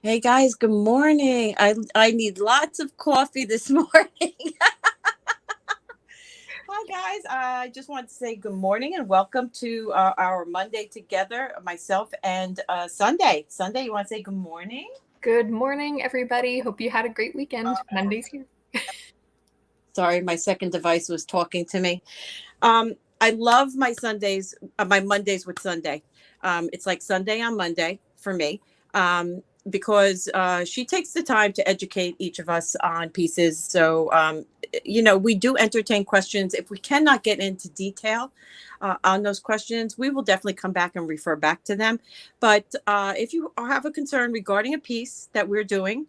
Hey guys, good morning. I need lots of coffee this morning. Hi guys, I just want to say good morning and welcome to our Monday together. Myself and Sunday. Sunday, you want to say good morning? Good morning, everybody. Hope you had a great weekend. Monday's here. Sorry, my second device was talking to me. I love my Sundays, my Mondays with Sunday. It's like Sunday on Monday for me. Because she takes the time to educate each of us on pieces. So, we do entertain questions. If we cannot get into detail on those questions, we will definitely come back and refer back to them. But if you have a concern regarding a piece that we're doing,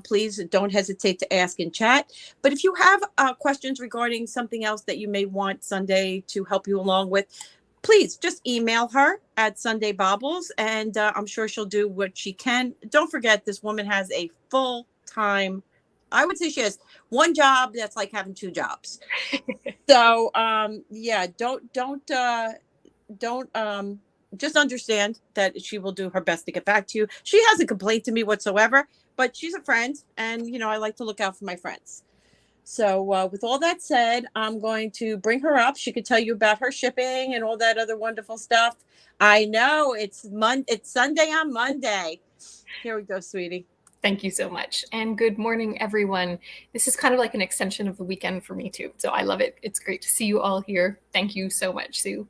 please don't hesitate to ask in chat. But if you have questions regarding something else that you may want Sunday to help you along with, please just email her at SundaeBaubles, and I'm sure she'll do what she can. Don't forget, this woman has a full time. I would say she has one job that's like having two jobs. So yeah, don't just understand that she will do her best to get back to you. She hasn't complained to me whatsoever, but she's a friend, and I like to look out for my friends. So, with all that said, I'm going to bring her up. She could tell you about her shipping and all that other wonderful stuff. I know it's Sunday on Monday. Here we go, sweetie. Thank you so much. And good morning, everyone. This is kind of like an extension of the weekend for me, too. So I love it. It's great to see you all here. Thank you so much, Sue.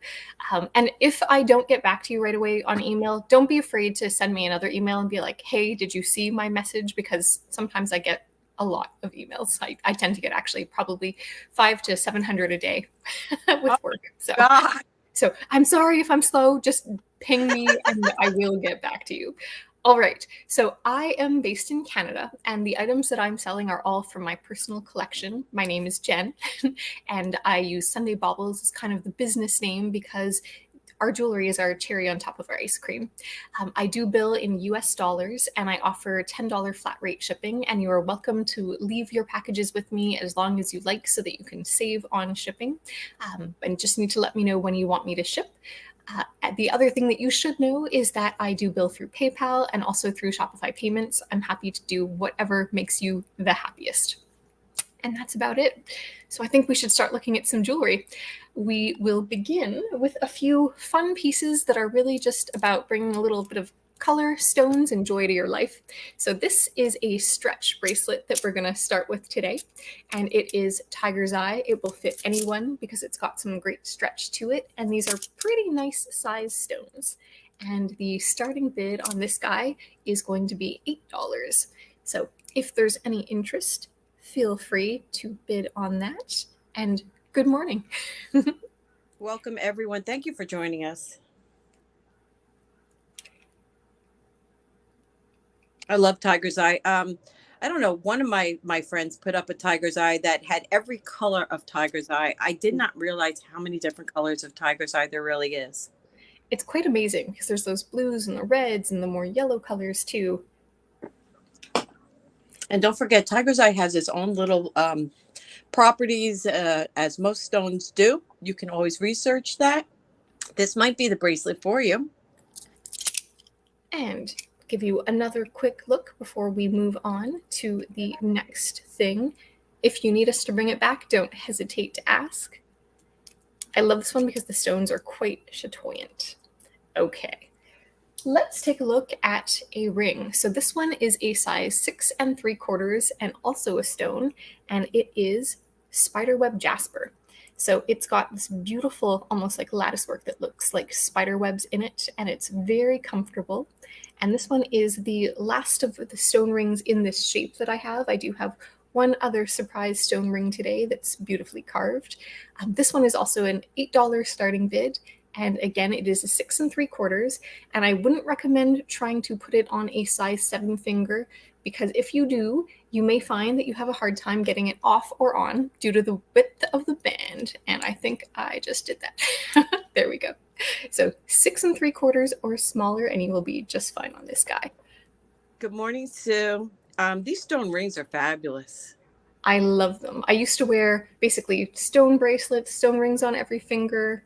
And if I don't get back to you right away on email, don't be afraid to send me another email and be like, hey, did you see my message? Because sometimes I get a lot of emails. I tend to get actually probably 500 to 700 a day with work. So I'm sorry if I'm slow. Just ping me and I will get back to you. All right, so I am based in Canada, and the items that I'm selling are all from my personal collection. My name is Jen, and I use SundaeBaubles as kind of the business name because our jewelry is our cherry on top of our ice cream. I do bill in US dollars, and I offer $10 flat rate shipping, and you are welcome to leave your packages with me as long as you like so that you can save on shipping. And just need to let me know when you want me to ship. The other thing that you should know is that I do bill through PayPal and also through Shopify payments. I'm happy to do whatever makes you the happiest. And that's about it. So I think we should start looking at some jewelry. We will begin with a few fun pieces that are really just about bringing a little bit of color, stones, and joy to your life. So this is a stretch bracelet that we're going to start with today, and it is Tiger's Eye. It will fit anyone because it's got some great stretch to it, and these are pretty nice size stones. And the starting bid on this guy is going to be $8. So if there's any interest, feel free to bid on that. And good morning. Welcome, everyone. Thank you for joining us. I love Tiger's Eye. I don't know. One of my friends put up a Tiger's Eye that had every color of Tiger's Eye. I did not realize how many different colors of Tiger's Eye there really is. It's quite amazing because there's those blues and the reds and the more yellow colors too. And don't forget, Tiger's Eye has its own little properties, as most stones do. You can always research that. This might be the bracelet for you. And give you another quick look before we move on to the next thing. If you need us to bring it back, don't hesitate to ask. I love this one because the stones are quite chatoyant. Okay, let's take a look at a ring. So this one is a size 6 3/4 and also a stone, and it is spiderweb jasper. So it's got this beautiful, almost like lattice work that looks like spider webs in it, and it's very comfortable. And this one is the last of the stone rings in this shape that I have. I do have one other surprise stone ring today that's beautifully carved. This one is also an $8 starting bid. And again, it is a 6 3/4. And I wouldn't recommend trying to put it on a size 7 finger because if you do, you may find that you have a hard time getting it off or on due to the width of the band. And I think I just did that. There we go. So 6 3/4 or smaller, and you will be just fine on this guy. Good morning, Sue. These stone rings are fabulous. I love them. I used to wear basically stone bracelets, stone rings on every finger.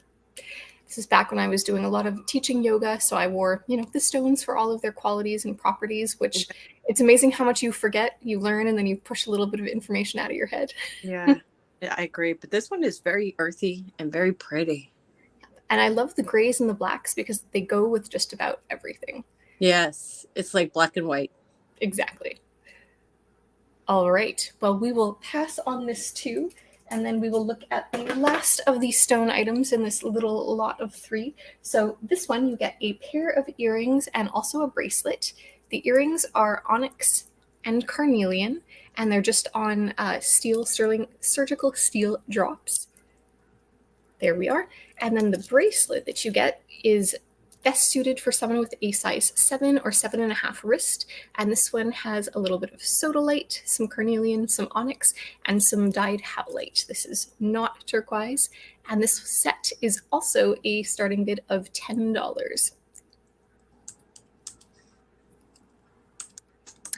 This is back when I was doing a lot of teaching yoga, so I wore, the stones for all of their qualities and properties, which it's amazing how much you forget, you learn, and then you push a little bit of information out of your head. Yeah, I agree. But this one is very earthy and very pretty. And I love the grays and the blacks because they go with just about everything. Yes, it's like black and white. Exactly. All right. Well, we will pass on this too, and then we will look at the last of these stone items in this little lot of 3. So this one, you get a pair of earrings and also a bracelet. The earrings are onyx and carnelian, and they're just on sterling surgical steel drops. There we are. And then the bracelet that you get is best suited for someone with a size 7 or 7.5 wrist. And this one has a little bit of sodalite, some carnelian, some onyx, and some dyed howlite. This is not turquoise. And this set is also a starting bid of $10.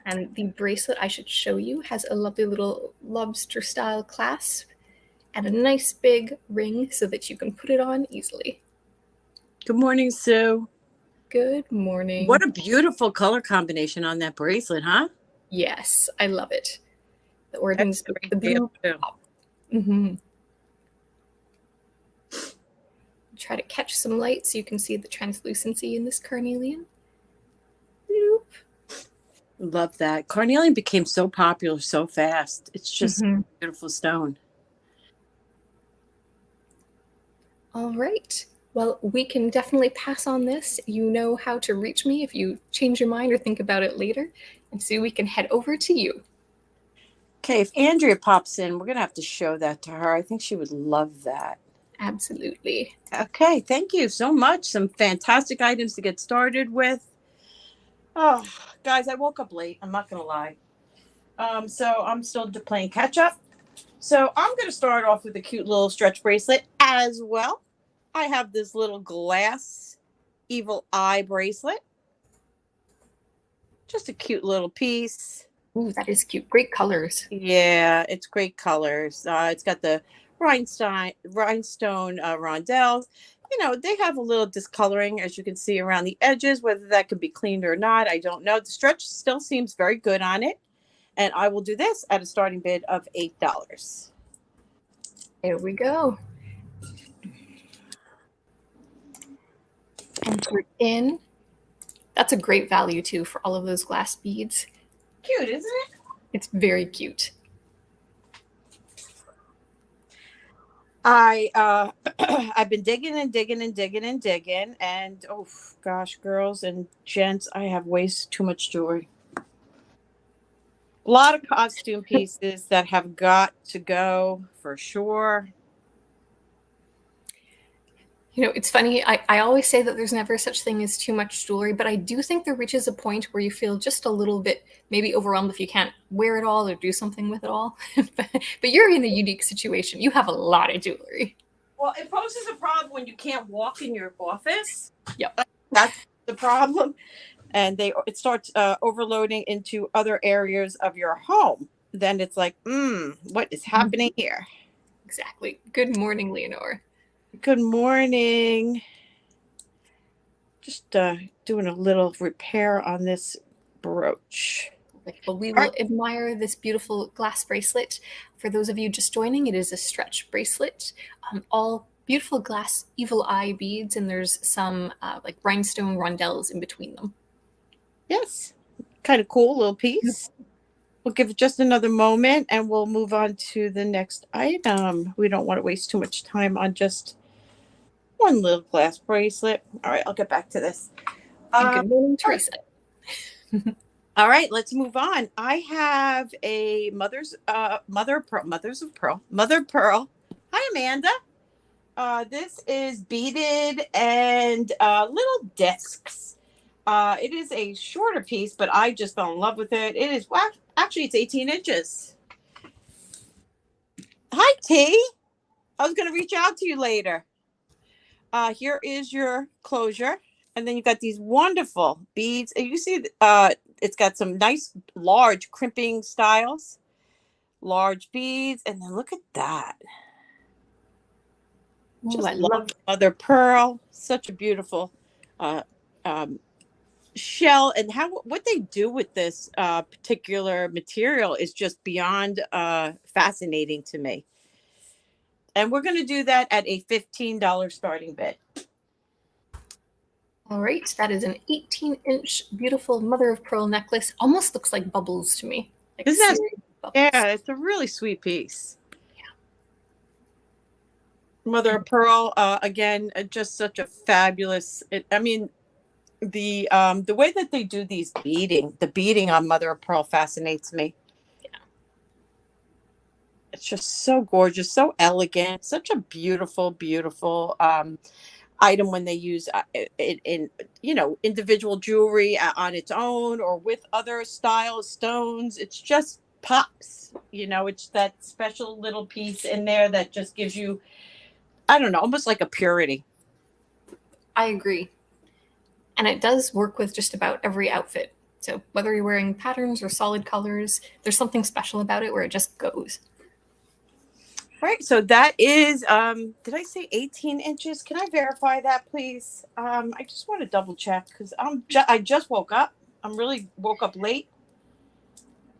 And the bracelet I should show you has a lovely little lobster style clasp and a nice big ring so that you can put it on easily. Good morning, Sue. Good morning. What a beautiful color combination on that bracelet, huh? Yes, I love it. The origins, the blue pop. Try to catch some light so you can see the translucency in this carnelian. Bloop. Love that. Carnelian became so popular so fast. It's just a beautiful stone. All right. Well, we can definitely pass on this. You know how to reach me if you change your mind or think about it later. And so we can head over to you. Okay, if Andrea pops in, we're going to have to show that to her. I think she would love that. Absolutely. Okay, thank you so much. Some fantastic items to get started with. Oh, guys, I woke up late. I'm not going to lie. So I'm still playing catch up. So I'm going to start off with a cute little stretch bracelet as well. I have this little glass evil eye bracelet. Just a cute little piece. Ooh, that is cute. Great colors. Yeah, it's great colors. It's got the rhinestone rondelles. They have a little discoloring, as you can see, around the edges. Whether that could be cleaned or not, I don't know. The stretch still seems very good on it. And I will do this at a starting bid of $8. There we go. And we're in. That's a great value, too, for all of those glass beads. Cute, isn't it? It's very cute. I've been digging and digging and digging and digging. And, oh, gosh, girls and gents, I have way too much jewelry. A lot of costume pieces that have got to go for sure. It's funny. I always say that there's never such thing as too much jewelry, but I do think there reaches a point where you feel just a little bit maybe overwhelmed if you can't wear it all or do something with it all. But you're in a unique situation. You have a lot of jewelry. Well, it poses a problem when you can't walk in your office. Yep. That's the problem. And it starts overloading into other areas of your home. Then it's like, what is happening here? Exactly. Good morning, Leonore. Good morning. Just doing a little repair on this brooch. Well, we will admire this beautiful glass bracelet. For those of you just joining, it is a stretch bracelet. All beautiful glass evil eye beads, and there's some like rhinestone rondelles in between them. Yes, kind of cool little piece. We'll give it just another moment and we'll move on to the next item. We don't want to waste too much time on just one little glass bracelet. All right, I'll get back to this. Good morning, Teresa. All right, let's move on. I have a mother of pearl. Hi, Amanda. This is beaded and little discs. It is a shorter piece, but I just fell in love with it. It is, well, actually, it's 18 inches. Hi, T. I was going to reach out to you later. Here is your closure. And then you've got these wonderful beads. And you see, it's got some nice, large crimping styles. Large beads. And then look at that. Ooh, Just I love love. mother of pearl. Such a beautiful uh, um, shell, and how what they do with this particular material is just beyond fascinating to me. And we're going to do that at a $15 starting bid. All right, that is an 18-inch beautiful mother of pearl necklace. Almost looks like bubbles to me, like Isn't that? serious bubbles. Yeah, it's a really sweet piece. Mother of pearl, again, just such a fabulous. I mean, the way that they do these beading, the beading on mother of pearl fascinates me. It's just so gorgeous, so elegant, such a beautiful, beautiful item when they use it in, individual jewelry on its own or with other style stones. It's just pops. It's that special little piece in there that just gives you, I don't know, almost like a purity. I agree. And it does work with just about every outfit. So whether you're wearing patterns or solid colors, there's something special about it where it just goes. All right, so that is, did I say 18 inches? Can I verify that, please? I just want to double check because I just woke up. I'm really woke up late.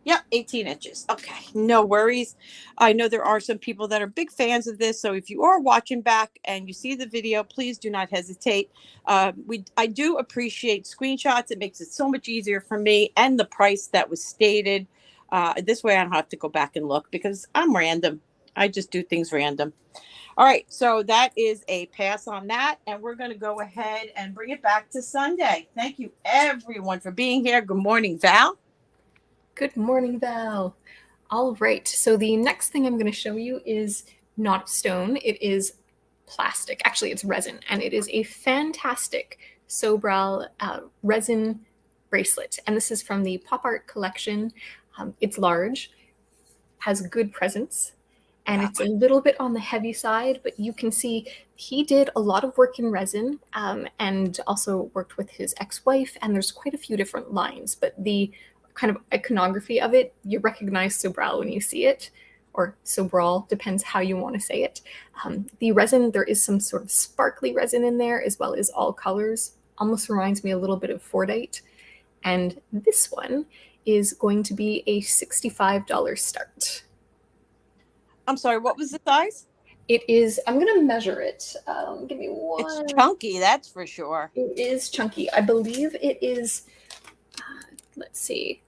Yep, 18 inches. Okay, no worries. I know there are some people that are big fans of this, so if you are watching back and you see the video, please do not hesitate. I do appreciate screenshots. It makes it so much easier for me, and the price that was stated. This way I don't have to go back and look because I'm random. I just do things random. All right, so that is a pass on that, and we're going to go ahead and bring it back to Sunday. Thank you, everyone, for being here. Good morning, Val. Good morning, Val. All right, so the next thing I'm going to show you is not stone. It is plastic. Actually, it's resin, and it is a fantastic Sobral resin bracelet. And this is from the Pop Art collection. It's large, has good presence, and it's a little bit on the heavy side, but you can see he did a lot of work in resin and also worked with his ex-wife, and there's quite a few different lines, but the kind of iconography of it, you recognize Sobral when you see it, or Sobral, depends how you want to say it. The resin, there is some sort of sparkly resin in there, as well as all colors. Almost reminds me a little bit of Fordite. And this one is going to be a $65 start. I'm sorry, what was the size? It is, I'm going to measure it. Give me one. It's chunky, that's for sure. It is chunky. I believe it is, let's see,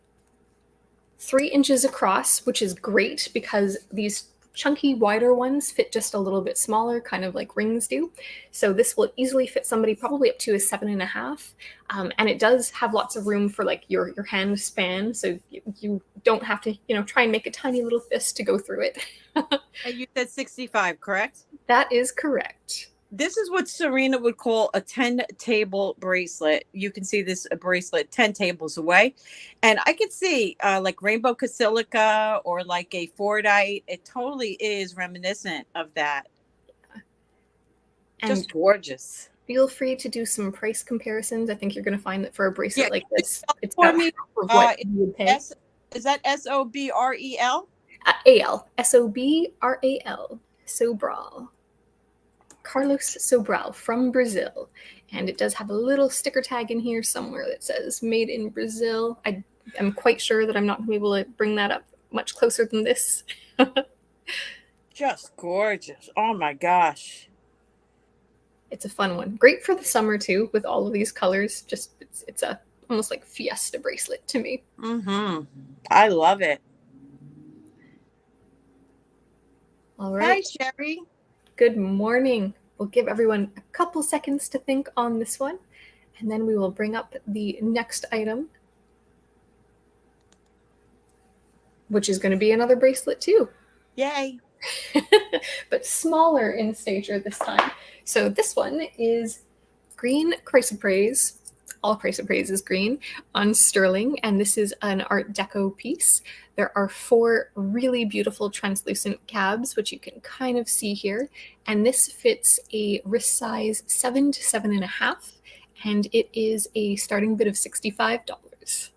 3 inches across, which is great because these chunky, wider ones fit just a little bit smaller, kind of like rings do. So this will easily fit somebody probably up to a 7.5. And it does have lots of room for like your hand span. So you don't have to, try and make a tiny little fist to go through it. And you said 65, correct? That is correct. This is what Serena would call a 10-table bracelet. You can see this bracelet 10 tables away. And I could see like Rainbow Basilica or like a Fordite. It totally is reminiscent of that. And just gorgeous. Feel free to do some price comparisons. I think you're going to find that for a bracelet like this, it's for about me, half of what you would pay. Is that Sobrel? A-L. S-O-B-R-A-L. Sobral. Carlos Sobral from Brazil. And it does have a little sticker tag in here somewhere that says made in Brazil. I am quite sure that I'm not going to be able to bring that up much closer than this. Just gorgeous. Oh my gosh. It's a fun one. Great for the summer too, with all of these colors. Just it's a almost like fiesta bracelet to me. Mm-hmm. I love it. All right. Hi, Sherry. Good morning. We'll give everyone a couple seconds to think on this one, and then we will bring up the next item, which is going to be another bracelet too. Yay. But smaller in stature this time. So this one is green chrysoprase. All chrysoprase is green on sterling, and this is an Art Deco piece. There are 4 really beautiful translucent cabs, which you can kind of see here, and this fits a wrist size 7 to 7.5, and it is a starting bid of $65.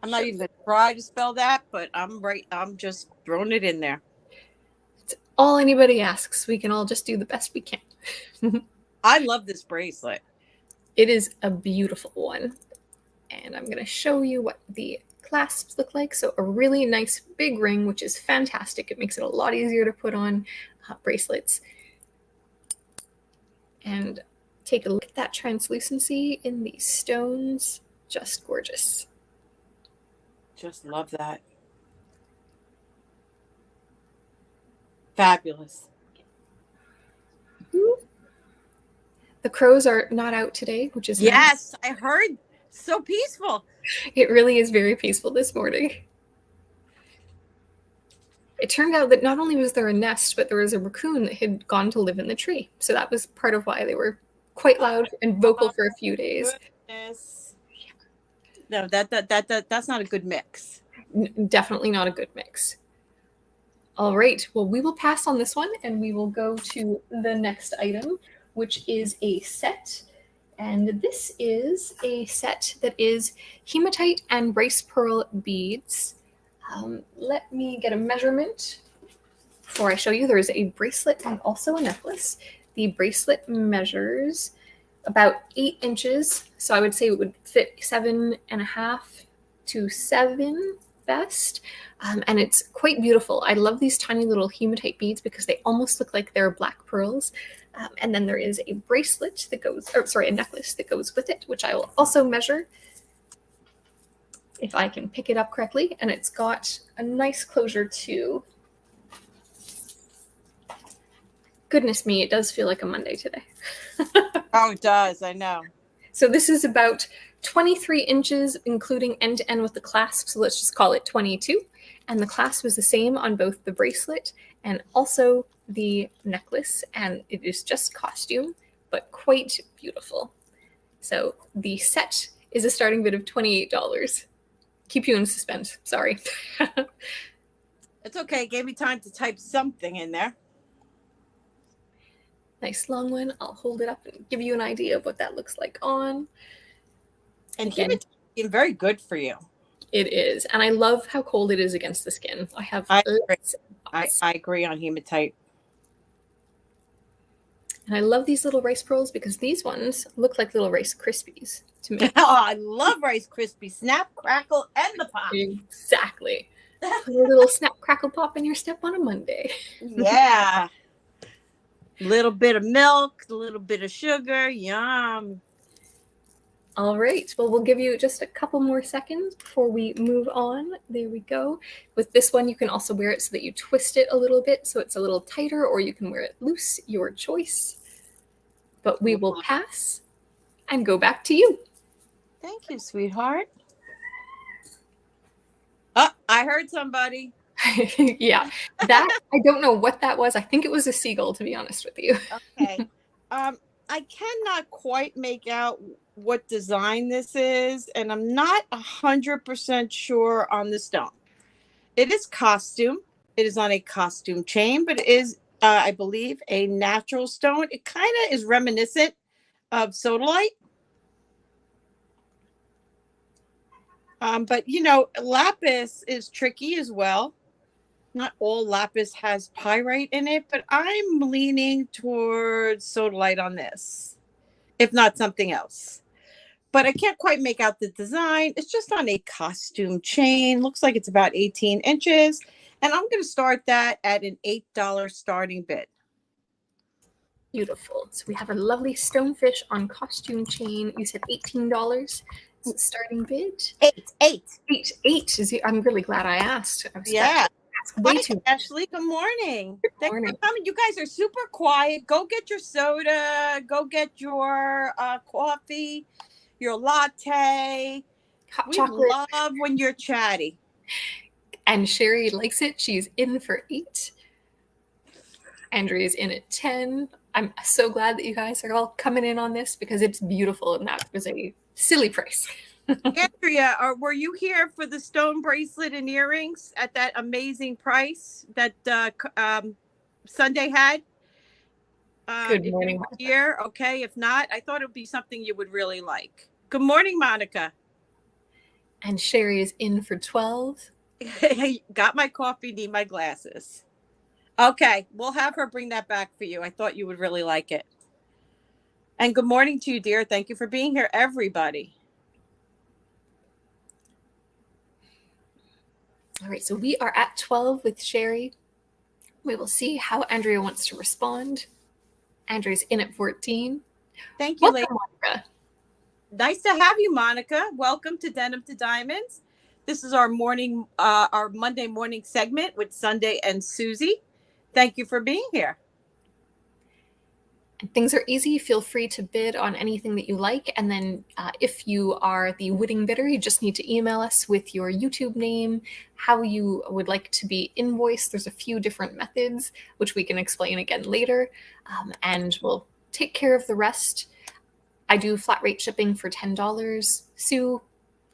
I'm not even going to try to spell that, but I'm just throwing it in there. It's all anybody asks. We can all just do the best we can. I love this bracelet. It is a beautiful one. And I'm going to show you what the clasps look like. So a really nice big ring, which is fantastic. It makes it a lot easier to put on bracelets. And take a look at that translucency in these stones. Just gorgeous. Just love that. Fabulous. The crows are not out today, which is yes, nice. I heard. So peaceful. It really is very peaceful this morning. It turned out that not only was there a nest, but there was a raccoon that had gone to live in the tree. So that was part of why they were quite loud and vocal for a few days. Goodness. No, that's not a good mix. Definitely not a good mix. All right. Well, we will pass on this one and we will go to the next item, which is a set. And this is a set that is hematite and rice pearl beads. Let me get a measurement before I show you. There is a bracelet and also a necklace. The bracelet measures about 8 inches. So I would say it would fit 7.5 to 7 best. And it's quite beautiful. I love these tiny little hematite beads because they almost look like they're black pearls. And then there is a bracelet that goes, or sorry, a necklace that goes with it, which I will also measure if I can pick it up correctly. And it's got a nice closure too. Goodness me, it does feel like a Monday today. Oh, it does. I know. So this is about 23 inches, including end to end with the clasp. So let's just call it 22. And the clasp is the same on both the bracelet and also the necklace. And it is just costume, but quite beautiful. So the set is a starting bid of $28. Keep you in suspense. Sorry. It's okay. It gave me time to type something in there. Nice long one. I'll hold it up and give you an idea of what that looks like on. And hematite is very good for you. It is. And I love how cold it is against the skin. I agree on hematite. And I love these little rice pearls because these ones look like little Rice Krispies to me. Oh, I love Rice Krispies. Snap, crackle, and the pop. Exactly. Put a little snap, crackle, pop in your step on a Monday. Yeah. Little bit of milk, a little bit of sugar. Yum. All right. Well, we'll give you just a couple more seconds before we move on. There we go. With this one, you can also wear it so that you twist it a little bit so it's a little tighter, or you can wear it loose, your choice. But we will pass and go back to you. Thank you, sweetheart. Oh, I heard somebody. Yeah, that I don't know what that was. I think it was a seagull, to be honest with you. Okay. I cannot quite make out what design this is, and I'm not 100% sure on the stone. It is costume. It is on a costume chain, but it is, I believe, a natural stone. It kind of is reminiscent of sodalite. But, you know, lapis is tricky as well. Not all lapis has pyrite in it, but I'm leaning towards sodalite on this, if not something else. But I can't quite make out the design. It's just on a costume chain. Looks like it's about 18 inches. And I'm going to start that at an $8 starting bid. Beautiful. So we have a lovely stonefish on costume chain. You said $18. It's the starting bid. Eight. I'm really glad I asked. Yeah. Way Hi, too. Ashley. Good morning. Good morning. Thanks for coming. You guys are super quiet. Go get your soda. Go get your coffee, your latte. Hot We chocolate. love when you're chatty. And Sherry likes it. She's in for 8. Andrea's in at 10. I'm so glad that you guys are all coming in on this because it's beautiful and that was a silly price. Andrea, were you here for the stone bracelet and earrings at that amazing price that Sundae had? Good morning. Here, okay. If not, I thought it would be something you would really like. Good morning, Monica. And Sherry is in for 12. Got my coffee, need my glasses. Okay, we'll have her bring that back for you. I thought you would really like it. And good morning to you, dear. Thank you for being here, everybody. All right, so we are at 12 with Sherry. We will see how Andrea wants to respond. Andrea's in at 14. Thank you, Welcome, Monica. Nice to have you, Monica. Welcome to Denim to Diamonds. This is our Monday morning segment with Sundae and Suzy. Thank you for being here. Things are easy. Feel free to bid on anything that you like. And then if you are the winning bidder, you just need to email us with your YouTube name, how you would like to be invoiced. There's a few different methods, which we can explain again later. And we'll take care of the rest. I do flat rate shipping for $10. Sue,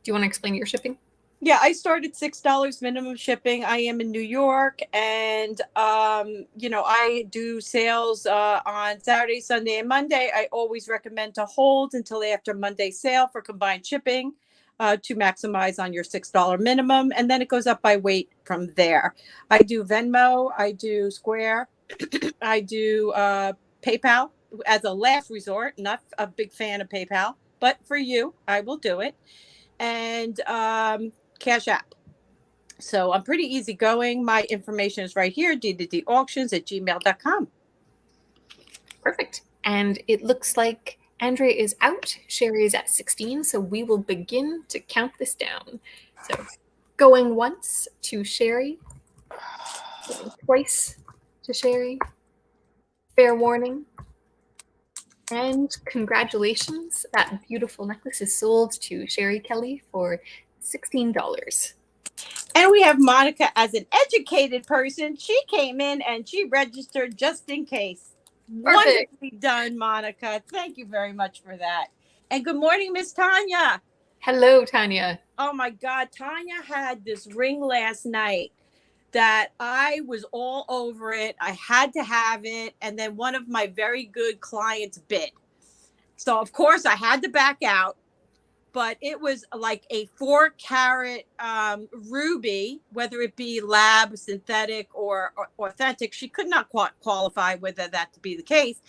do you want to explain your shipping? Yeah, I started $6 minimum shipping. I am in New York, and I do sales on Saturday, Sunday, and Monday. I always recommend to hold until after Monday sale for combined shipping to maximize on your $6 minimum, and then it goes up by weight from there. I do Venmo, I do Square, I do PayPal as a last resort. Not a big fan of PayPal, but for you, I will do it. And Cash App. So I'm pretty easygoing. My information is right here, ddauctions@gmail.com. Perfect. And it looks like Andrea is out. Sherry is at 16. So we will begin to count this down. So going once to Sherry, going twice to Sherry. Fair warning. And congratulations. That beautiful necklace is sold to Sherry Kelly for $16. And we have Monica as an educated person. She came in and she registered just in case. Perfect. Wonderfully done, Monica. Thank you very much for that. And good morning, Miss Tanya. Hello, Tanya. Oh my God, Tanya had this ring last night that I was all over it. I had to have it. And then one of my very good clients bid. So of course I had to back out. But it was like a 4-carat ruby, whether it be lab, synthetic, or authentic. She could not qualify whether that to be the case.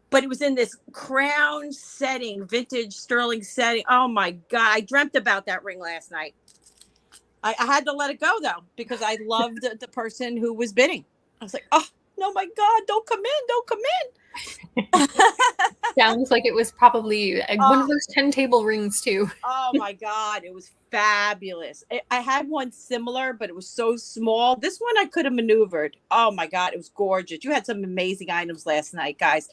But it was in this crown setting, vintage sterling setting. Oh my God. I dreamt about that ring last night. I had to let it go though, because I loved the person who was bidding. I was like, oh, no, my God, don't come in. Sounds like it was probably one of those 10 table rings too. Oh my God, it was fabulous. I had one similar, but it was so small. This one I could have maneuvered. Oh my God, it was gorgeous. You had some amazing items last night, guys.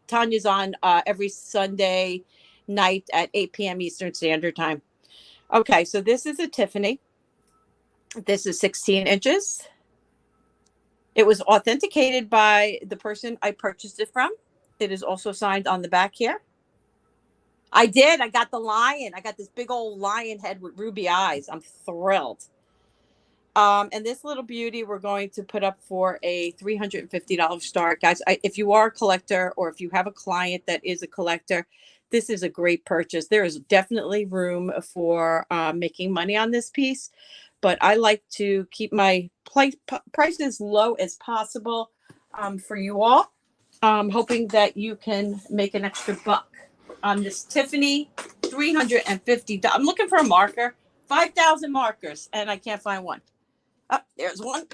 Tanya's on every Sunday night at 8 p.m. Eastern Standard Time. Okay, so this is a Tiffany. This is 16 inches. It was authenticated by the person I purchased it from. It is also signed on the back here. I did. I got the lion. I got this big old lion head with ruby eyes. I'm thrilled. And this little beauty we're going to put up for a $350 start. Guys, if you are a collector or if you have a client that is a collector, this is a great purchase. There is definitely room for making money on this piece. But I like to keep my price as low as possible for you all. Hoping that you can make an extra buck on this Tiffany $350. I'm looking for a marker, 5,000 markers, and I can't find one. Oh, there's one.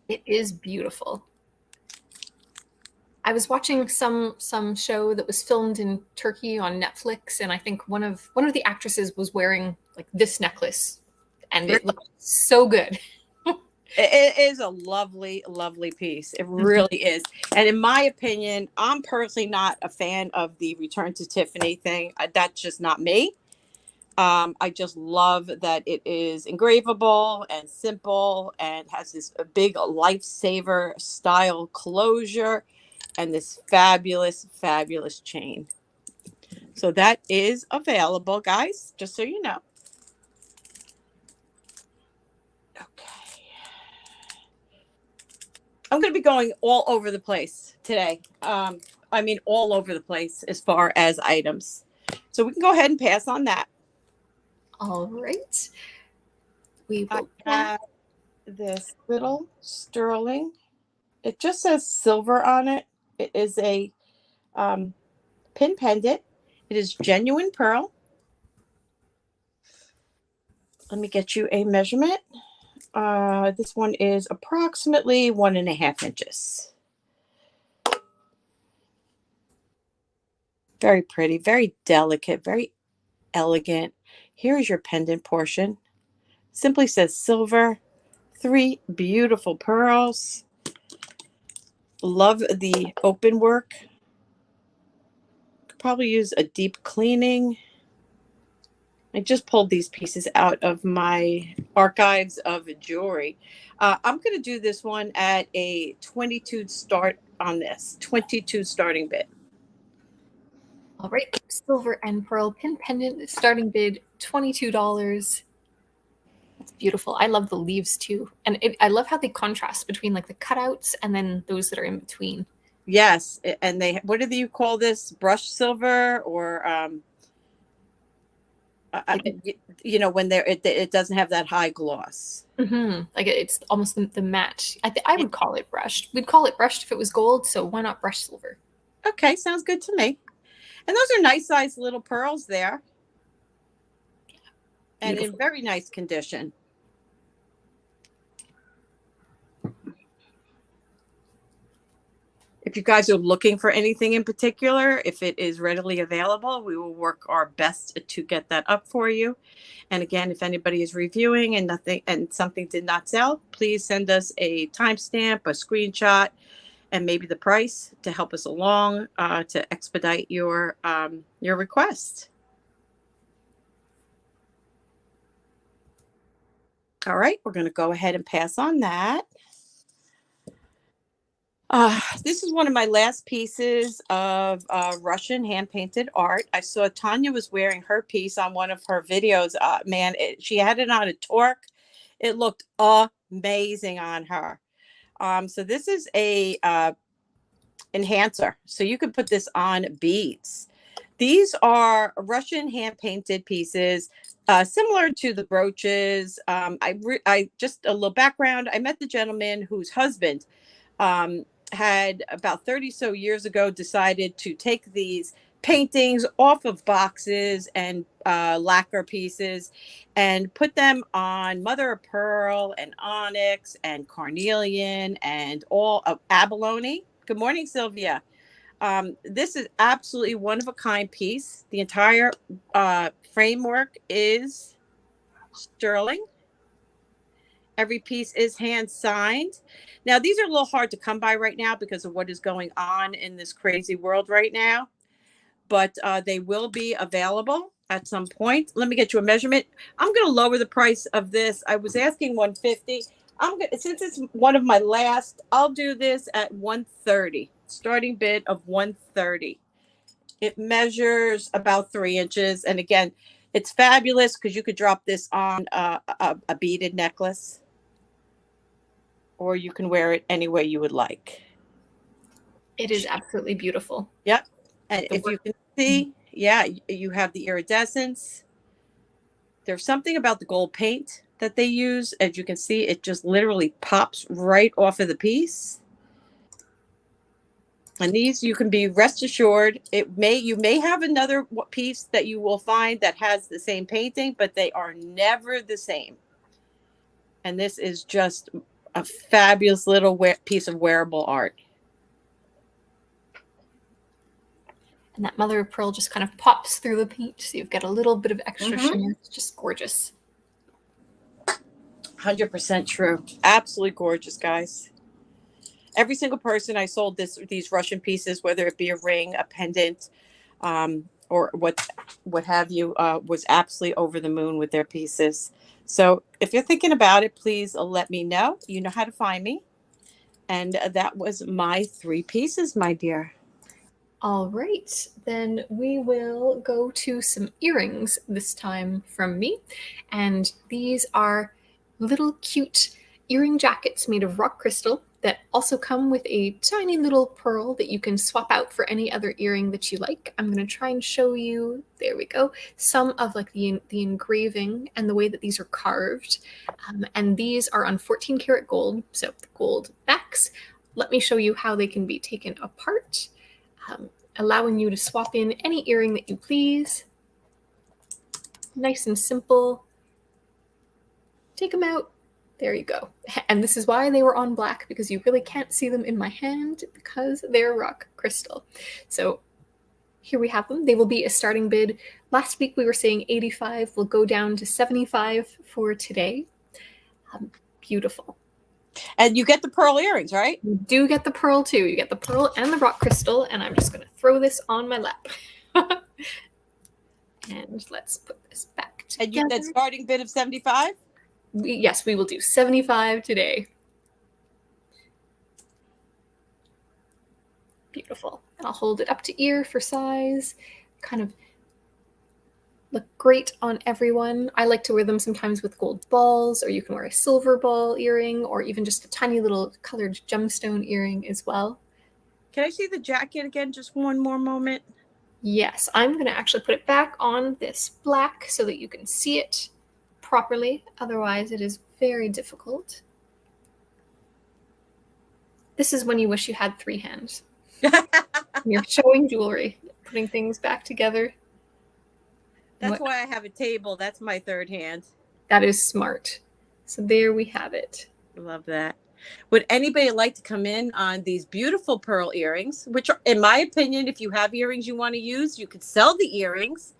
It is beautiful. I was watching some show that was filmed in Turkey on Netflix, and I think one of the actresses was wearing like this necklace, and it looked so good. It is a lovely, lovely piece. It really is. And in my opinion, I'm personally not a fan of the Return to Tiffany thing. That's just not me. I just love that it is engravable and simple and has this big lifesaver style closure and this fabulous, fabulous chain. So that is available, guys, just so you know. I'm going to be going all over the place today. I mean, all over the place as far as items. So we can go ahead and pass on that. All right. We I will. have this little sterling. It just says silver on it. It is a pin pendant. It is genuine pearl. Let me get you a measurement. This one is approximately 1.5 inches. Very pretty, very delicate, very elegant. Here is your pendant portion. Simply says silver. 3 beautiful pearls. Love the open work. Could probably use a deep cleaning. I just pulled these pieces out of my archives of jewelry. I'm going to do this one at a 22 start on this, 22 starting bid. All right. Silver and pearl pin pendant, starting bid $22. That's beautiful. I love the leaves too. And I love how they contrast between like the cutouts and then those that are in between. Yes. And what do you call this? Brushed silver or, when it doesn't have that high gloss. Mm-hmm. Like it's almost the matte. I would call it brushed. We'd call it brushed if it was gold. So why not brushed silver? Okay. Sounds good to me. And those are nice sized little pearls there. And in very nice condition. If you guys are looking for anything in particular, if it is readily available, we will work our best to get that up for you. And again, if anybody is reviewing and something did not sell, please send us a timestamp, a screenshot, and maybe the price to help us along to expedite your request. All right, we're going to go ahead and pass on that. This is one of my last pieces of Russian hand-painted art. I saw Tanya was wearing her piece on one of her videos. Man, she had it on a torque. It looked amazing on her. So this is a enhancer. So you could put this on beads. These are Russian hand-painted pieces, similar to the brooches. I just a little background. I met the gentleman whose husband had about 30 so years ago decided to take these paintings off of boxes and lacquer pieces and put them on mother of pearl and onyx and carnelian and all of abalone. Good morning, Sylvia. This is absolutely one of a kind piece. The entire framework is sterling. Every piece is hand signed. Now, these are a little hard to come by right now because of what is going on in this crazy world right now, but they will be available at some point. Let me get you a measurement. I'm going to lower the price of this. I was asking $150. Since it's one of my last, I'll do this at $130. Starting bid of $130. It measures about 3 inches, and again, it's fabulous because you could drop this on a beaded necklace, or you can wear it any way you would like. It is absolutely beautiful. Yep. And if you can see, yeah, you have the iridescence. There's something about the gold paint that they use. As you can see, it just literally pops right off of the piece. And these, you can be rest assured, you may have another piece that you will find that has the same painting, but they are never the same. And this is just a fabulous little piece of wearable art. And that mother of pearl just kind of pops through the paint, so you've got a little bit of extra shimmer. It's just gorgeous. 100% true. Absolutely gorgeous, guys. Every single person I sold these Russian pieces, whether it be a ring, a pendant, or what have you, was absolutely over the moon with their pieces. So if you're thinking about it, please let me know. You know how to find me. And that was my 3 pieces, my dear. All right, then we will go to some earrings this time from me. And these are little cute earring jackets made of rock crystal. that also come with a tiny little pearl that you can swap out for any other earring that you like. I'm going to try and show you, there we go, some of like the engraving and the way that these are carved. And these are on 14 karat gold, so the gold backs. Let me show you how they can be taken apart, allowing you to swap in any earring that you please. Nice and simple. Take them out. There you go. And this is why they were on black, because you really can't see them in my hand because they're rock crystal. So here we have them. They will be a starting bid. Last week we were saying 85. We'll go down to 75 for today. Beautiful. And you get the pearl earrings, right? You do get the pearl too. You get the pearl and the rock crystal. And I'm just going to throw this on my lap. And let's put this back together. And you that starting bid of 75? Yes, we will do 75 today. Beautiful. And I'll hold it up to ear for size. Kind of look great on everyone. I like to wear them sometimes with gold balls, or you can wear a silver ball earring, or even just a tiny little colored gemstone earring as well. Can I see the jacket again? Just one more moment. Yes, I'm going to actually put it back on this black so that you can see it properly. Otherwise, it is very difficult. This is when you wish you had 3 hands. You're showing jewelry, putting things back together. That's why I have a table. That's my third hand. That is smart. So there we have it. I love that. Would anybody like to come in on these beautiful pearl earrings, which are, in my opinion, if you have earrings you want to use, you could sell the earrings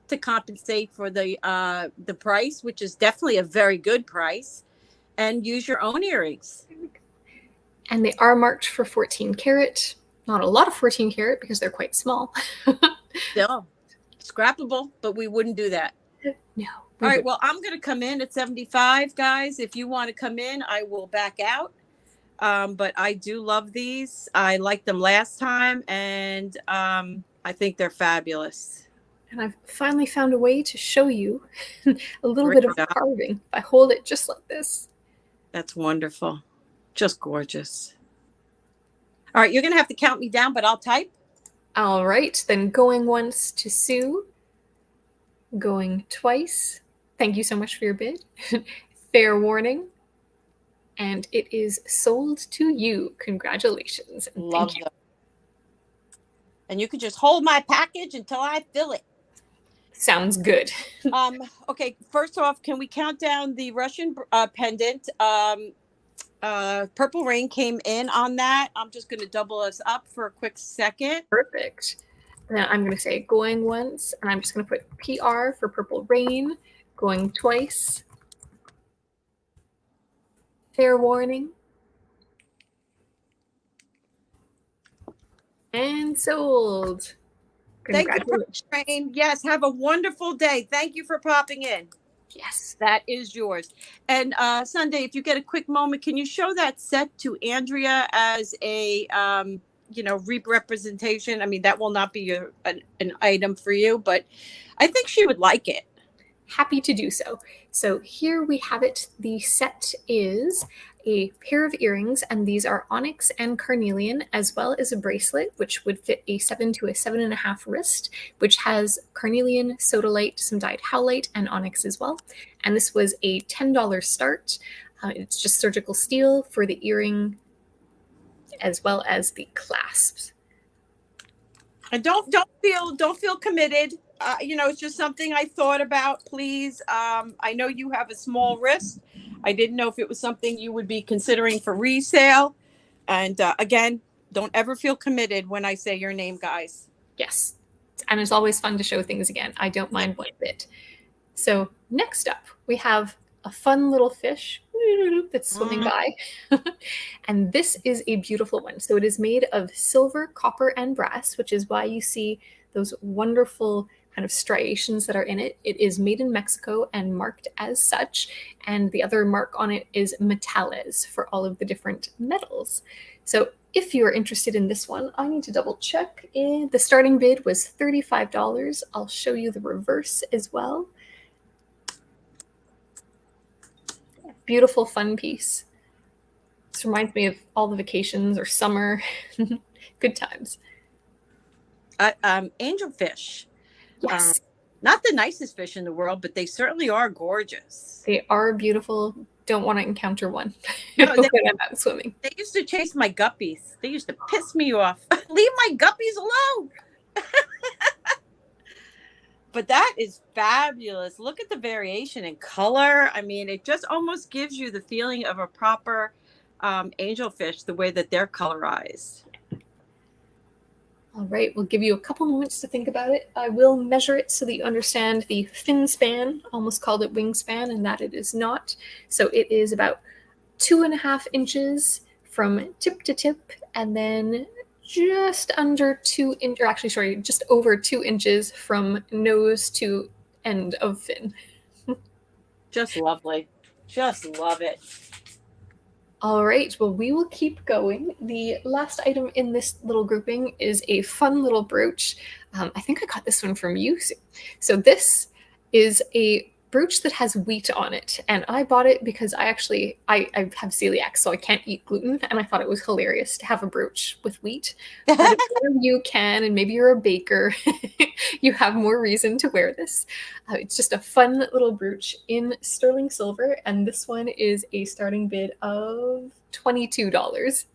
to compensate for the price, which is definitely a very good price, and use your own earrings. And they are marked for 14 karat. Not a lot of 14 karat because they're quite small. Still scrappable, but we wouldn't do that. No. All right, well, I'm going to come in at 75, guys. If you want to come in, I will back out. But I do love these. I liked them last time, and I think they're fabulous. And I've finally found a way to show you a little bit of carving. If I hold it just like this. That's wonderful. Just gorgeous. All right, you're going to have to count me down, but I'll type. All right, then going once to Sue. Going twice. Thank you so much for your bid. Fair warning. And it is sold to you. Congratulations. And love them. And you can just hold my package until I fill it. Sounds good. Okay, first off, can we count down the Russian pendant? Purple Rain came in on that. I'm just going to double us up for a quick second. Perfect. Then I'm going to say going once, and I'm just going to put PR for Purple Rain. Going twice. Fair warning. And sold. Thank you, Purple Rain. Yes, have a wonderful day. Thank you for popping in. Yes. That is yours. And Sundae, if you get a quick moment, can you show that set to Andrea as a representation? I mean, that will not be an item for you, but I think she would like it. Happy to do so. So here we have it. The set is a pair of earrings, and these are onyx and carnelian, as well as a bracelet, which would fit a 7 to a 7.5 wrist, which has carnelian, sodalite, some dyed howlite, and onyx as well. And this was a $10 start. It's just surgical steel for the earring, as well as the clasps. And don't feel committed. It's just something I thought about. Please, I know you have a small wrist. I didn't know if it was something you would be considering for resale. And again, don't ever feel committed when I say your name, guys. Yes, and it's always fun to show things again. I don't mind one bit. So next up, we have a fun little fish that's swimming by. And this is a beautiful one. So it is made of silver, copper, and brass, which is why you see those wonderful kind of striations that are in it. It is made in Mexico and marked as such. And the other mark on it is metales for all of the different metals. So if you're interested in this one, I need to double check. The starting bid was $35. I'll show you the reverse as well. Beautiful, fun piece. This reminds me of all the vacations or summer. Good times. Angelfish. Yes. Not the nicest fish in the world, but they certainly are gorgeous. They are beautiful. Don't want to encounter one No, when I'm out swimming. They used to chase my guppies. They used to piss me off. Leave my guppies alone. But that is fabulous. Look at the variation in color. I mean, it just almost gives you the feeling of a proper angelfish, the way that they're colorized. All right, we'll give you a couple moments to think about it. I will measure it so that you understand the fin span. Almost called it wingspan, and that it is not. So it is about 2.5 inches from tip to tip, and then just under 2 inches, or actually, sorry, just over 2 inches from nose to end of fin. Just lovely. Just love it. All right, well, we will keep going. The last item in this little grouping is a fun little brooch. I think I got this one from you. So this is a brooch that has wheat on it, and I bought it because I have celiac, so I can't eat gluten, and I thought it was hilarious to have a brooch with wheat. But if one of you can, and maybe you're a baker, you have more reason to wear this. It's just a fun little brooch in sterling silver, and this one is a starting bid of $22.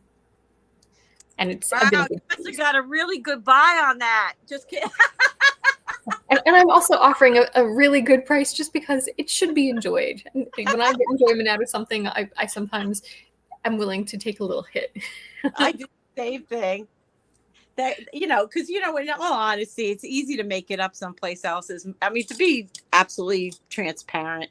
And it's wow, you must have got a really good buy on that. Just kidding. And I'm also offering a really good price just because it should be enjoyed. And when I get enjoyment out of something, I sometimes am willing to take a little hit. I do the same thing. That, you know, because, you know, in all honesty, it's easy to make it up someplace else. I mean, to be absolutely transparent.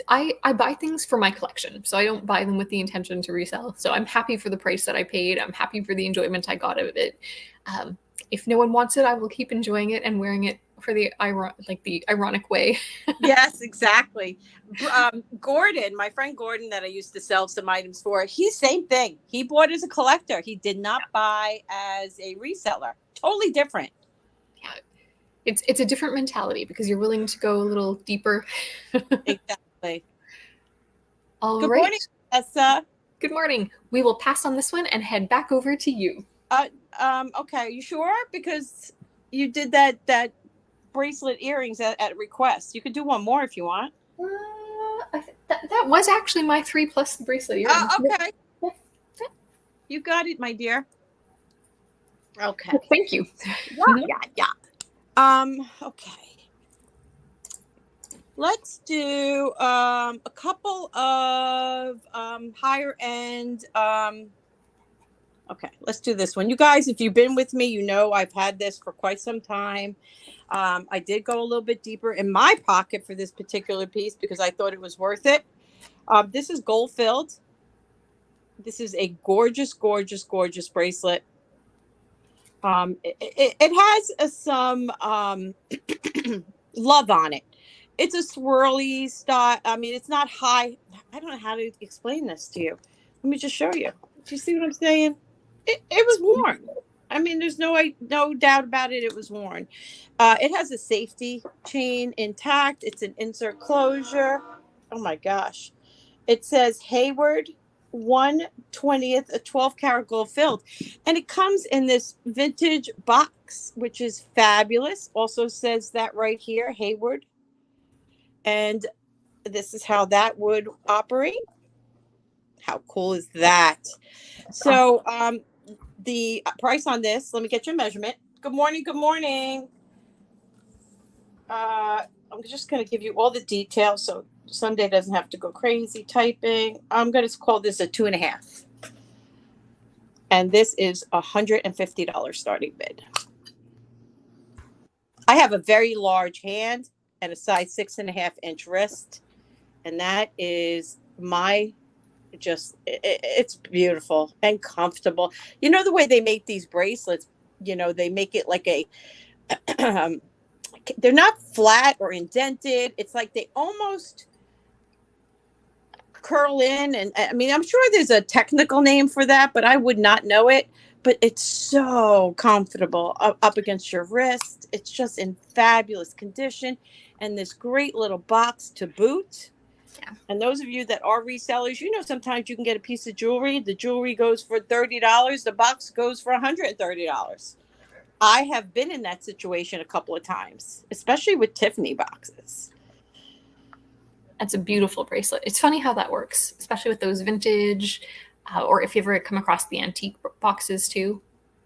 I buy things for my collection, so I don't buy them with the intention to resell. So I'm happy for the price that I paid. I'm happy for the enjoyment I got out of it. If no one wants it, I will keep enjoying it and wearing it for the ironic way. Yes, exactly. Gordon, my friend Gordon, that I used to sell some items for, he's same thing. He bought as a collector. He did not buy as a reseller. Totally different. Yeah, it's a different mentality because you're willing to go a little deeper. Exactly. All Good right. morning, Tessa. Good morning. We will pass on this one and head back over to you. Okay, you sure? Because you did that bracelet earrings at request. You could do one more if you want. That was actually my 3 plus the bracelet earrings. Okay. You got it, my dear. Okay. Well, thank you. Yeah. Okay. Let's do a couple of higher end. Okay, let's do this one. You guys, if you've been with me, you know I've had this for quite some time. I did go a little bit deeper in my pocket for this particular piece because I thought it was worth it. This is gold filled. This is a gorgeous, gorgeous, gorgeous bracelet. It has some love on it. It's a swirly style. I mean, it's not high. I don't know how to explain this to you. Let me just show you. Do you see what I'm saying? It was worn. I mean, there's no doubt about it. It was worn. It has a safety chain intact. It's an insert closure. Oh my gosh. It says Hayward 1/20th, a 12 karat gold filled. And it comes in this vintage box, which is fabulous. Also says that right here, Hayward. And this is how that would operate. How cool is that? So the price on this, let me get your measurement. Good morning. Good morning. I'm just going to give you all the details so Sunday doesn't have to go crazy typing. I'm going to call this a 2.5. And this is $150 starting bid. I have a very large hand and a size 6.5 inch wrist. And that is it's beautiful and comfortable. You know, the way they make these bracelets, you know, they make it like a, they're not flat or indented. It's like they almost curl in. And I mean, I'm sure there's a technical name for that, but I would not know it. But it's so comfortable up against your wrist. It's just in fabulous condition. And this great little box to boot. Yeah. And those of you that are resellers, you know, sometimes you can get a piece of jewelry. The jewelry goes for $30. The box goes for $130. I have been in that situation a couple of times, especially with Tiffany boxes. That's a beautiful bracelet. It's funny how that works, especially with those vintage, or if you ever come across the antique boxes too.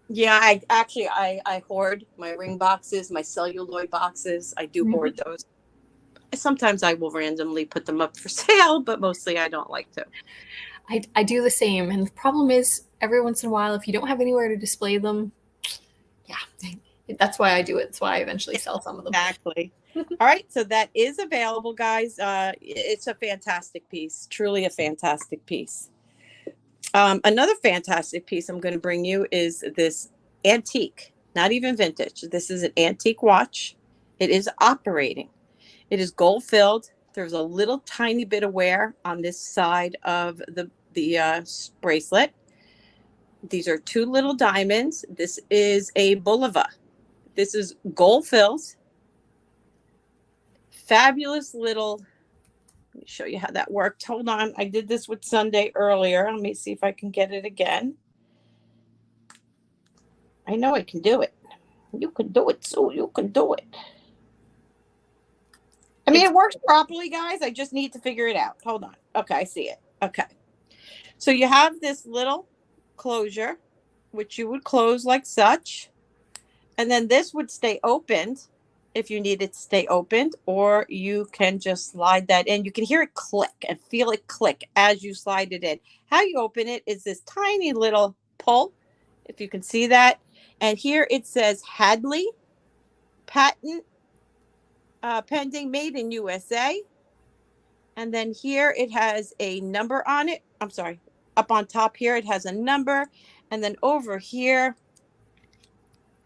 Yeah, I hoard my ring boxes, my celluloid boxes. I do hoard those. Sometimes I will randomly put them up for sale, but mostly I don't like to. I do the same. And the problem is, every once in a while, if you don't have anywhere to display them, yeah, that's why I do it. That's why I eventually sell some of them. Exactly. All right, so that is available, guys. It's a fantastic piece, truly a fantastic piece. Another fantastic piece I'm going to bring you is this antique, not even vintage. This is an antique watch. It is operating. It is gold filled. There's a little tiny bit of wear on this side of the bracelet. These are two little diamonds. This is a Bulova. This is gold filled. Fabulous little. Let me show you how that worked. Hold on. I did this with Sundae earlier. Let me see if I can get it again. I know I can do it. You can do it, Sue. You can do it. I mean, it works properly, guys. I just need to figure it out. Hold on. Okay, I see it. Okay. So you have this little closure, which you would close like such. And then this would stay opened if you need it to stay opened, or you can just slide that in. You can hear it click and feel it click as you slide it in. How you open it is this tiny little pull, if you can see that. And here it says Hadley, patent pending, made in USA. And then here it has a number on it. I'm sorry, up on top here it has a number. And then over here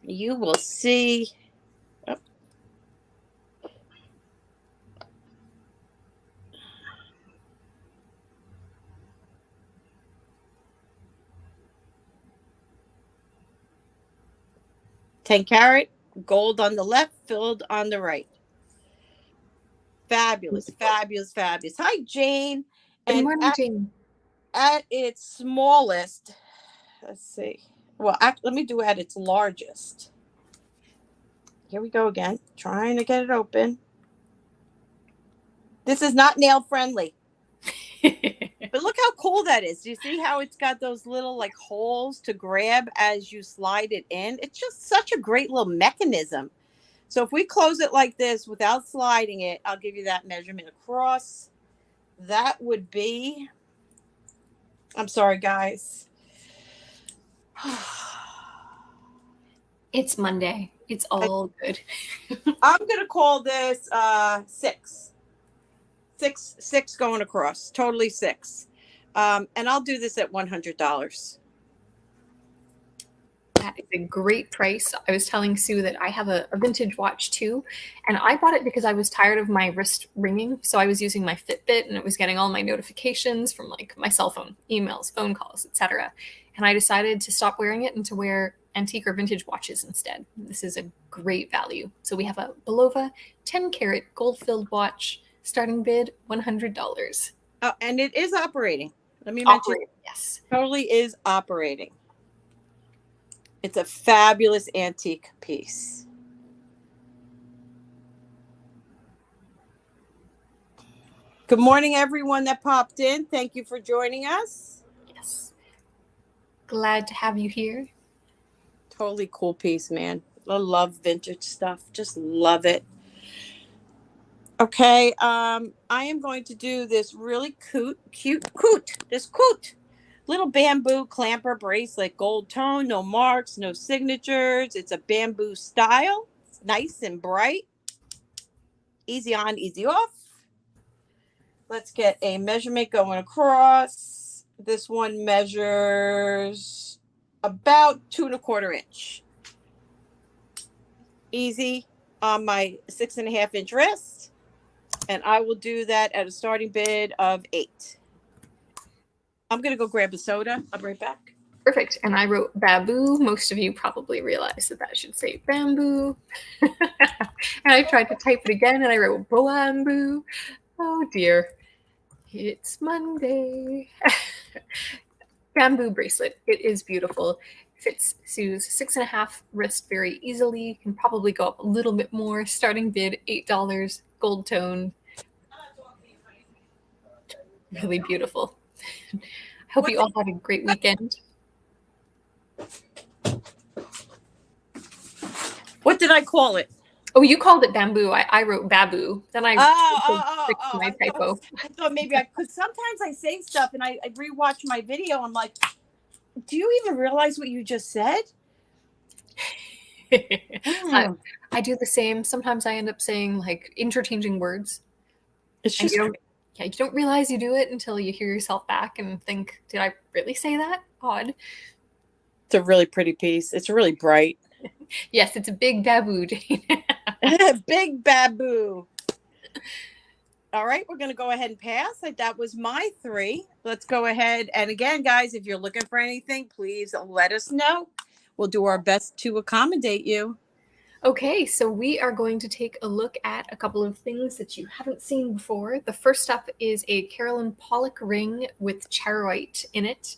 you will see, oh, 10-carat gold on the left, filled on the right. Fabulous, fabulous, fabulous. Hi, Jane. Good morning, Jane. At its smallest, let's see. Well, let me do at its largest. Here we go again. Trying to get it open. This is not nail friendly. But look how cool that is. Do you see how it's got those little like holes to grab as you slide it in? It's just such a great little mechanism. So if we close it like this without sliding it, I'll give you that measurement across. That would be, I'm sorry, guys. It's Monday. It's all good. I'm going to call this 6. 6 going across. Totally 6. And I'll do this at $100. That is a great price. I was telling Sue that I have a vintage watch too, and I bought it because I was tired of my wrist ringing. So I was using my Fitbit, and it was getting all my notifications from like my cell phone, emails, phone calls, etc. And I decided to stop wearing it and to wear antique or vintage watches instead. This is a great value. So we have a Bulova 10-carat gold-filled watch, starting bid $100. Oh, and it is operating. Let me mention, yes, totally is operating. It's a fabulous antique piece. Good morning, everyone that popped in. Thank you for joining us. Yes. Glad to have you here. Totally cool piece, man. I love vintage stuff. Just love it. Okay, I am going to do this really cute little bamboo clamper bracelet, gold tone, no marks, no signatures. It's a bamboo style. It's nice and bright. Easy on, easy off. Let's get a measurement going across. This one measures about 2 1/4 inch. Easy on my 6.5 inch wrist. And I will do that at a starting bid of $8. I'm going to go grab a soda. I'll be right back. Perfect. And I wrote Babu. Most of you probably realize that should say bamboo. And I tried to type it again and I wrote Boambu. Oh dear. It's Monday. Bamboo bracelet. It is beautiful. Fits Sue's 6.5 wrist very easily. Can probably go up a little bit more. Starting bid $8. Gold tone. Really beautiful. I hope you all had a great weekend. What did I call it? Oh, you called it bamboo. I wrote baboo. Then I fixed my typo. I thought maybe because sometimes I say stuff and I rewatch my video. I'm like, do you even realize what you just said? I do the same. Sometimes I end up saying like interchanging words. It's just you don't realize you do it until you hear yourself back and think, did I really say that? Odd. It's a really pretty piece. It's really bright. Yes, it's a big baboo, Jane. Big baboo. All right, we're going to go ahead and pass. That was my 3. Let's go ahead. And again, guys, if you're looking for anything, please let us know. We'll do our best to accommodate you. Okay, so we are going to take a look at a couple of things that you haven't seen before. The first up is a Carolyn Pollock ring with charoite in it.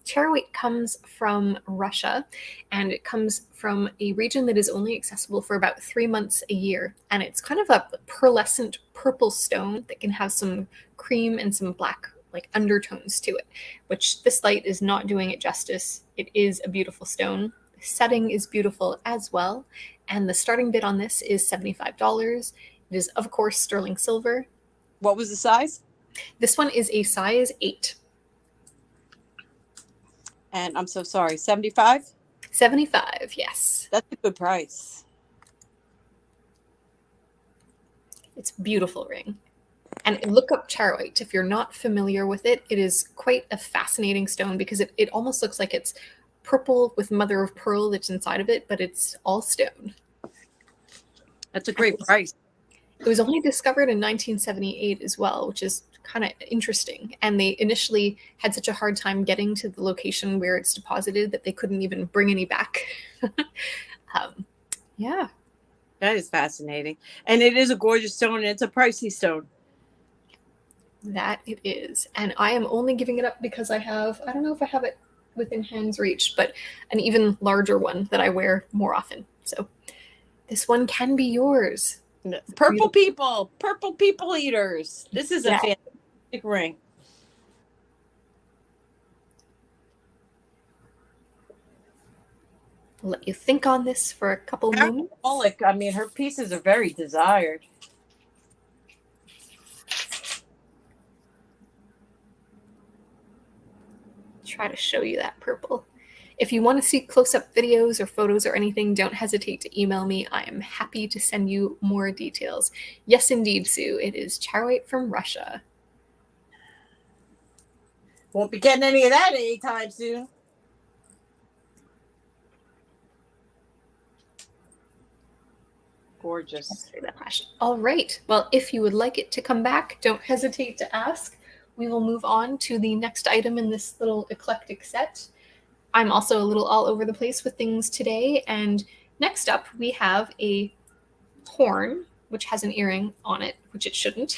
Charoite comes from Russia, and it comes from a region that is only accessible for about 3 months a year. And it's kind of a pearlescent purple stone that can have some cream and some black like undertones to it, which this light is not doing it justice. It is a beautiful stone. The setting is beautiful as well. And the starting bid on this is $75. It is, of course, sterling silver. What was the size? This one is a size 8. And I'm so sorry, 75? 75, yes. That's a good price. It's a beautiful ring. And look up charoite. If you're not familiar with it, it is quite a fascinating stone because it almost looks like it's purple with mother of pearl that's inside of it, but it's all stone. That's a great price. It was only discovered in 1978 as well, which is kind of interesting. And they initially had such a hard time getting to the location where it's deposited that they couldn't even bring any back. Yeah. That is fascinating. And it is a gorgeous stone, and it's a pricey stone. That it is. And I am only giving it up because I don't know if I have it within hand's reach, but an even larger one that I wear more often. So this one can be yours. Purple people eaters. This is a fantastic ring. I'll let you think on this for a couple moments. I mean, her pieces are very desired. Try to show you that purple. If you want to see close-up videos or photos or anything, don't hesitate to email me. I am happy to send you more details. Yes, indeed, Sue. It is charoite from Russia. Won't be getting any of that anytime soon. Gorgeous. All right. Well, if you would like it to come back, don't hesitate to ask. We will move on to the next item in this little eclectic set. I'm also a little all over the place with things today. And next up, we have a horn, which has an earring on it, which it shouldn't.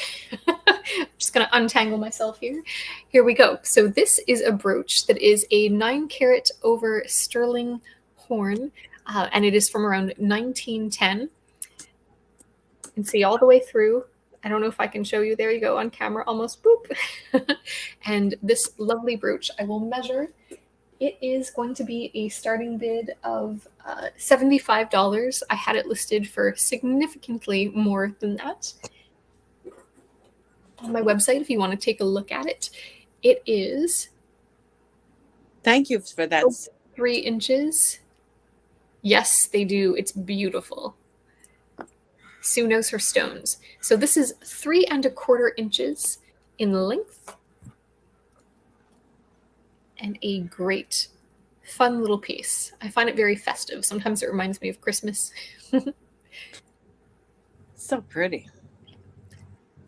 I'm just going to untangle myself here. Here we go. So this is a brooch that is a 9-carat over sterling horn, and it is from around 1910. You can see all the way through. I don't know if I can show you. There you go on camera, almost boop. And this lovely brooch, I will measure. It is going to be a starting bid of $75. I had it listed for significantly more than that. On my website, if you want to take a look at it, it is. Thank you for that. 3 inches. Yes, they do. It's beautiful. Sue knows her stones. So this is 3 1/4 inches in length. And a great, fun little piece. I find it very festive. Sometimes it reminds me of Christmas. So pretty.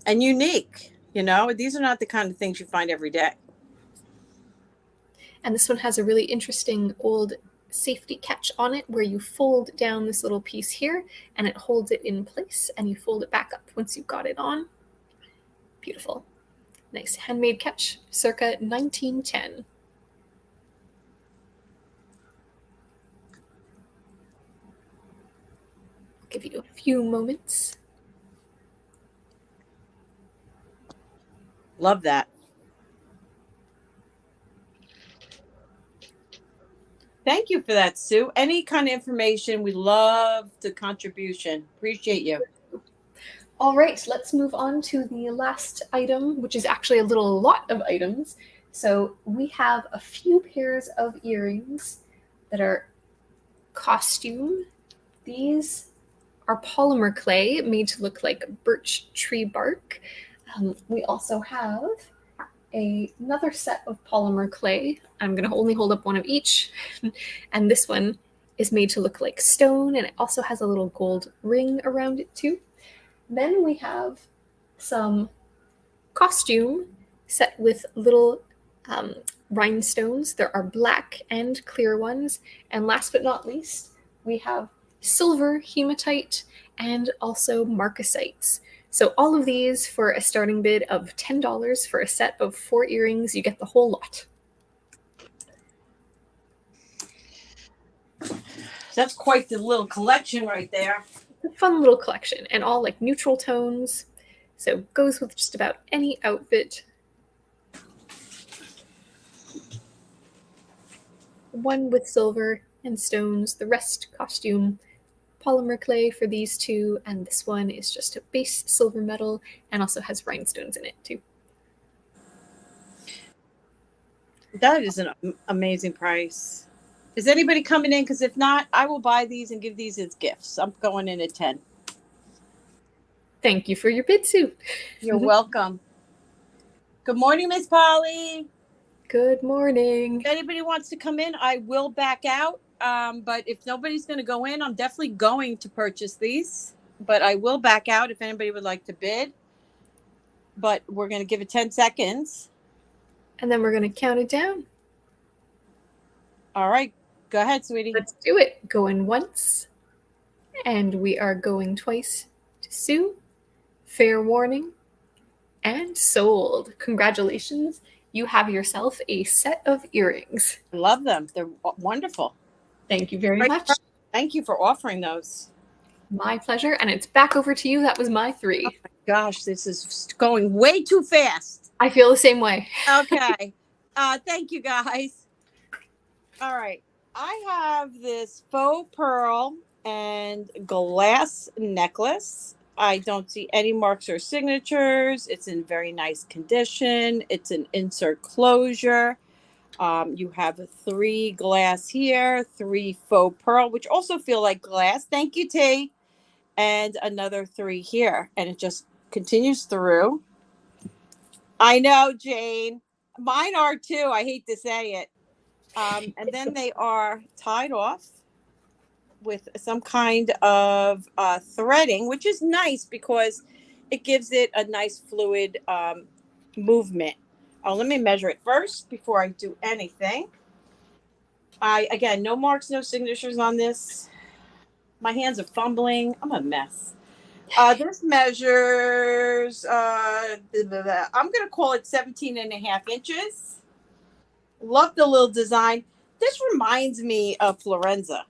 And unique. You know, these are not the kind of things you find every day. And this one has a really interesting old safety catch on it where you fold down this little piece here and it holds it in place and you fold it back up once you've got it on. Beautiful. Nice handmade catch, circa 1910. I'll give you a few moments. Love that. Thank you for that, Sue. Any kind of information, we love the contribution. Appreciate you. All right, let's move on to the last item, which is actually a lot of items. So we have a few pairs of earrings that are costume. These are polymer clay made to look like birch tree bark. We also have another set of polymer clay. I'm going to only hold up one of each. And this one is made to look like stone, and it also has a little gold ring around it too. Then we have some costume set with little rhinestones. There are black and clear ones. And last but not least, we have silver hematite and also marcosites. So all of these for a starting bid of $10 for a set of 4 earrings. You get the whole lot. That's quite the little collection right there. It's a fun little collection, and all like neutral tones. So goes with just about any outfit. One with silver and stones, the rest costume. Polymer clay for these two, and this one is just a base silver metal and also has rhinestones in it too. That is an amazing price. Is anybody coming in? Because if not, I will buy these and give these as gifts. I'm going in at 10. Thank you for your bid, Sue. You're welcome. Good morning, Miss Polly. Good morning. If anybody wants to come in, I will back out. But if nobody's going to go in, I'm definitely going to purchase these. But I will back out if anybody would like to bid. But we're going to give it 10 seconds. And then we're going to count it down. All right. Go ahead, sweetie. Let's do it. Going once. And we are going twice to Sue. Fair warning. And sold. Congratulations. You have yourself a set of earrings. I love them. They're wonderful. Thank you very much. Thank you for offering those. My pleasure. And it's back over to you. That was my 3. Oh my gosh, this is going way too fast. I feel the same way. Okay. Thank you, guys. All right. I have this faux pearl and glass necklace. I don't see any marks or signatures. It's in very nice condition. It's an insert closure. You have 3 glass here, 3 faux pearl, which also feel like glass. Thank you, T. And another 3 here. And it just continues through. I know, Jane. Mine are too. I hate to say it. And then they are tied off with some kind of threading, which is nice because it gives it a nice fluid movement. Let me measure it first before I do anything. Again, no marks, no signatures on this. My hands are fumbling. I'm a mess. This measures, I'm going to call it 17.5 inches. Love the little design. This reminds me of Florenza.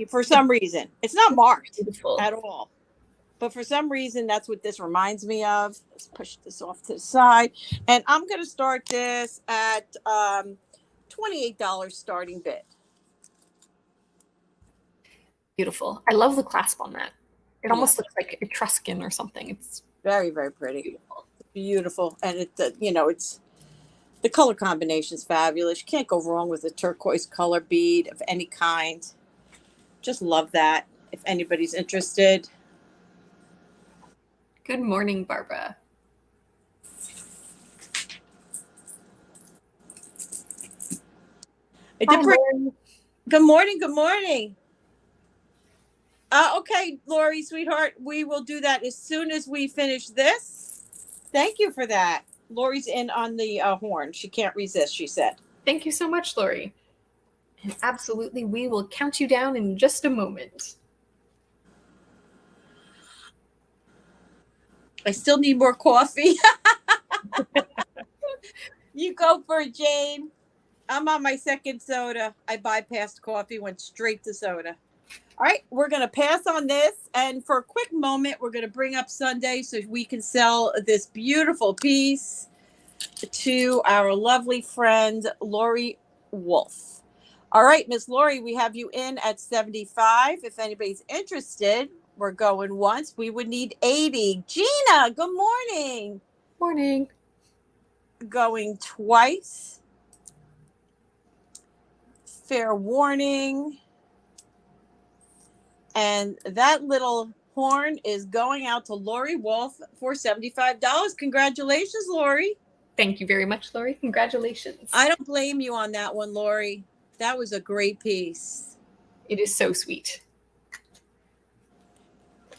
For some reason. It's not marked at all. But for some reason, that's what this reminds me of. Let's push this off to the side. And I'm going to start this at $28 starting bid. Beautiful. I love the clasp on that. It almost looks like Etruscan or something. It's very, very pretty. Beautiful. And it's the color combination is fabulous. You can't go wrong with a turquoise color bead of any kind. Just love that. If anybody's interested. Good morning, Barbara. Good morning. Good morning. Okay, Lori, sweetheart, we will do that as soon as we finish this. Thank you for that. Lori's in on the horn. She can't resist, she said. Thank you so much, Lori. And absolutely, we will count you down in just a moment. I still need more coffee. You go for it, Jane. I'm on my second soda. I bypassed coffee, went straight to soda. All right, we're going to pass on this. And for a quick moment, we're going to bring up Sundae so we can sell this beautiful piece to our lovely friend, Lori Wolf. All right, Miss Lori, we have you in at 75. If anybody's interested, we're going once. We would need 80. Gina, good morning. Morning. Going twice. Fair warning. And that little horn is going out to Lori Wolf for $75. Congratulations, Lori. Thank you very much, Lori. Congratulations. I don't blame you on that one, Lori. That was a great piece. It is so sweet.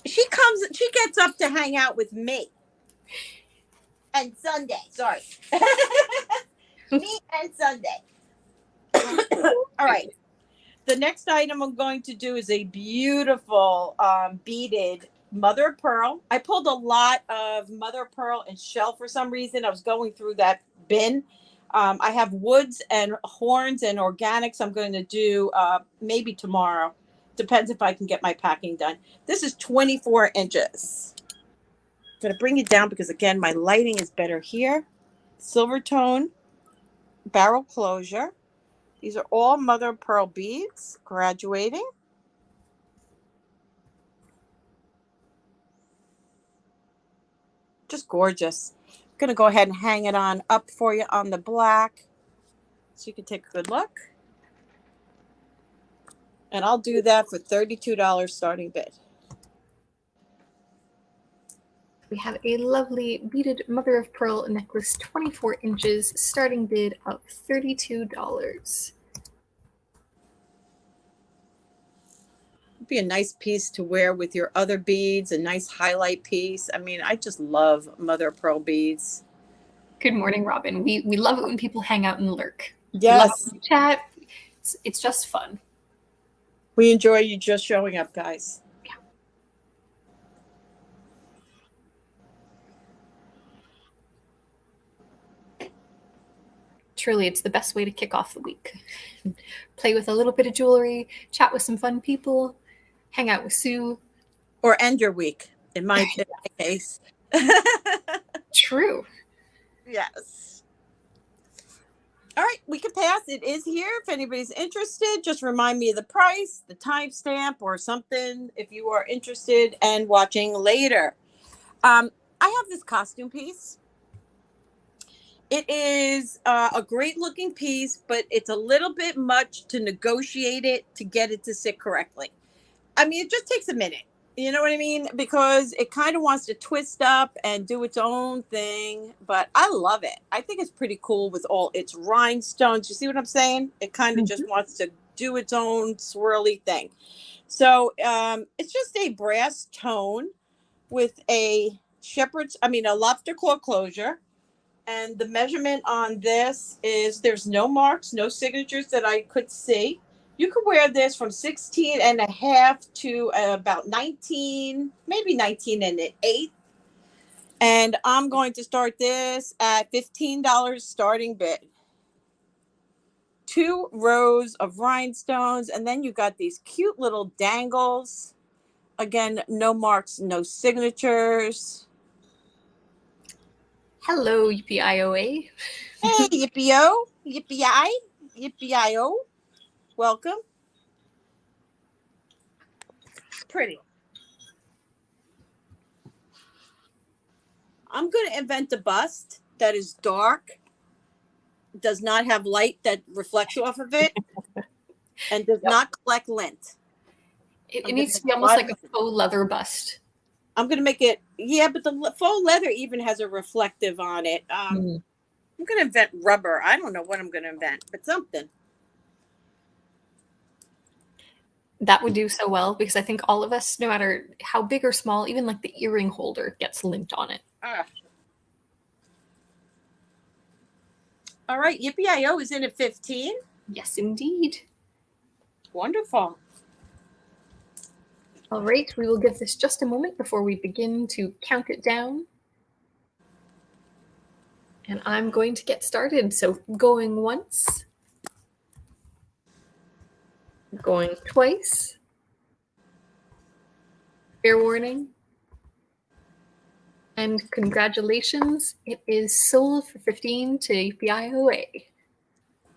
She gets up to hang out with me. And Sundae, sorry. Me and Sundae. All right. The next item I'm going to do is a beautiful beaded mother of pearl. I pulled a lot of mother of pearl and shell for some reason. I was going through that bin. I have woods and horns and organics I'm going to do maybe tomorrow. Depends if I can get my packing done. This is 24 inches. I'm going to bring it down because, again, my lighting is better here. Silver tone, barrel closure. These are all mother of pearl beads, graduating. Just gorgeous. I'm going to go ahead and hang it on up for you on the black so you can take a good look. And I'll do that for $32 starting bid. We have a lovely beaded mother of pearl necklace, 24 inches, starting bid of $32. It'd be a nice piece to wear with your other beads, a nice highlight piece. I mean, I just love mother of pearl beads. Good morning, Robin. We love it when people hang out and lurk. Yes. Love chat. It's just fun. We enjoy you just showing up, guys. Truly, it's the best way to kick off the week. Play with a little bit of jewelry, chat with some fun people, hang out with Sue. Or end your week, in my case. True. Yes. All right, we can pass. It is here. If anybody's interested, just remind me of the price, the timestamp, or something if you are interested and watching later. I have this costume piece. It is a great looking piece, but it's a little bit much to negotiate it to get it to sit correctly. I mean, it just takes a minute. You know what I mean? Because it kind of wants to twist up and do its own thing, but I love it. I think it's pretty cool with all its rhinestones. You see what I'm saying? It kind of just wants to do its own swirly thing. So it's just a brass tone with a lobster claw closure. And the measurement on this is there's no marks, no signatures that I could see. You could wear this from 16 and a half to about 19, maybe 19 and an eighth. And I'm going to start this at $15 starting bid. 2 rows of rhinestones. And then you got these cute little dangles. Again, no marks, no signatures. Hello, Yippee-I-O-A. Hey, Yippee-O, Yippee-I, Yippee-I-O. Welcome. Pretty. I'm going to invent a bust that is dark, does not have light that reflects off of it, and does not collect lint. It needs to be almost like a faux leather bust. I'm going to make it, yeah, but the faux leather even has a reflective on it. I'm going to invent rubber. I don't know what I'm going to invent, but something. That would do so well because I think all of us, no matter how big or small, even like the earring holder gets lint on it. All right, Yippee-I-O is in at 15. Yes, indeed. Wonderful. All right, we will give this just a moment before we begin to count it down. And I'm going to get started. So going once, going twice, fair warning, and congratulations, it is sold for 15 to PIOA.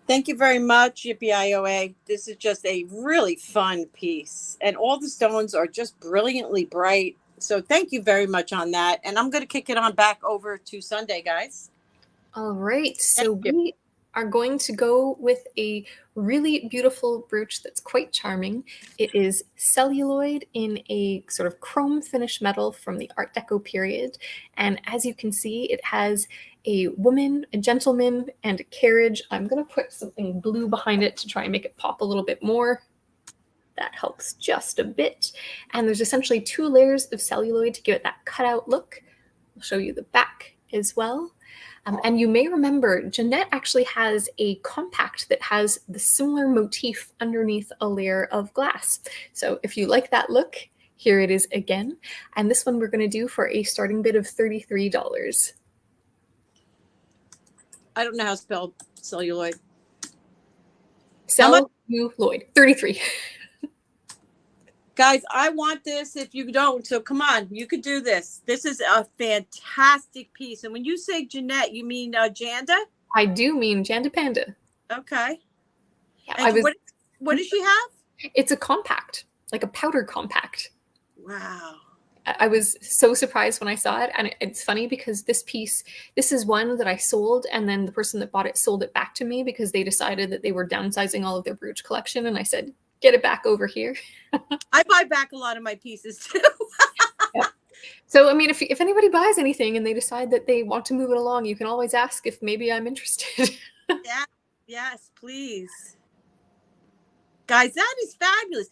Thank you very much, Yippee-IOA. This is just a really fun piece. And all the stones are just brilliantly bright. So thank you very much on that. And I'm going to kick it on back over to Sundae, guys. All right, so we are going to go with a really beautiful brooch that's quite charming. It is celluloid in a sort of chrome finish metal from the Art Deco period. And as you can see, it has a woman, a gentleman, and a carriage. I'm going to put something blue behind it to try and make it pop a little bit more. That helps just a bit. And there's essentially 2 layers of celluloid to give it that cutout look. I'll show you the back as well. And you may remember, Jeanette actually has a compact that has the similar motif underneath a layer of glass. So if you like that look, here it is again. And this one we're going to do for a starting bid of $33. I don't know how to spell celluloid. Celluloid, 33. Guys, I want this if you don't. So come on, you could do this. This is a fantastic piece. And when you say Jeanette, you mean Janda? I do mean Janda Panda. Okay. Yeah, what does she have? It's a compact, like a powder compact. Wow. I was so surprised when I saw it. And it's funny because this piece, this is one that I sold. And then the person that bought it sold it back to me because they decided that they were downsizing all of their brooch collection. And I said, get it back over here. I buy back a lot of my pieces too. Yeah. So, I mean, if anybody buys anything and they decide that they want to move it along, you can always ask if maybe I'm interested. Yeah. Yes, please. Guys, that is fabulous.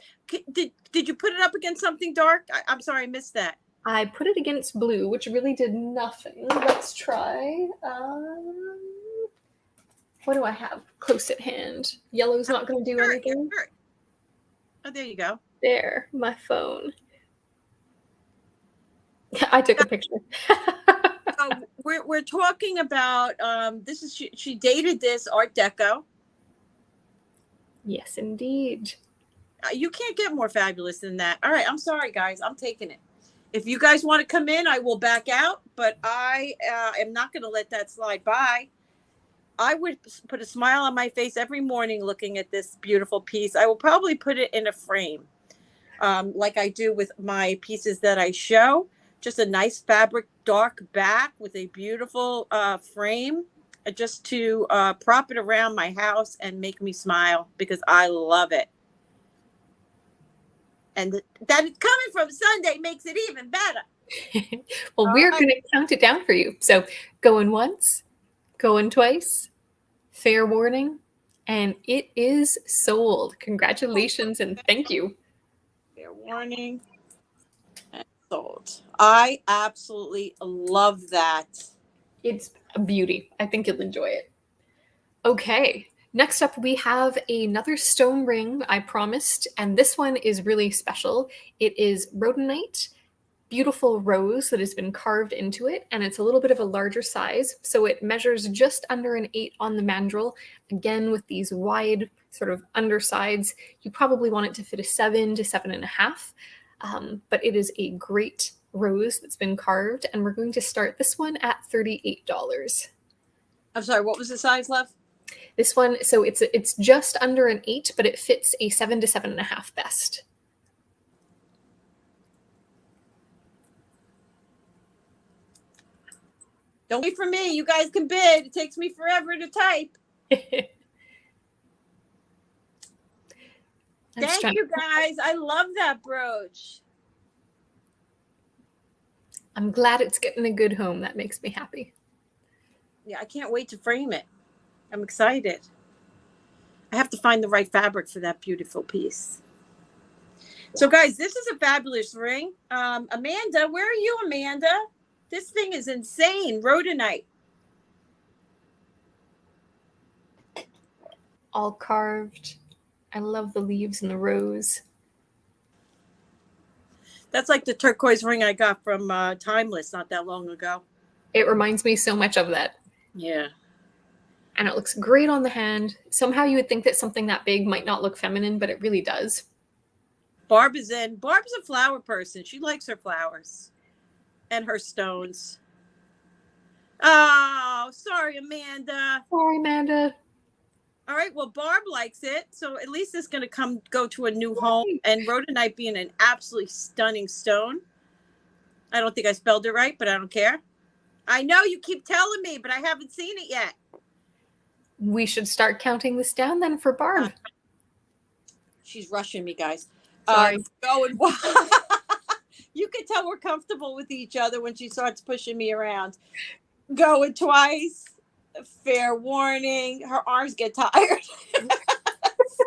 Did you put it up against something dark? I'm sorry, I missed that. I put it against blue, which really did nothing. Let's try. What do I have close at hand? Yellow's not going to do anything. Sure. Oh, there you go. There, my phone. I took a picture. So we're talking about this is she dated this Art Deco. Yes, indeed. You can't get more fabulous than that. All right, I'm sorry, guys. I'm taking it. If you guys want to come in, I will back out, but I am not going to let that slide by. I would put a smile on my face every morning looking at this beautiful piece. I will probably put it in a frame like I do with my pieces that I show. Just a nice fabric dark back with a beautiful frame just to prop it around my house and make me smile because I love it. And that it's coming from Sundae makes it even better. Well, we're going to count it down for you. So going once, going twice, fair warning, and it is sold. Congratulations and thank you. Fair warning and sold. I absolutely love that. It's a beauty. I think you'll enjoy it. Okay. Next up, we have another stone ring, I promised, and this one is really special. It is Rhodonite, beautiful rose that has been carved into it, and it's a little bit of a larger size, so it measures just under an 8 on the mandrel. Again, with these wide sort of undersides, you probably want it to fit a 7 to 7.5, but it is a great rose that's been carved, and we're going to start this one at $38. I'm sorry, what was the size left? This one, so it's just under an 8, but it fits a 7 to 7.5 best. Don't wait for me. You guys can bid. It takes me forever to type. Thank you, guys. I love that brooch. I'm glad it's getting a good home. That makes me happy. Yeah, I can't wait to frame it. I'm excited. I have to find the right fabric for that beautiful piece. So, guys, this is a fabulous ring. Amanda, where are you, Amanda? This thing is insane. Rhodonite. All carved. I love the leaves and the rose. That's like the turquoise ring I got from Timeless not that long ago. It reminds me so much of that. Yeah. And it looks great on the hand. Somehow you would think that something that big might not look feminine, but it really does. Barb is in. Barb's a flower person. She likes her flowers and her stones. Oh, sorry, Amanda. Sorry, Amanda. All right, well, Barb likes it, so at least it's going to go to a new home. And Rhodonite being an absolutely stunning stone. I don't think I spelled it right, but I don't care. I know you keep telling me, but I haven't seen it yet. We should start counting this down then for Barb. She's rushing me, guys. Sorry. Going. You can tell we're comfortable with each other when she starts pushing me around. Going twice. Fair warning. Her arms get tired.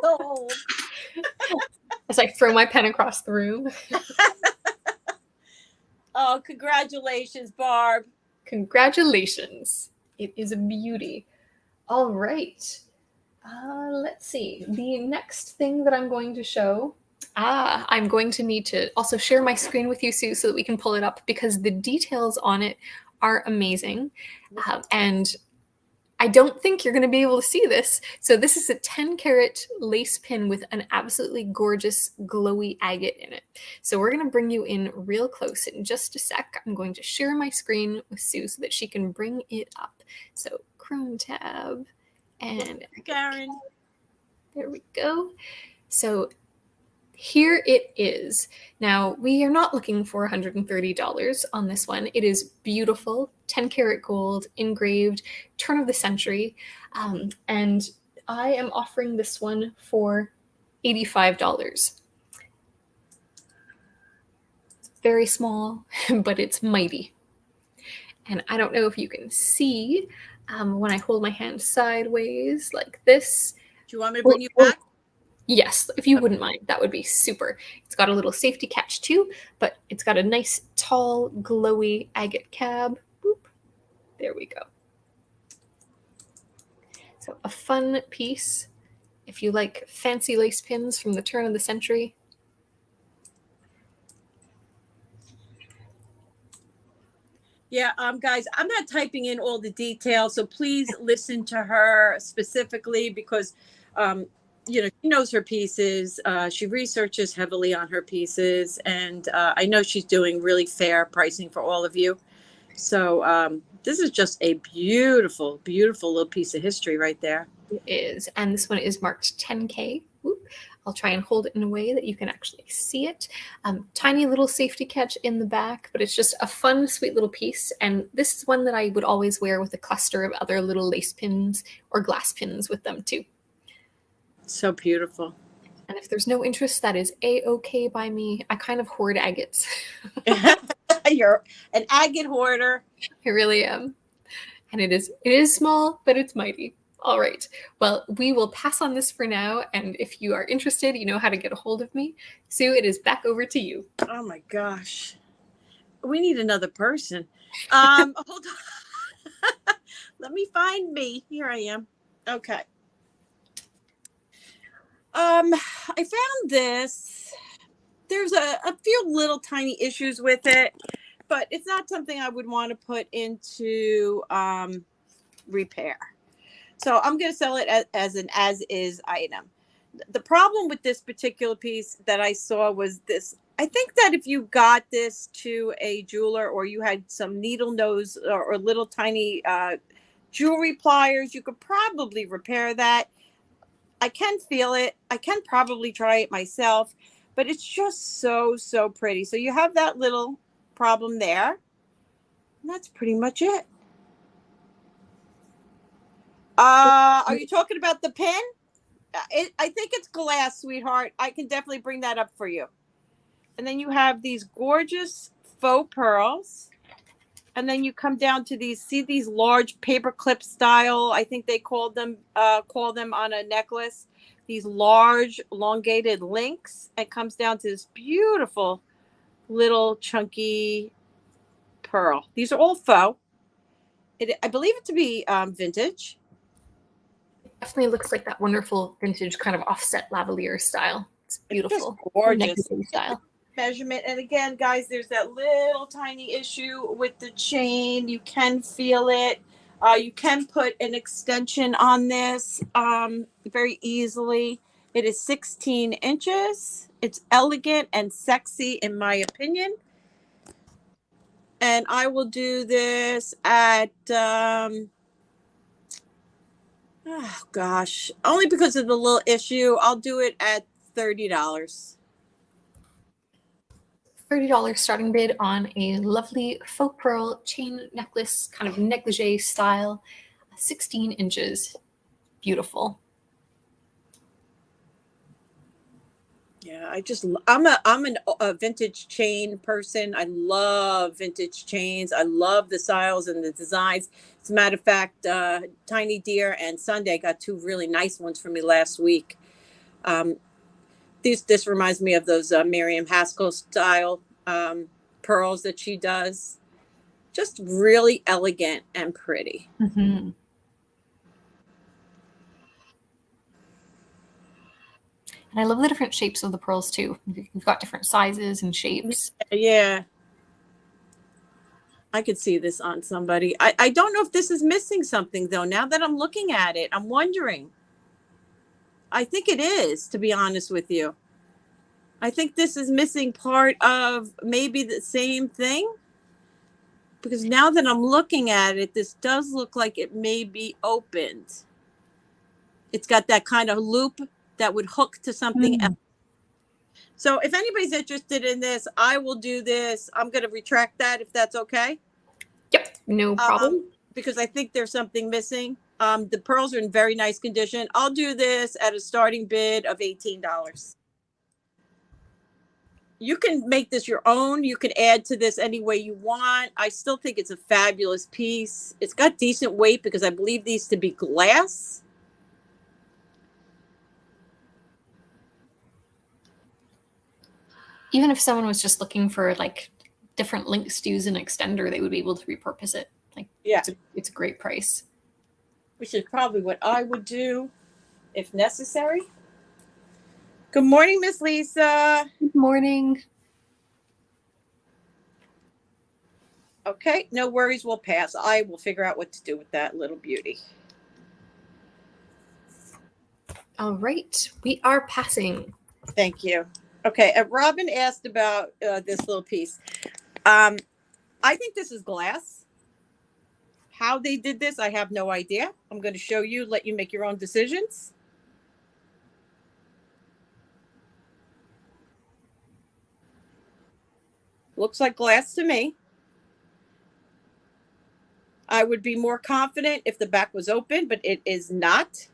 So As I throw my pen across the room. Oh, congratulations, Barb. Congratulations. It is a beauty. All right. Let's see. The next thing that I'm going to show. I'm going to need to also share my screen with you, Sue, so that we can pull it up, because the details on it are amazing. And I don't think you're going to be able to see this. So this is a 10-carat lace pin with an absolutely gorgeous glowy agate in it. So we're going to bring you in real close in just a sec. I'm going to share my screen with Sue so that she can bring it up. So Chrome tab and Karen. There we go. So here it is. Now, we are not looking for $130 on this one. It is beautiful, 10-karat gold, engraved, turn of the century. And I am offering this one for $85. It's very small, but it's mighty. And I don't know if you can see when I hold my hand sideways like this. Do you want me to bring you back? Yes, if you wouldn't mind, that would be super. It's got a little safety catch too, but it's got a nice, tall, glowy agate cab. Boop. There we go. So a fun piece if you like fancy lace pins from the turn of the century. Yeah, guys, I'm not typing in all the details, so please listen to her specifically because you know, she knows her pieces. She researches heavily on her pieces, and I know she's doing really fair pricing for all of you. So this is just a beautiful, beautiful little piece of history right there. It is, and this one is marked 10K. Whoop. I'll try and hold it in a way that you can actually see it. Tiny little safety catch in the back, but it's just a fun, sweet little piece. And this is one that I would always wear with a cluster of other little lace pins or glass pins with them too. So beautiful. And if there's no interest, that is a-okay by me. I kind of hoard agates. You're an agate hoarder. I really am. And it is small, but it's mighty. All right. Well, we will pass on this for now. And if you are interested, you know how to get a hold of me. Sue, it is back over to you. Oh my gosh. We need another person. Hold on. Let me find me. Here I am. Okay. I found this. There's a few little tiny issues with it, but it's not something I would want to put into repair. So I'm going to sell it as an as-is item. The problem with this particular piece that I saw was this. I think that if you got this to a jeweler or you had some needle nose or little tiny jewelry pliers, you could probably repair that. I can feel it. I can probably try it myself, but it's just so, so pretty. So you have that little problem there. And that's pretty much it. Are you talking about the pin? I think it's glass, sweetheart. I can definitely bring that up for you. And then you have these gorgeous faux pearls. And then you come down to these large paperclip style. I think they call them on a necklace. These large elongated links. It comes down to this beautiful little chunky pearl. These are all faux. I believe it to be vintage. Definitely looks like that wonderful vintage kind of offset lavalier style. It's beautiful. It's gorgeous style. Measurement. And again, guys, there's that little tiny issue with the chain. You can feel it. You can put an extension on this very easily. It is 16 inches. It's elegant and sexy in my opinion. And I will do this at, oh gosh, only because of the little issue, I'll do it at $30. $30 starting bid on a lovely faux pearl chain necklace, kind of negligee style, 16 inches. Beautiful. Yeah, I'm a vintage chain person. I love vintage chains. I love the styles and the designs. As a matter of fact, Tiny Deer and Sunday got two really nice ones for me last week. This reminds me of those Miriam Haskell style pearls that she does. Just really elegant and pretty. Mm-hmm. And I love the different shapes of the pearls too. You've got different sizes and shapes. Yeah. I could see this on somebody. I don't know if this is missing something though. Now that I'm looking at it, I'm wondering. I think it is, to be honest with you. I think this is missing part of maybe the same thing. Because now that I'm looking at it, this does look like it may be opened. It's got that kind of loop that would hook to something else. So if anybody's interested in this, I will do this. I'm going to retract that if that's okay. Yep, no problem. Because I think there's something missing. The pearls are in very nice condition. I'll do this at a starting bid of $18. You can make this your own. You can add to this any way you want. I still think it's a fabulous piece. It's got decent weight because I believe these to be glass. Even if someone was just looking for like different links to use an extender, they would be able to repurpose it. Like, yeah, it's a great price. Which is probably what I would do if necessary. Good morning, Miss Lisa. Good morning. Okay, no worries. We'll pass. I will figure out what to do with that little beauty. All right, we are passing. Thank you. Okay, Robin asked about this little piece. I think this is glass. How they did this, I have no idea. I'm going to show you, let you make your own decisions. Looks like glass to me. I would be more confident if the back was open, but it is not.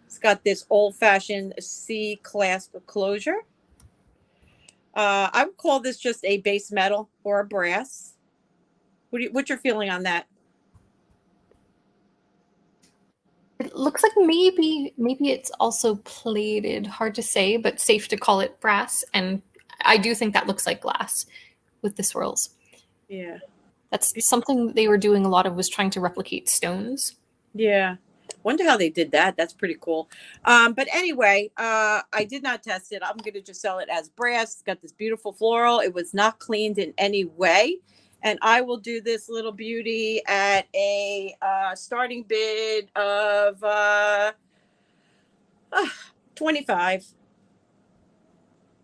It's got this old-fashioned C clasp closure. I would call this just a base metal or a brass. What's your feeling on that? It looks like maybe it's also plated. Hard to say, but safe to call it brass. And I do think that looks like glass with the swirls. Yeah. That's something they were doing a lot of, was trying to replicate stones. Yeah. Wonder how they did that. That's pretty cool. But anyway, I did not test it. I'm going to just sell it as brass. It's got this beautiful floral. It was not cleaned in any way. And I will do this little beauty at a starting bid of 25.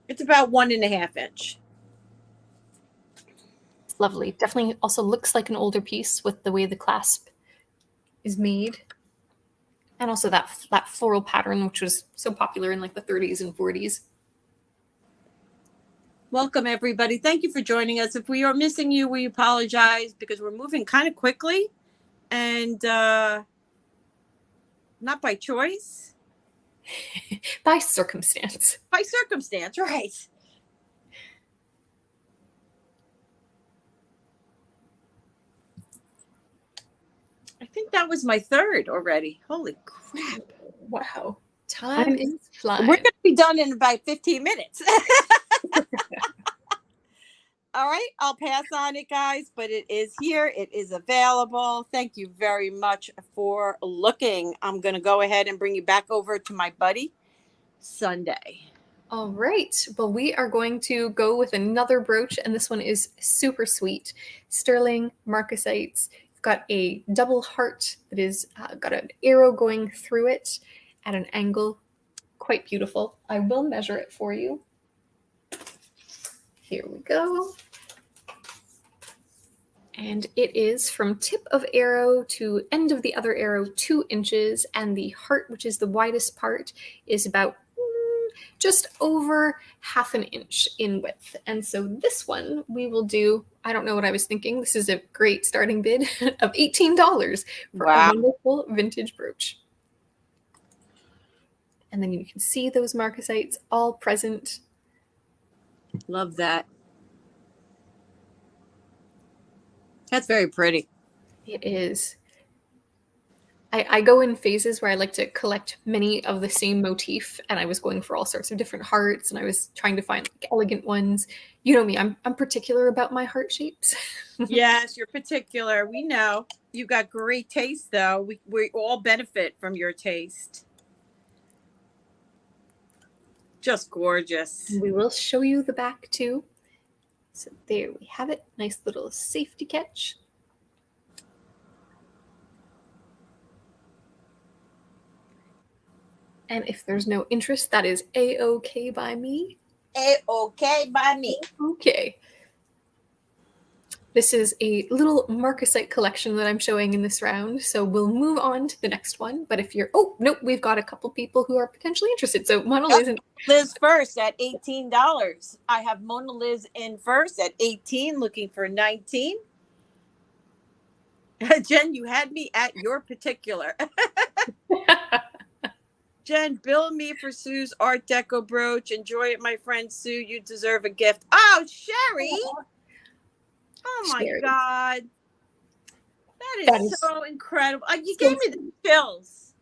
It's about 1.5 inch. It's lovely. Definitely also looks like an older piece with the way the clasp is made. And also that floral pattern, which was so popular in like the 30s and 40s. Welcome, everybody. Thank you for joining us. If we are missing you, we apologize because we're moving kind of quickly and not by choice. By circumstance. By circumstance, right. I think that was my third already. Holy crap. Wow. Time is flying. We're going to be done in about 15 minutes. All right. I'll pass on it, guys, but it is here. It is available. Thank you very much for looking. I'm going to go ahead and bring you back over to my buddy, Sundae. All right. Well, we are going to go with another brooch, and this one is super sweet. Sterling Marcosites. got a double heart that is got an arrow going through it at an angle. Quite beautiful. I will measure it for you. Here we go. And it is from tip of arrow to end of the other arrow 2 inches, and the heart, which is the widest part, is about just over half an inch in width. And so this one we will do, I don't know what I was thinking, this is a great starting bid of $18 for a wonderful vintage brooch. And then you can see those marcosites all present. Love that. That's very pretty. It is. I go in phases where I like to collect many of the same motif, and I was going for all sorts of different hearts, and I was trying to find like elegant ones. You know me, I'm particular about my heart shapes. Yes, you're particular. We know. You got great taste, though. We all benefit from your taste. Just gorgeous. We will show you the back too. So there we have it. Nice little safety catch. And if there's no interest, that is A-okay by me. A-okay by me. Okay. This is a little marcosite collection that I'm showing in this round, so we'll move on to the next one. But if you're, oh, nope, we've got a couple people who are potentially interested. So Mona Liz and Liz first at $18. I have Mona Liz in first at 18, looking for 19. Jen, you had me at your particular. Jen, bill me for Sue's Art Deco brooch. Enjoy it, my friend Sue. You deserve a gift. Oh, Sherry. Oh my Sherry. God. That is so incredible. You gave me the chills.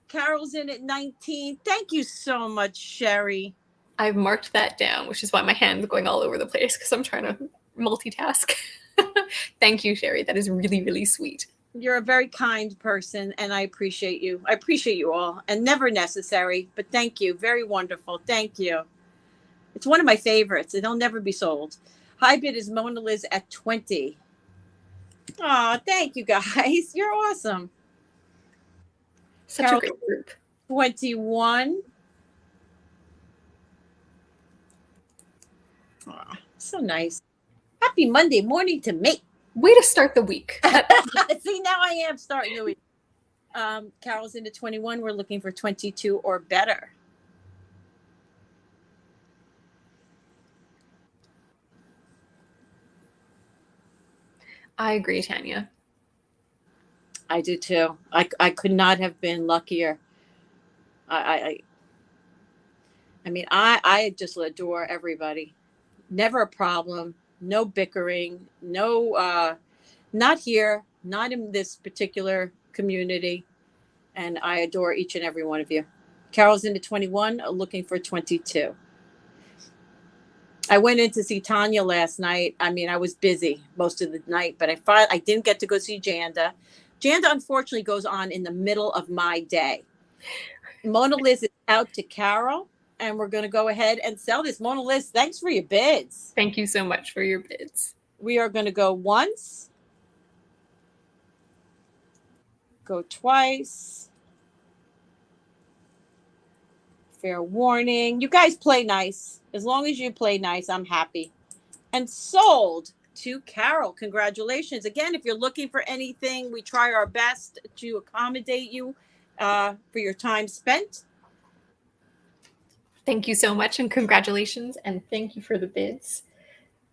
Carol's in at 19. Thank you so much, Sherry. I've marked that down, which is why my hand's going all over the place because I'm trying to multitask. Thank you, Sherry. That is really, really sweet. You're a very kind person, and I appreciate you. I appreciate you all, and never necessary, but thank you. Very wonderful. Thank you. It's one of my favorites. It'll never be sold. High bid is Mona Liz at 20. Oh, thank you guys. You're awesome. Such a great group. 21. Oh, so nice. Happy Monday morning to me. Way to start the week. See, now I am starting the week. Carol's into 21. We're looking for 22 or better. I agree, Tanya. I do too. I could not have been luckier. I mean, I just adore everybody. Never a problem. No bickering. No, not here. Not in this particular community. And I adore each and every one of you. Carol's into 21, looking for 22. I went in to see Tanya last night. I mean, I was busy most of the night, but I didn't get to go see Janda. Janda, unfortunately, goes on in the middle of my day. Mona Liz is out to Carol, and we're going to go ahead and sell this. Mona Liz, thanks for your bids. Thank you so much for your bids. We are going to go once, go twice. Fair warning. You guys play nice. As long as you play nice, I'm happy. And sold to Carol. Congratulations. Again, if you're looking for anything, we try our best to accommodate you for your time spent. Thank you so much, and congratulations, and thank you for the bids.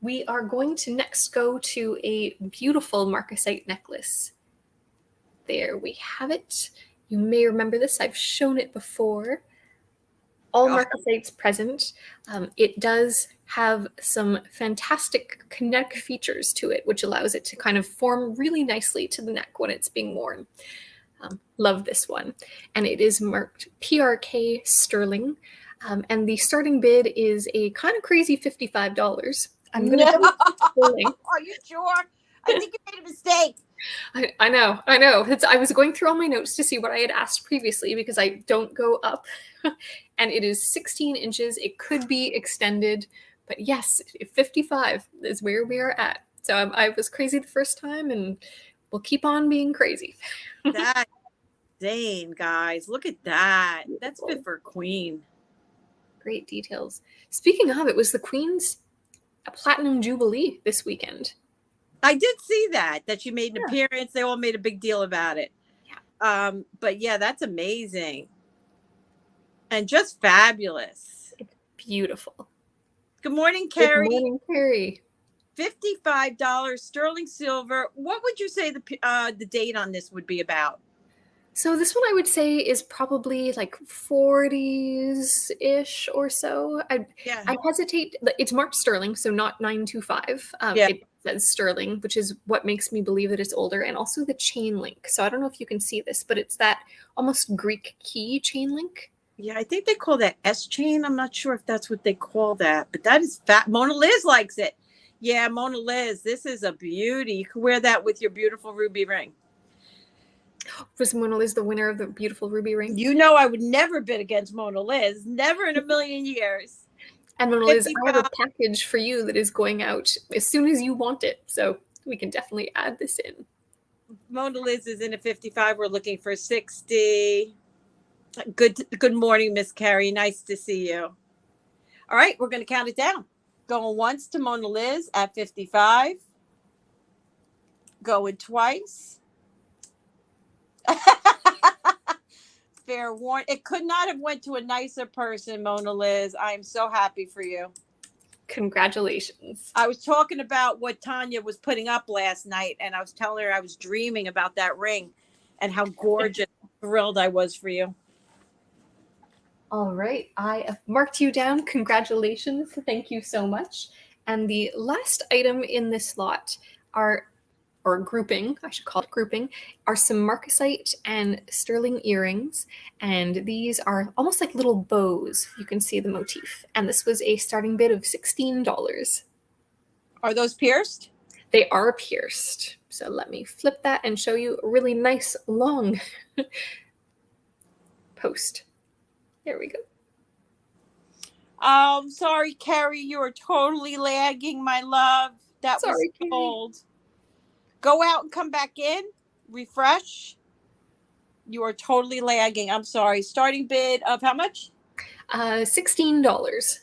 We are going to next go to a beautiful marcosite necklace. There we have it. You may remember this. I've shown it before. All marcosites present. It does have some fantastic kinetic features to it, which allows it to kind of form really nicely to the neck when it's being worn. Love this one. And it is marked PRK Sterling. And the starting bid is a kind of crazy $55. I'm going to Are you sure? I think you made a mistake. I know. I was going through all my notes to see what I had asked previously because I don't go up. And it is 16 inches. It could be extended. But yes, 55 is where we are at. So I was crazy the first time, and we'll keep on being crazy. That's insane, guys. Look at that. That's fit for a queen. Great details. Speaking of, it was the Queen's Platinum Jubilee this weekend. I did see that she made an Yeah. appearance. They all made a big deal about it. Yeah. But yeah, that's amazing. And just fabulous. It's beautiful. Good morning, Carrie. Good morning, Carrie. $55 sterling silver. What would you say the date on this would be about? So this one I would say is probably like 40s-ish or so. I hesitate. It's marked sterling, so not 925. It says sterling, which is what makes me believe that it's older, and also the chain link. So I don't know if you can see this, but it's that almost Greek key chain link. Yeah, I think they call that S chain. I'm not sure if that's what they call that, but that is fat. Mona Liz likes it. Yeah, Mona Liz, this is a beauty. You can wear that with your beautiful ruby ring. Was Mona Liz the winner of the beautiful ruby ring? You know I would never bid against Mona Liz. Never in a million years. And Mona Liz, I have a package for you that is going out as soon as you want it. So we can definitely add this in. Mona Liz is in at 55. We're looking for 60. Good morning, Miss Carrie. Nice to see you. All right, we're going to count it down. Going once to Mona Liz at 55. Going twice. Fair warning. It could not have went to a nicer person, Mona Liz. I'm so happy for you. Congratulations. I was talking about what Tanya was putting up last night, and I was telling her I was dreaming about that ring and how gorgeous, thrilled I was for you. All right. I have marked you down. Congratulations. Thank you so much. And the last item in this lot or grouping, I should call it grouping, are some Marcosite and sterling earrings. And these are almost like little bows. You can see the motif. And this was a starting bid of $16. Are those pierced? They are pierced. So let me flip that and show you a really nice long post. There we go. Sorry, Carrie, you are totally lagging, my love. That was cold. Go out and come back in. Refresh. You are totally lagging. I'm sorry. Starting bid of how much? $16.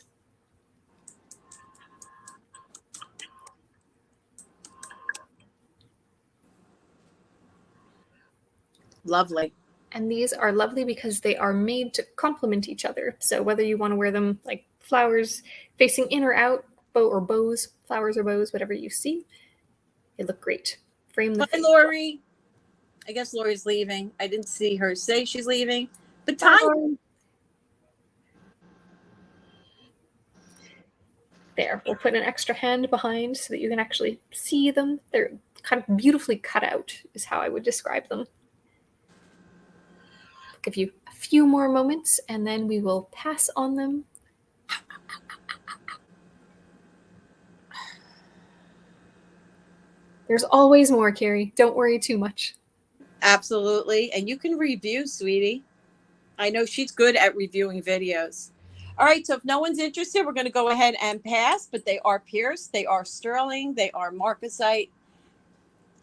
Lovely. And these are lovely because they are made to complement each other. So whether you want to wear them like flowers facing in or out, bows, flowers or bows, whatever you see, they look great. Frame the Bye, Lori. I guess Lori's leaving. I didn't see her say she's leaving. But time. There, we'll put an extra hand behind so that you can actually see them. They're kind of beautifully cut out, is how I would describe them. I'll give you a few more moments, and then we will pass on them. There's always more, Carrie. Don't worry too much. Absolutely. And you can review, sweetie. I know she's good at reviewing videos. All right. So if no one's interested, we're going to go ahead and pass. But they are pierced. They are sterling. They are Marcosite.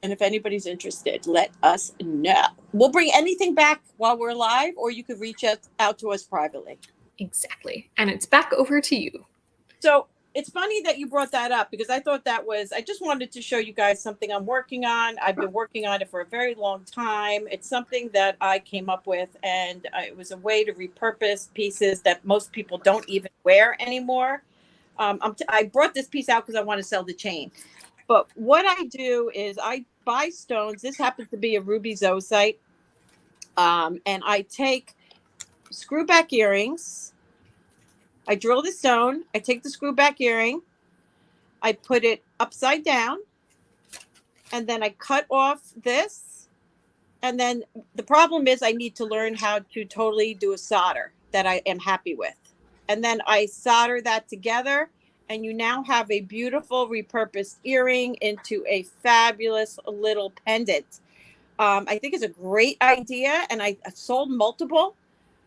And if anybody's interested, let us know. We'll bring anything back while we're live, or you could reach out to us privately. Exactly. And it's back over to you. So it's funny that you brought that up because I thought I just wanted to show you guys something I'm working on. I've been working on it for a very long time. It's something that I came up with, and it was a way to repurpose pieces that most people don't even wear anymore. I brought this piece out because I want to sell the chain. But what I do is I buy stones. This happens to be a ruby zoisite. And I take screw back earrings. I drill the stone. I take the screw back earring. I put it upside down. And then I cut off this. And then the problem is I need to learn how to totally do a solder that I am happy with. And then I solder that together. And you now have a beautiful repurposed earring into a fabulous little pendant. I think it's a great idea. And I sold multiple.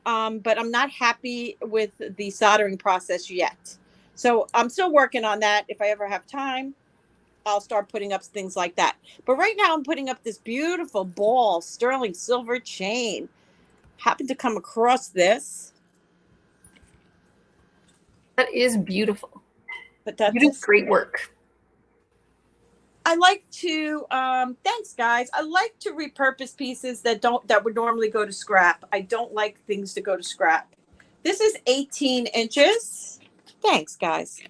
But I'm not happy with the soldering process yet. So I'm still working on that if I ever have time. I'll start putting up things like that. But right now I'm putting up this beautiful ball sterling silver chain. Happened to come across this. That is beautiful. But that's You do great work. I like to thanks guys. I like to repurpose pieces that would normally go to scrap. I don't like things to go to scrap. This is 18 inches. Thanks guys.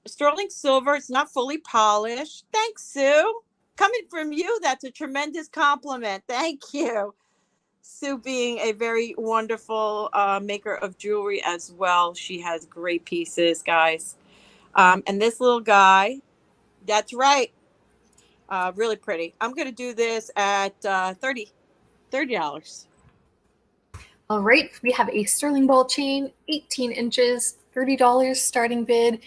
Sterling silver. It's not fully polished. Thanks, Sue. Coming from you, that's a tremendous compliment. Thank you. Sue being a very wonderful maker of jewelry as well. She has great pieces, guys. And this little guy, that's right. Really pretty. I'm going to do this at $30. All right, we have a sterling ball chain, 18 inches, $30 starting bid.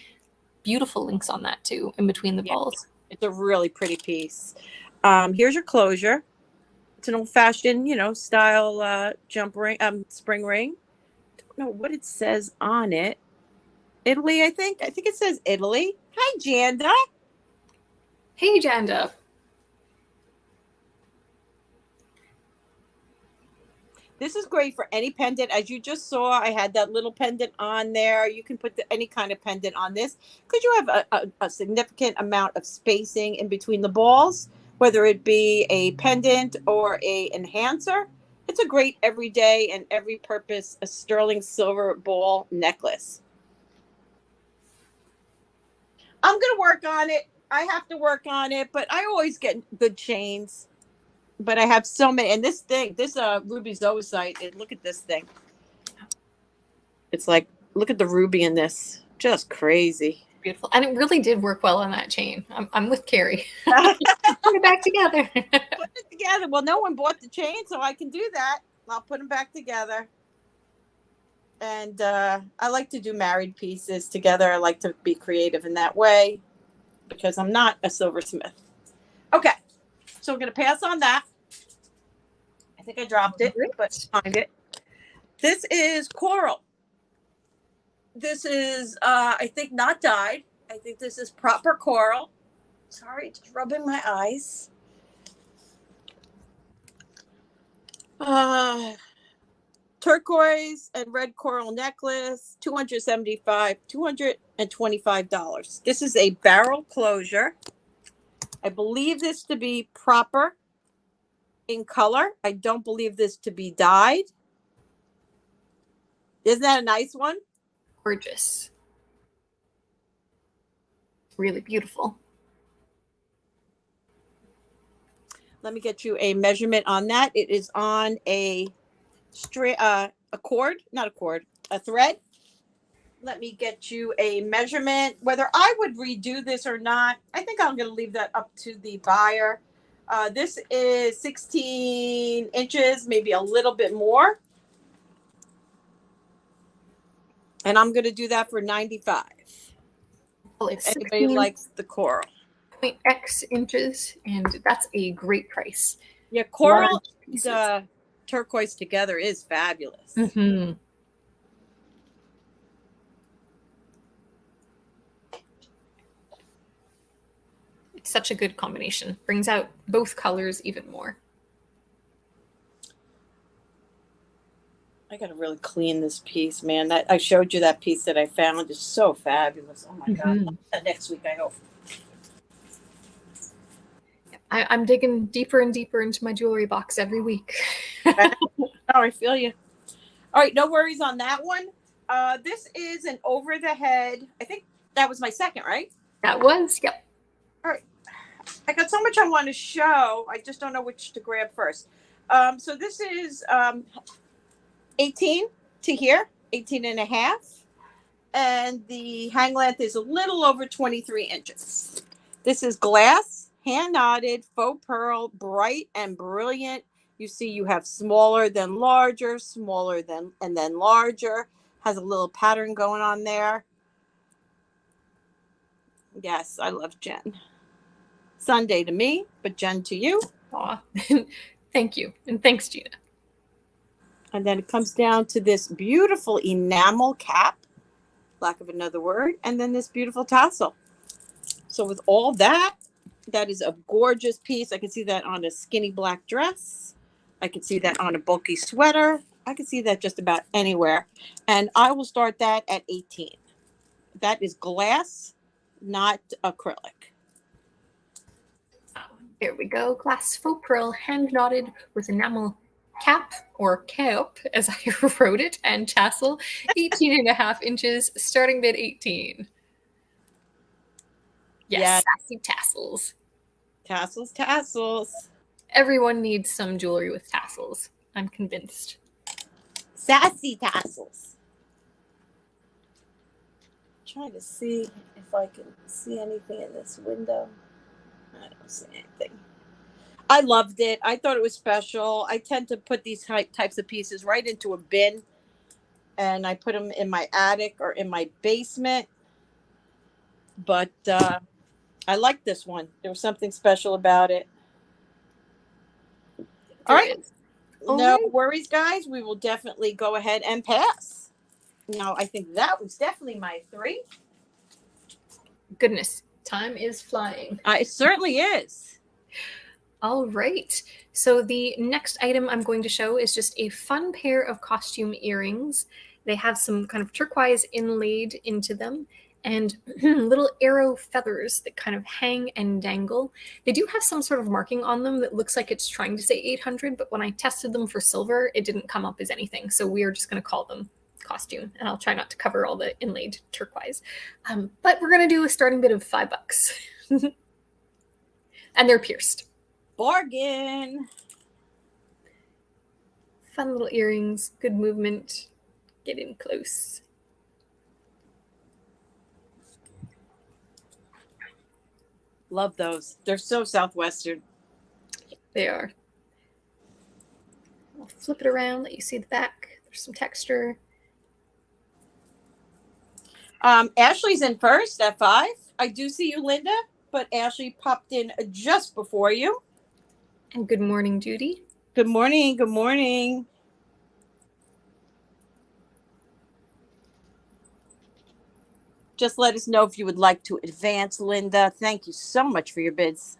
Beautiful links on that too, in between the balls. It's a really pretty piece. Here's your closure. It's an old-fashioned, style jump ring, spring ring. Don't know what it says on it. Italy, I think. I think it says Italy. Hi, Janda. Hey, Janda. This is great for any pendant. As you just saw, I had that little pendant on there. You can put any kind of pendant on this because you have a significant amount of spacing in between the balls, whether it be a pendant or a enhancer. It's a great everyday and every purpose, a sterling silver ball necklace. I'm going to work on it. I have to work on it, but I always get good chains. But I have so many, and this ruby zoisite. Look at this thing. It's like, look at the ruby in this, just crazy. Beautiful, and it really did work well on that chain. I'm with Carrie. Put it back together. Put it together. Well, no one bought the chain, so I can do that. I'll put them back together. And I like to do married pieces together. I like to be creative in that way because I'm not a silversmith. Okay. So I'm going to pass on that. I think I dropped it, but find it. This is coral. This is, I think, not dyed. I think this is proper coral. Sorry, just rubbing my eyes. Turquoise and red coral necklace, $225. This is a barrel closure. I believe this to be proper in color. I don't believe this to be dyed. Isn't that a nice one? Gorgeous. Really beautiful. Let me get you a measurement on that. It is on a thread. Let me get you a measurement. Whether I would redo this or not, I think I'm going to leave that up to the buyer. This is 16 inches, maybe a little bit more. And I'm going to do that for $95. Well, if anybody likes the coral. X inches, and that's a great price. Yeah, coral and turquoise together is fabulous. Mm-hmm. Such a good combination. Brings out both colors even more. I gotta really clean this piece, man. That I showed you that piece that I found is so fabulous. Oh my God. Next week, I hope. I'm digging deeper and deeper into my jewelry box every week. Oh, I feel you. All right, no worries on that one. This is an over the head. I think that was my second, right? That was, yep. All right. I got so much I want to show. I just don't know which to grab first. So this is 18 to here, 18 and a half. And the hang length is a little over 23 inches. This is glass, hand knotted, faux pearl, bright and brilliant. You see you have smaller than larger, smaller than, and then larger. Has a little pattern going on there. Yes, I love Jen. Sunday to me, but Jen to you. Aw. Thank you. And thanks, Gina. And then it comes down to this beautiful enamel cap, lack of another word, and then this beautiful tassel. So with all that, that is a gorgeous piece. I can see that on a skinny black dress. I can see that on a bulky sweater. I can see that just about anywhere. And I will start that at 18. That is glass, not acrylic. There we go. Glass faux pearl, hand knotted with enamel cap or cap, as I wrote it, and tassel, 18.5 inches, starting bid 18. Yes, sassy tassels. Tassels, tassels. Everyone needs some jewelry with tassels. I'm convinced. Sassy tassels. Trying to see if I can see anything in this window. I don't see anything. I loved it. I thought it was special. I tend to put these types of pieces right into a bin, and I put them in my attic or in my basement. But I like this one. There was something special about it. All right. No worries, guys. We will definitely go ahead and pass. Now, I think that was definitely my 3. Goodness, time is flying. It certainly is. All right. So the next item I'm going to show is just a fun pair of costume earrings. They have some kind of turquoise inlaid into them and little arrow feathers that kind of hang and dangle. They do have some sort of marking on them that looks like it's trying to say 800, but when I tested them for silver, it didn't come up as anything. So we are just going to call them costume, and I'll try not to cover all the inlaid turquoise. But we're going to do a starting bid of $5. And they're pierced. Bargain. Fun little earrings, good movement. Get in close. Love those. They're so Southwestern. They are. I'll flip it around, let you see the back. There's some texture. Ashley's in first at 5. I do see you, Linda, but Ashley popped in just before you. And good morning, Judy. Good morning. Good morning. Just let us know if you would like to advance, Linda. Thank you so much for your bids.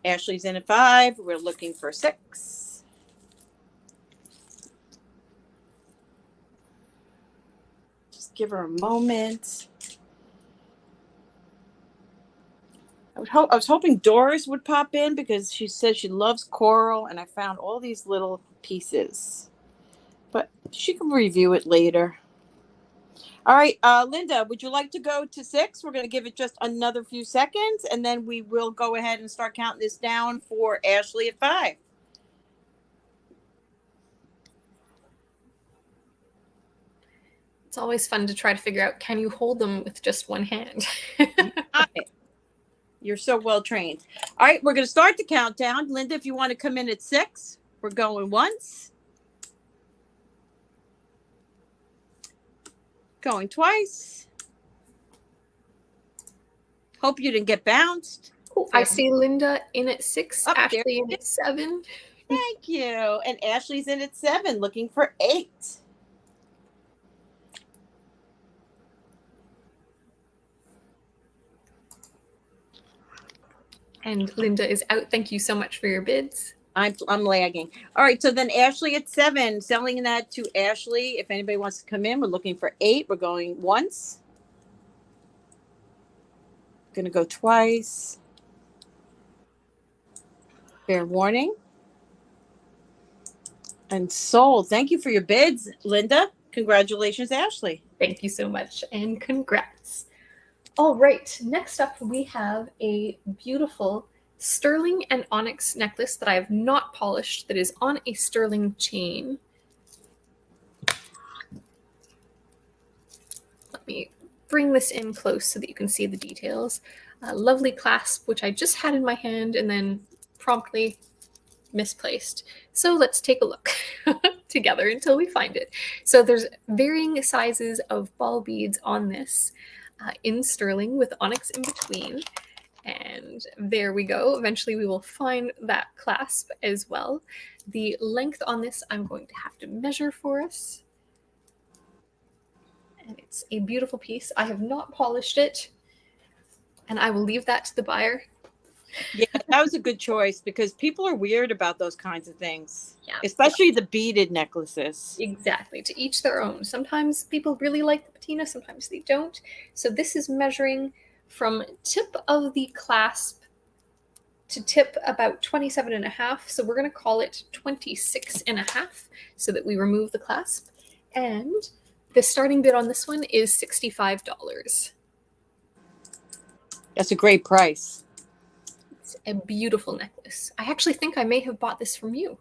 Ashley's in at 5. We're looking for 6. Just give her a moment. I was hoping Doris would pop in because she said she loves coral, and I found all these little pieces. But she can review it later. All right, Linda, would you like to go to 6? We're going to give it just another few seconds, and then we will go ahead and start counting this down for Ashley at 5. It's always fun to try to figure out, can you hold them with just one hand? You're so well trained. All right, we're going to start the countdown. Linda, if you want to come in at 6, we're going once. Going twice. Hope you didn't get bounced. Oh, I see Linda in at 6, Ashley in at 7. Thank you. And Ashley's in at 7, looking for 8. And Linda is out. Thank you so much for your bids. I'm lagging. All right, so then Ashley at 7, selling that to Ashley. If anybody wants to come in, we're looking for 8. We're going once. Going to go twice. Fair warning. And sold. Thank you for your bids, Linda. Congratulations, Ashley. Thank you so much, and congrats. All right, next up we have a beautiful sterling and onyx necklace that I have not polished that is on a sterling chain. Let me bring this in close so that you can see the details. A lovely clasp, which I just had in my hand and then promptly misplaced. So let's take a look together until we find it. So there's varying sizes of ball beads on this in sterling with onyx in between. And there we go. Eventually we will find that clasp as well. The length on this I'm going to have to measure for us. And it's a beautiful piece. I have not polished it, and I will leave that to the buyer. Yeah, that was a good choice because people are weird about those kinds of things. Yeah. Especially the beaded necklaces. Exactly. To each their own. Sometimes people really like the patina, sometimes they don't. So this is measuring from tip of the clasp to tip about 27.5. So we're going to call it 26.5 so that we remove the clasp. And the starting bid on this one is $65. That's a great price. It's a beautiful necklace. I actually think I may have bought this from you.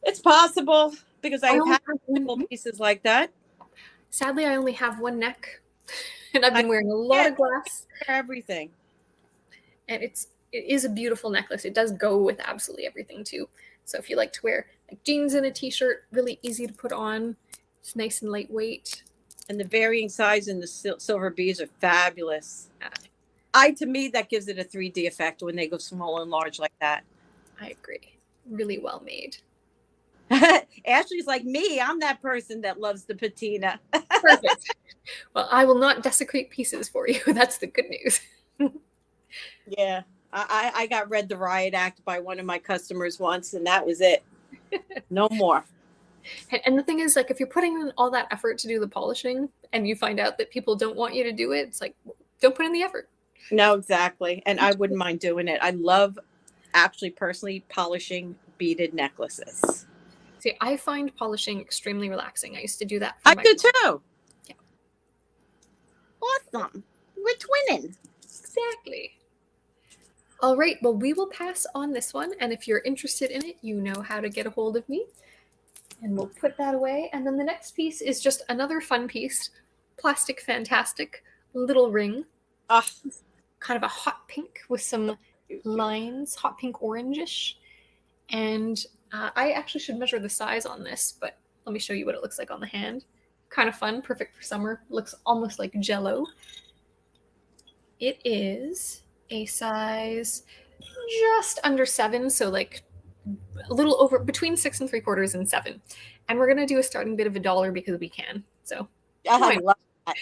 It's possible because I've only had have multiple one- pieces like that. Sadly, I only have one neck, and I've been wearing a lot of glass. Everything. And it is a beautiful necklace. It does go with absolutely everything too. So if you like to wear like jeans and a t-shirt, really easy to put on. It's nice and lightweight. And the varying size and the silver beads are fabulous. Yeah. To me, that gives it a 3D effect when they go small and large like that. I agree. Really well made. Ashley's like me. I'm that person that loves the patina. Perfect. Well, I will not desecrate pieces for you. That's the good news. Yeah. I got read the riot act by one of my customers once, and that was it. No more. And the thing is, like, if you're putting in all that effort to do the polishing and you find out that people don't want you to do it, it's like, don't put in the effort. No, exactly. And I wouldn't mind doing it. I love actually personally polishing beaded necklaces. See, I find polishing extremely relaxing. I used to do that. I do too. Yeah. Awesome. We're twinning. Exactly. All right. Well, we will pass on this one. And if you're interested in it, you know how to get a hold of me. And we'll put that away. And then the next piece is just another fun piece. Plastic Fantastic little ring. Kind of a hot pink with some lines, hot pink orangish. And I actually should measure the size on this, but let me show you what it looks like on the hand. Kind of fun, perfect for summer. Looks almost like Jell-O. It is a size just under 7, so like a little over, between 6 3/4 and 7. And we're gonna do a starting bid of $1 because we can. So I love that.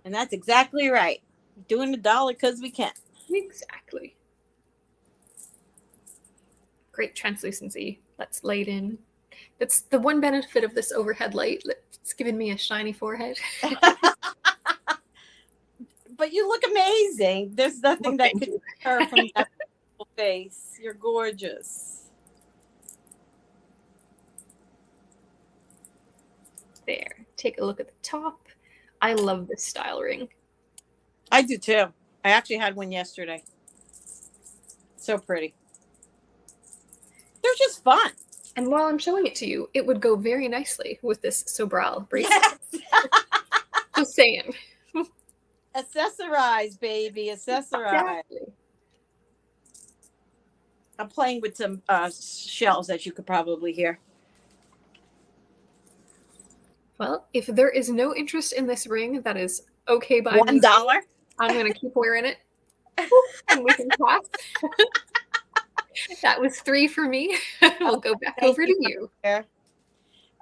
And that's exactly right. Doing $1 because we can. Exactly. Great translucency. Let's light in. That's the one benefit of this overhead light. It's given me a shiny forehead. But you look amazing. There's nothing that could deter from that beautiful face. You're gorgeous. There. Take a look at the top. I love this style ring. I do too. I actually had one yesterday. So pretty. They're just fun. And while I'm showing it to you, it would go very nicely with this Sobral bracelet. Yes. Just saying. Accessorize, baby. Accessorize. Exactly. I'm playing with some shells, as you could probably hear. Well, if there is no interest in this ring, that is okay by me. $1. I'm going to keep wearing it. And we can pass. That was 3 for me. We'll go back over to you.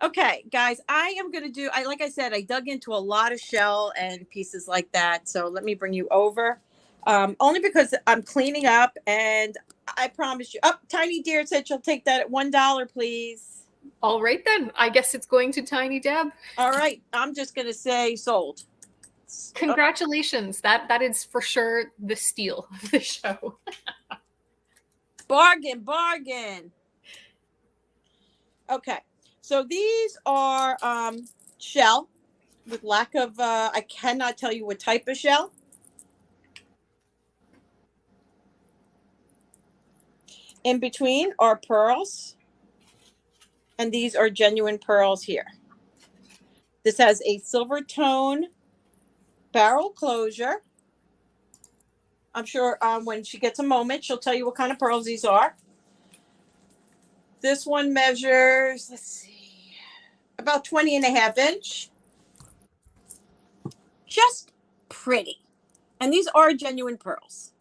Okay, guys, I am going to do, like I said, I dug into a lot of shell and pieces like that. So let me bring you over. Only because I'm cleaning up, and I promise you. Oh, Tiny Dear said she'll take that at $1, please. All right, then. I guess it's going to Tiny Deb. All right. I'm just going to say sold. Congratulations. That is for sure the steal of the show. Bargain. Okay. So these are shell with lack of, I cannot tell you what type of shell. In between are pearls. And these are genuine pearls here. This has a silver tone barrel closure. I'm sure when she gets a moment, she'll tell you what kind of pearls these are. This one measures, let's see, about 20.5 inch. Just pretty. And these are genuine pearls.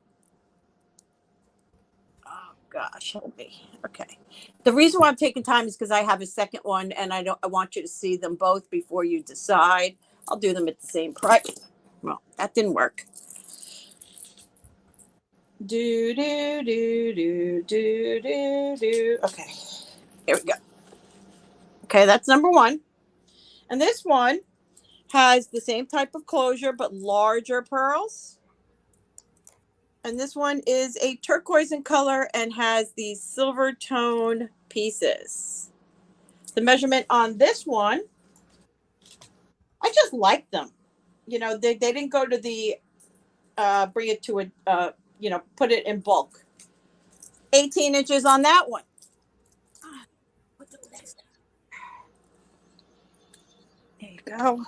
gosh, help me. Okay. The reason why I'm taking time is because I have a second one, and I want you to see them both before you decide. I'll do them at the same price. Well, that didn't work. Do do do do do do do. Okay, here we go. Okay, that's number one. And this one has the same type of closure but larger pearls. And this one is a turquoise in color and has these silver tone pieces. The measurement on this one, I just like them. You know, they didn't go to the bring it to a put it in bulk. 18 inches on that one. There you go.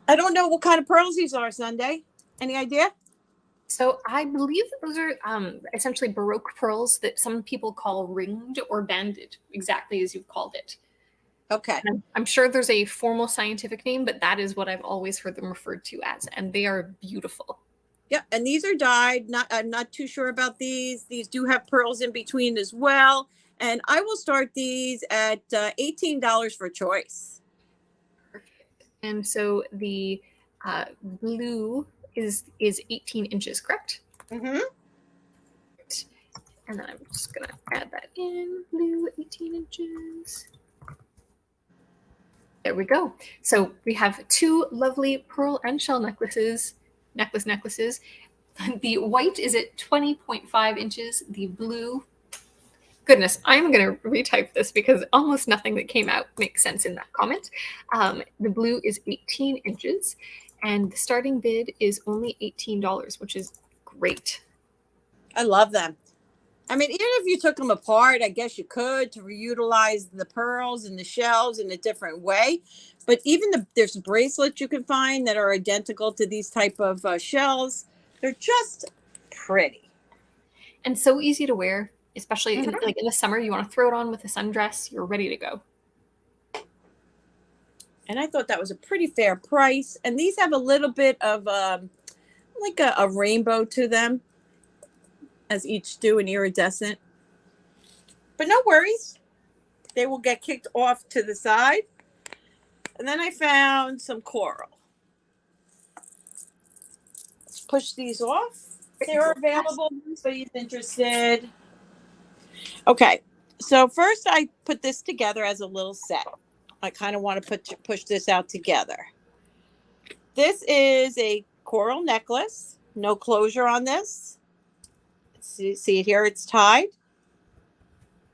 I don't know what kind of pearls these are, Sundae. Any idea? So I believe those are essentially Baroque pearls that some people call ringed or banded, exactly as you've called it. Okay. I'm sure there's a formal scientific name, but that is what I've always heard them referred to as, and they are beautiful. Yeah, and these are dyed. I'm not too sure about these. These do have pearls in between as well. And I will start these at $18 for choice. Perfect. And so the blue is 18 inches, correct? Mm-hmm. And then I'm just gonna add that in. Blue, 18 inches. There we go. So we have two lovely pearl and shell necklaces. The white is at 20.5 inches. The blue, goodness, I'm going to retype this because almost nothing that came out makes sense in that comment. The blue is 18 inches, and the starting bid is only $18, which is great. I love them. I mean, even if you took them apart, I guess you could to reutilize the pearls and the shells in a different way. But even there's bracelets you can find that are identical to these type of shells. They're just pretty. And so easy to wear, especially in the summer. You want to throw it on with a sundress. You're ready to go. And I thought that was a pretty fair price. And these have a little bit of like a rainbow to them, as each do, an iridescent. But no worries. They will get kicked off to the side. And then I found some coral. Let's push these off. They are available if anybody's interested. Okay. So first I put this together as a little set. I kind of want to push this out together. This is a coral necklace. No closure on this. See it here, it's tied.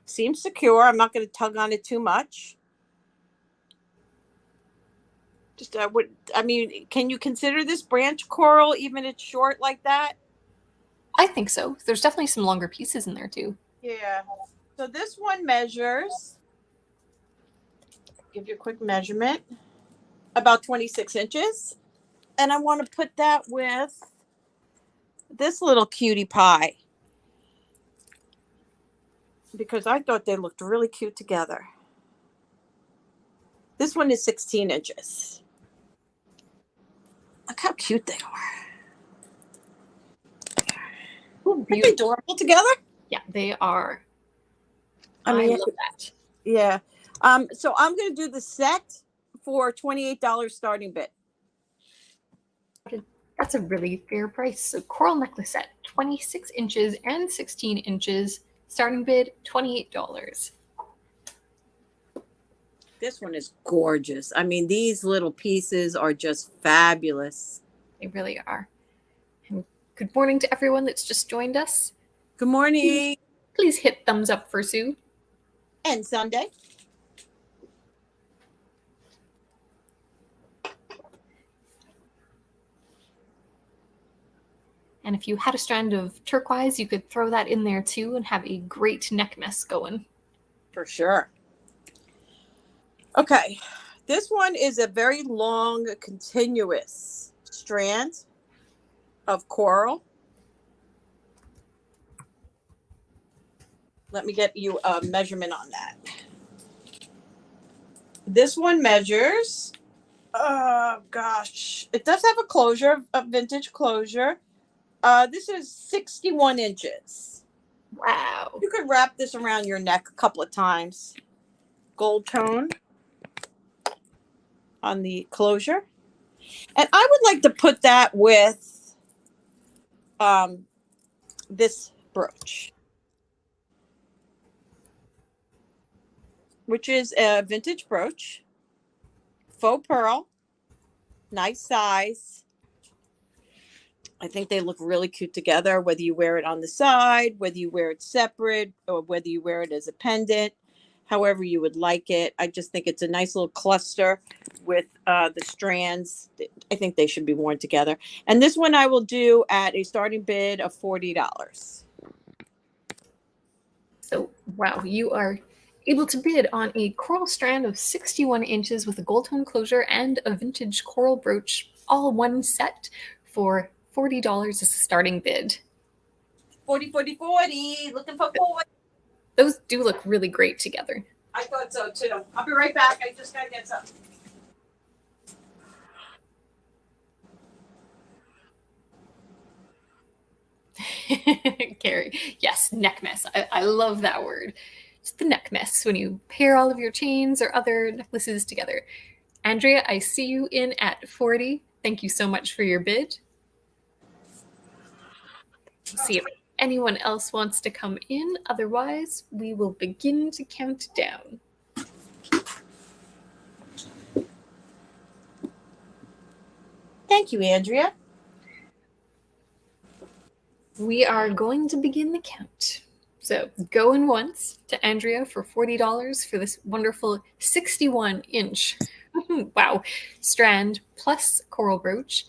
Seems secure. I'm not going to tug on it too much. Just can you consider this branch coral even it's short like that? I think so. There's definitely some longer pieces in there too. Yeah. So this one measures, give you a quick measurement, about 26 inches. And I want to put that with this little cutie pie, because I thought they looked really cute together. This one is 16 inches. Look how cute they are. Aren't they adorable together? Yeah, they are. I mean, I love that. Yeah. So I'm going to do the set for $28 starting bid. That's a really fair price. So coral necklace set, 26 inches and 16 inches. Starting bid, $28. This one is gorgeous. I mean, these little pieces are just fabulous. They really are. And good morning to everyone that's just joined us. Good morning. Please hit thumbs up for Sue. And Sundae. And if you had a strand of turquoise, you could throw that in there too and have a great neck mess going. For sure. Okay. This one is a very long, continuous strand of coral. Let me get you a measurement on that. This one measures, it does have a closure, a vintage closure. This is 61 inches. Wow. You could wrap this around your neck a couple of times. Gold tone on the closure. And I would like to put that with this brooch, which is a vintage brooch, faux pearl, nice size. I think they look really cute together, whether you wear it on the side, whether you wear it separate, or whether you wear it as a pendant, however you would like it. I just think it's a nice little cluster with the strands. I think they should be worn together. And this one I will do at a starting bid of $40. So, wow, you are able to bid on a coral strand of 61 inches with a gold tone closure and a vintage coral brooch, all one set for $40 as a starting bid. 40, 40, 40. Looking for 40. Those do look really great together. I thought so too. I'll be right back. I just gotta get something. Carrie, yes, neck mess. I love that word. It's the neck mess when you pair all of your chains or other necklaces together. Andrea, I see you in at 40. Thank you so much for your bid. See if anyone else wants to come in. Otherwise, we will begin to count down. Thank you, Andrea. We are going to begin the count. So going once to Andrea for $40 for this wonderful 61-inch, wow, strand plus coral brooch.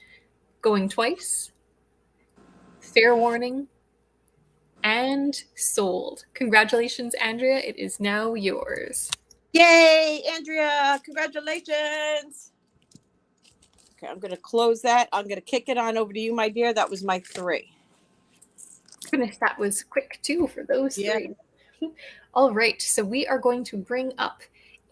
Going twice. Fair warning. And sold. Congratulations, Andrea. It is now yours. Yay, Andrea. Congratulations. Okay, I'm going to close that. I'm going to kick it on over to you, my dear. That was my 3. Goodness, that was quick too for those 3. Yeah. All right, so we are going to bring up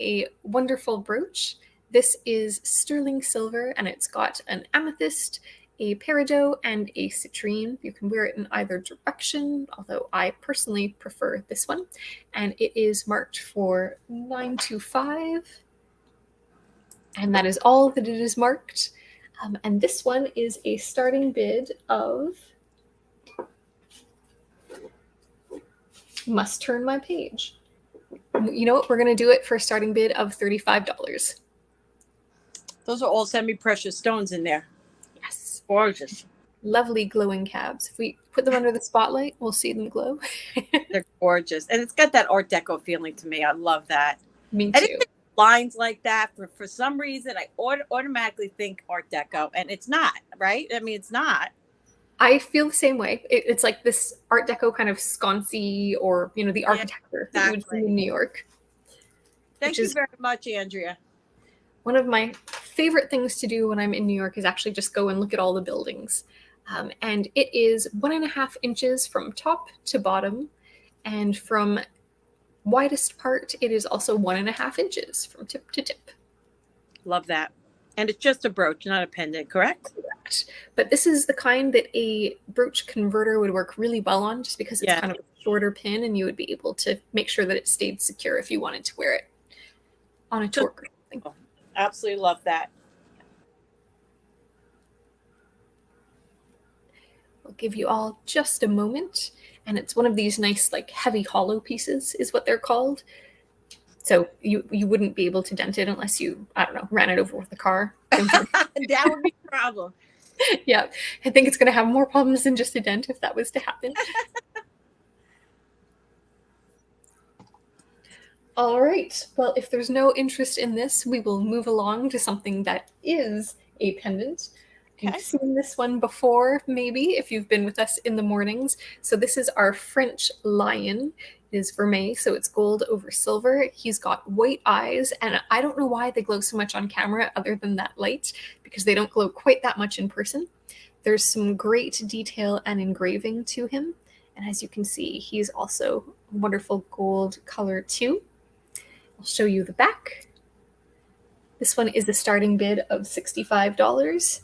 a wonderful brooch. This is sterling silver, and it's got an amethyst, a peridot, and a citrine. You can wear it in either direction, although I personally prefer this one. And it is marked for $925. And that is all that it is marked. And this one is a starting bid of... Must turn my page. You know what? We're going to do it for a starting bid of $35. Those are all semi-precious stones in there. Yes. Gorgeous. Lovely glowing cabs. If we put them under the spotlight, we'll see them glow. They're gorgeous. And it's got that Art Deco feeling to me. I love that. Me I too. think lines like that, for some reason, I automatically think Art Deco. And it's not, right? I mean, it's not. I feel the same way. It's like this Art Deco kind of sconcy, or, you know, the architecture that you would see in New York. Thank you very much, Andrea. One of my favorite things to do when I'm in New York is actually just go and look at all the buildings. And it is 1.5 inches from top to bottom. And from widest part, it is also 1.5 inches from tip to tip. Love that. And it's just a brooch, not a pendant, correct? Correct. But this is the kind that a brooch converter would work really well on, just because it's kind of a shorter pin, and you would be able to make sure that it stayed secure if you wanted to wear it on a tour. Absolutely love that. I'll give you all just a moment. And it's one of these nice, like, heavy hollow pieces is what they're called. So you wouldn't be able to dent it unless you, I don't know, ran it over with a car. That would be a problem. Yeah, I think it's going to have more problems than just a dent if that was to happen. All right. Well, if there's no interest in this, we will move along to something that is a pendant. Okay. You've seen this one before, maybe, if you've been with us in the mornings. So this is our French lion. It is vermeil, so it's gold over silver. He's got white eyes, and I don't know why they glow so much on camera other than that light, because they don't glow quite that much in person. There's some great detail and engraving to him. And as you can see, he's also a wonderful gold color too. I'll show you the back. This one is a starting bid of $65.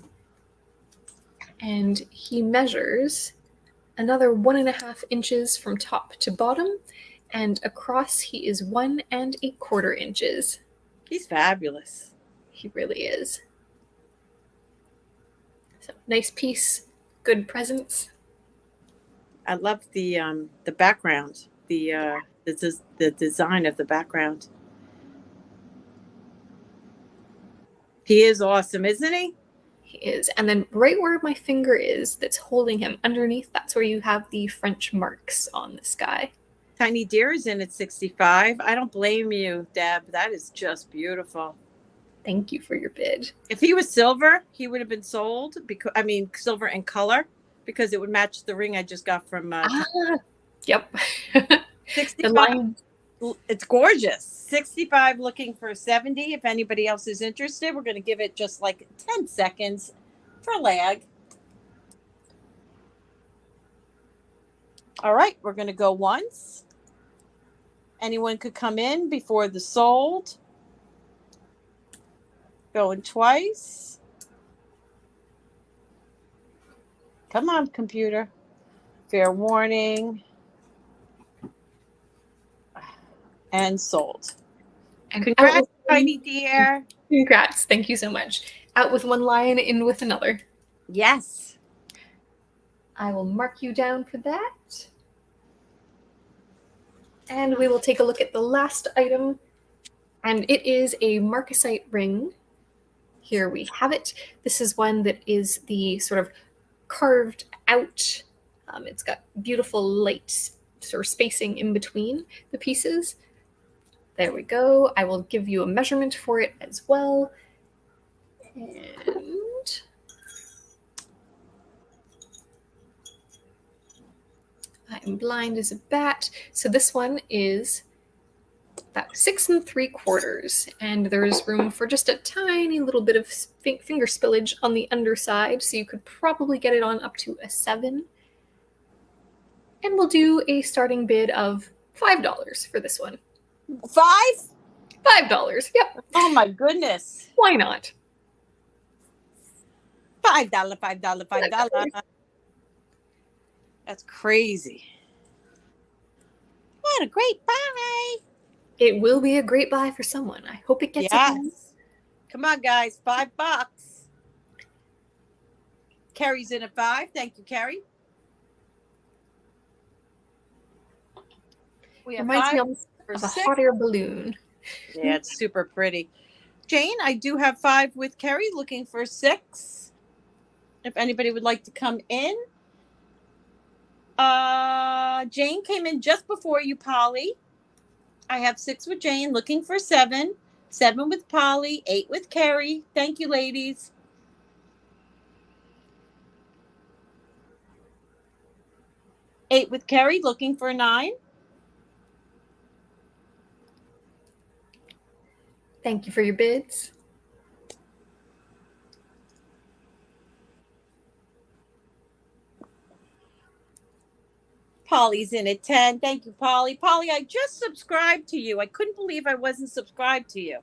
And he measures another 1.5 inches from top to bottom, and across he is 1¼ inches. He's fabulous. He really is. So nice piece, good presence. I love the background, the design of the background. He is awesome, isn't he? He is. And then right where my finger is that's holding him underneath, that's where you have the French marks on this guy. Tiny Deer is in at 65. I don't blame you, Deb. That is just beautiful. Thank you for your bid. If he was silver, he would have been sold because silver and color, because it would match the ring I just got from. Yep. 65. It's gorgeous. 65 looking for 70. If anybody else is interested, we're going to give it just like 10 seconds for lag. All right, we're going to go once. Anyone could come in before the sold. Going twice. Come on, computer. Fair warning. And sold. And congrats, Tiny Deer. Congrats. Thank you so much. Out with one line, in with another. Yes. I will mark you down for that. And we will take a look at the last item. And it is a Marcosite ring. Here we have it. This is one that is the sort of carved out. It's got beautiful light sort of spacing in between the pieces. There we go. I will give you a measurement for it as well. And I'm blind as a bat. So this one is about 6 3/4, and there's room for just a tiny little bit of finger spillage on the underside, so you could probably get it on up to a 7. And we'll do a starting bid of $5 for this one. $5? Yep. Oh my goodness. Why not? $5. That's crazy. What a great buy. It will be a great buy for someone. I hope it gets yes. Come on, guys. $5. Carrie's in at 5. Thank you, Carrie. We have Reminds 5 me of a hot air balloon. Yeah, it's super pretty. Jane, I do have 5 with Carrie, looking for 6. If anybody would like to come in. Jane came in just before you, Polly. I have 6 with Jane, looking for 7. 7 with Polly, 8 with Carrie. Thank you, ladies. Eight with Carrie, looking for 9. Thank you for your bids. Polly's in at 10. Thank you, Polly. Polly, I just subscribed to you. I couldn't believe I wasn't subscribed to you.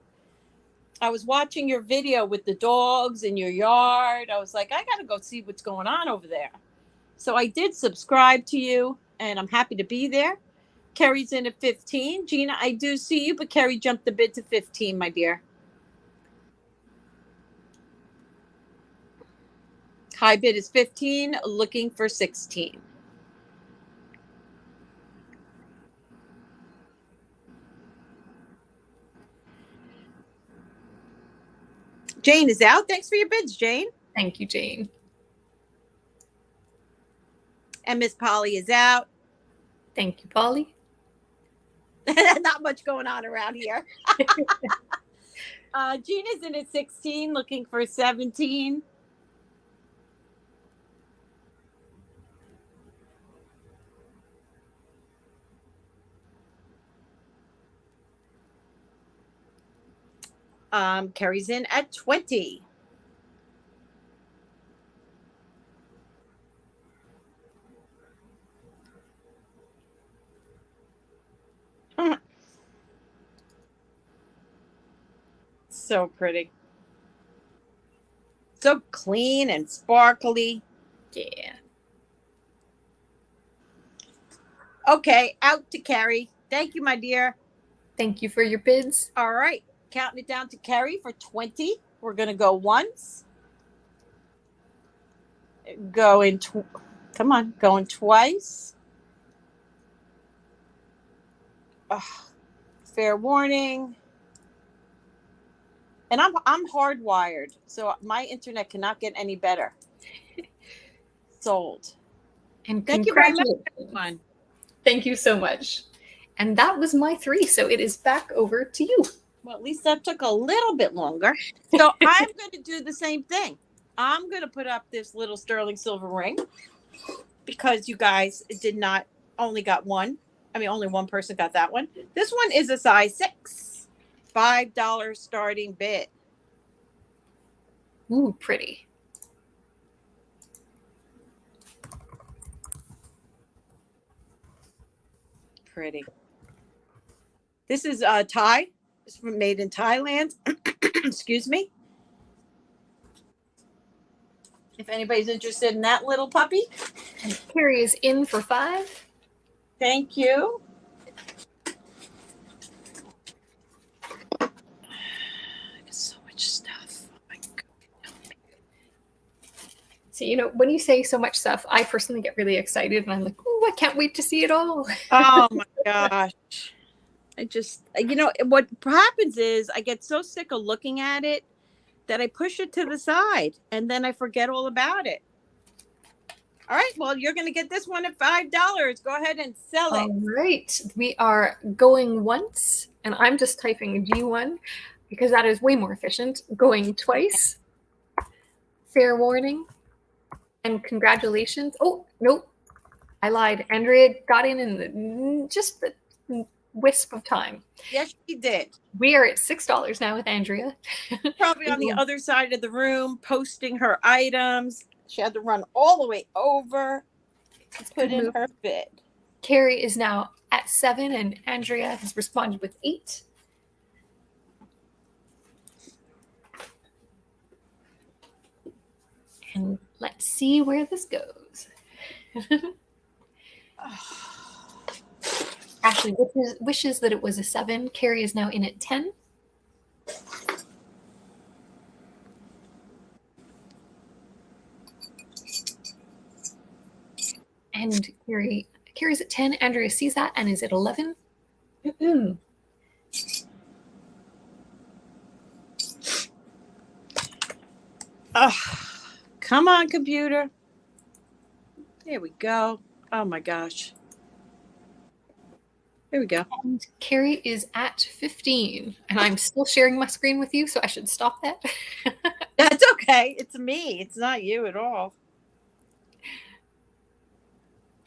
I was watching your video with the dogs in your yard. I was like, I got to go see what's going on over there. So I did subscribe to you, and I'm happy to be there. Carrie's in at 15. Gina, I do see you, but Carrie jumped the bid to 15, my dear. High bid is 15, looking for 16. Jane is out. Thanks for your bids, Jane. Thank you, Jane. And Miss Polly is out. Thank you, Polly. Not much going on around here. Gina's in at 16, looking for 17. Carrie's in at 20. So pretty. So clean and sparkly. Yeah. Okay, out to Carrie. Thank you, my dear. Thank you for your bids. All right, counting it down to Carrie for 20. We're going to go once. Going, come on, going twice. Fair warning. And I'm hardwired, so my internet cannot get any better. Sold. And thank you very much, congratulations. everyone. Thank you so much. And that was my 3, so it is back over to you. Well, at least that took a little bit longer. So I'm going to do the same thing. I'm going to put up this little sterling silver ring because you guys did not only got one. I mean, only one person got that one. This one is a size 6, $5 starting bid. Ooh, pretty. Pretty. This is Thai. It's made in Thailand. Excuse me. If anybody's interested in that little puppy. And Carrie is in for 5. Thank you. So much stuff. Oh my God. So, you know, when you say so much stuff, I personally get really excited and I'm like, oh, I can't wait to see it all. Oh my gosh. I just, you know, what happens is I get so sick of looking at it that I push it to the side and then I forget all about it. All right. Well, you're going to get this one at $5. Go ahead and sell it. All right. We are going once, and I'm just typing G1 because that is way more efficient. Going twice. Fair warning. And congratulations. Oh, nope. I lied. Andrea got in just the wisp of time. Yes, she did. We are at $6 now with Andrea. Probably on the other side of the room, posting her items. She had to run all the way over to put in her bid. Carrie is now at 7, and Andrea has responded with 8. And let's see where this goes. Ashley wishes that it was a 7. Carrie is now in at 10. And Carrie's at 10. Andrea sees that and is at 11. Come on, computer. There we go. Oh my gosh. There we go. And Carrie is at 15. And I'm still sharing my screen with you, so I should stop that. That's okay. It's me. It's not you at all.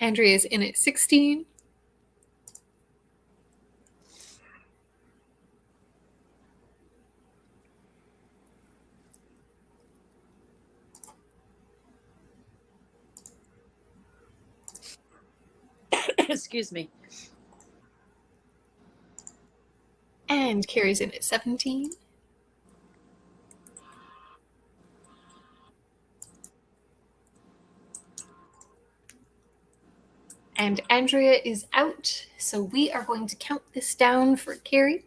Andrea is in at 16. Excuse me. And Carrie's in at 17. And Andrea is out, so we are going to count this down for Carrie.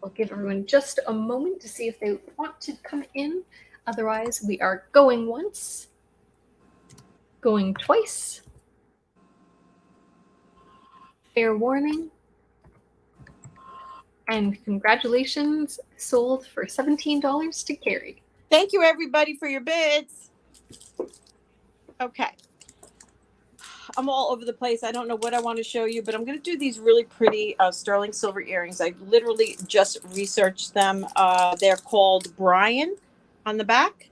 I'll give everyone just a moment to see if they want to come in. Otherwise, we are going once, going twice. Fair warning. And congratulations, sold for $17 to Carrie. Thank you, everybody, for your bids. Okay. I'm all over the place. I don't know what I want to show you, but I'm going to do these really pretty sterling silver earrings. I literally just researched them. They're called Brian on the back.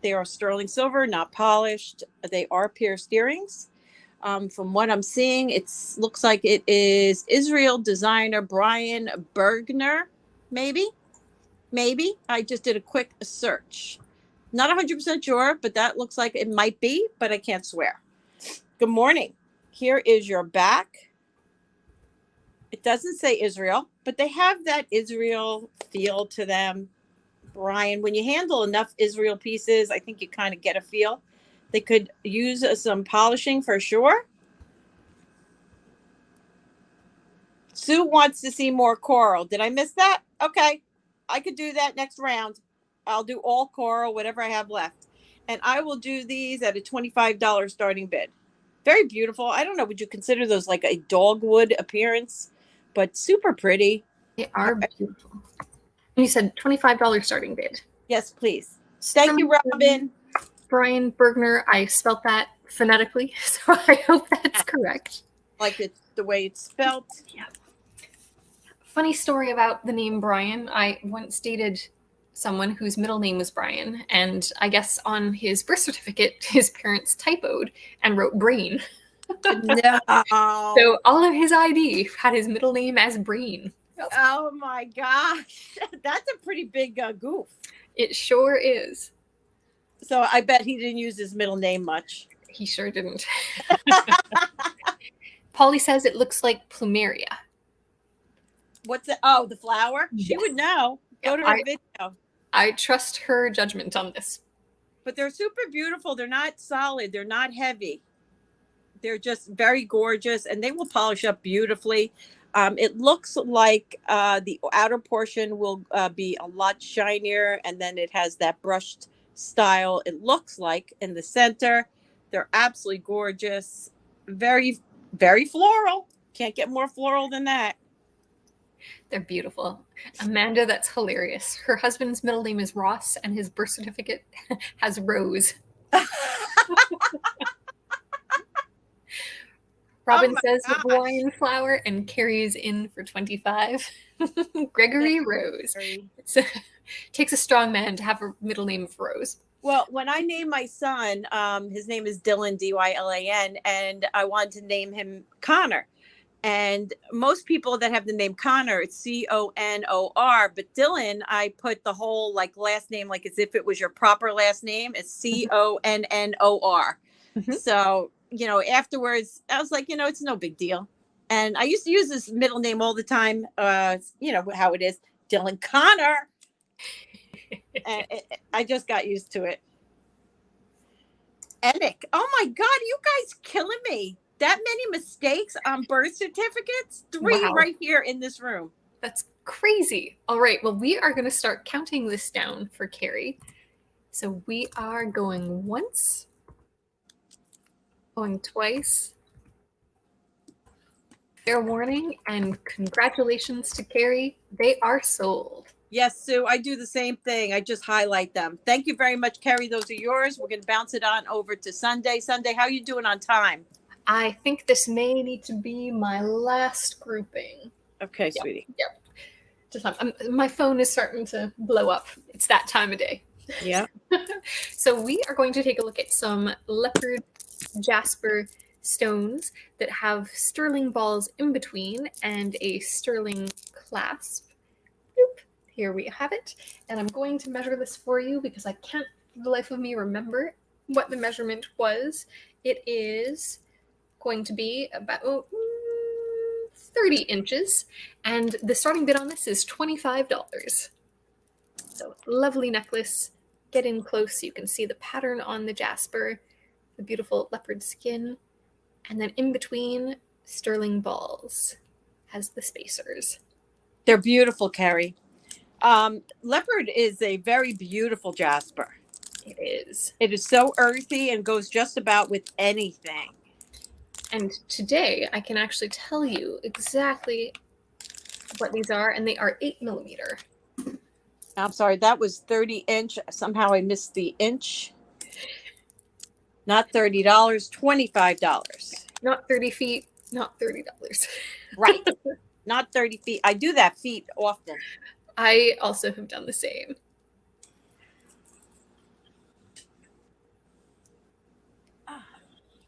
They are sterling silver, not polished. They are pierced earrings. From what I'm seeing, it looks like it is Israel designer Brian Bergner, maybe. I just did a quick search. Not 100% sure, but that looks like it might be, but I can't swear. Good morning. Here is your back. It doesn't say Israel, but they have that Israel feel to them. Brian. When you handle enough Israel pieces, I think you kind of get a feel. They could use some polishing for sure. Sue wants to see more coral. Did I miss that? Okay. I could do that next round. I'll do all coral, whatever I have left. And I will do these at a $25 starting bid. Very beautiful. I don't know. Would you consider those like a dogwood appearance? But super pretty. They are beautiful. And you said $25 starting bid. Yes, please. Thank you, Robin. Brian Bergner. I spelt that phonetically, so I hope that's correct. Like it's the way it's spelled. Yeah. Funny story about the name Brian. I once dated someone whose middle name was Brian, and I guess on his birth certificate, his parents typoed and wrote Brain. No. So all of his ID had his middle name as Brain. Oh my gosh. That's a pretty big goof. It sure is. So I bet he didn't use his middle name much. He sure didn't. Polly says it looks like plumeria. What's it? Oh, the flower? Yes. She would know. Go to her video. I trust her judgment on this. But they're super beautiful. They're not solid. They're not heavy. They're just very gorgeous, and they will polish up beautifully. It looks like the outer portion will be a lot shinier, and then it has that brushed style. It looks like in the center. They're absolutely gorgeous. Very, very floral. Can't get more floral than that. They're beautiful. Amanda, that's hilarious. Her husband's middle name is Ross, and his birth certificate has Rose. Robin says Hawaiian flower and carries in for 25. Gregory Rose. Takes a strong man to have a middle name of Rose. Well, when I named my son, his name is Dylan, Dylan, and I wanted to name him Connor. And most people that have the name Connor, it's Conor. But Dylan, I put the whole like last name like as if it was your proper last name. It's Connor. Mm-hmm. So, you know, afterwards, I was like, you know, it's no big deal. And I used to use this middle name all the time. You know how it is, Dylan Connor. And I just got used to it. Enoch. Oh my God, you guys killing me. That many mistakes on birth certificates? 3 wow. Right here in this room. That's crazy. All right, well, we are going to start counting this down for Carrie. So we are going once, going twice. Fair warning and congratulations to Carrie. They are sold. Yes, Sue, I do the same thing. I just highlight them. Thank you very much, Carrie. Those are yours. We're going to bounce it on over to Sundae. Sundae, how are you doing on time? I think this may need to be my last grouping. Okay, yep, sweetie. Yep. Just, my phone is starting to blow up. It's that time of day. Yeah. So we are going to take a look at some leopard jasper stones that have sterling balls in between and a sterling clasp. Boop. Here we have it. And I'm going to measure this for you because I can't for the life of me remember what the measurement was. It is going to be about 30 inches. And the starting bid on this is $25. So lovely necklace. Get in close so you can see the pattern on the jasper, the beautiful leopard skin, and then in between sterling balls as the spacers. They're beautiful, Carrie. Leopard is a very beautiful jasper. It is. It is so earthy and goes just about with anything. And today I can actually tell you exactly what these are, and they are 8mm. I'm sorry, that was 30 inch. Somehow I missed the inch. Not $30, $25. Not 30 feet, not $30. Right. Not 30 feet. I do that feet often. I also have done the same.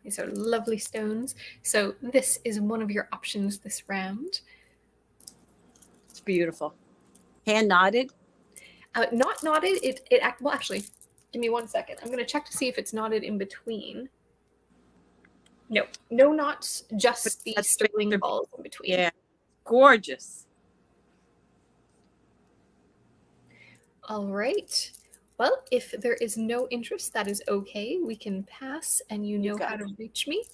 These are lovely stones. So this is one of your options this round. It's beautiful. Hand knotted? Not knotted. Well, actually, give me 1 second. I'm going to check to see if it's knotted in between. No knots, just the sterling balls in between. Yeah, gorgeous. All right. Well, if there is no interest, that is okay. We can pass, and you know how to reach me.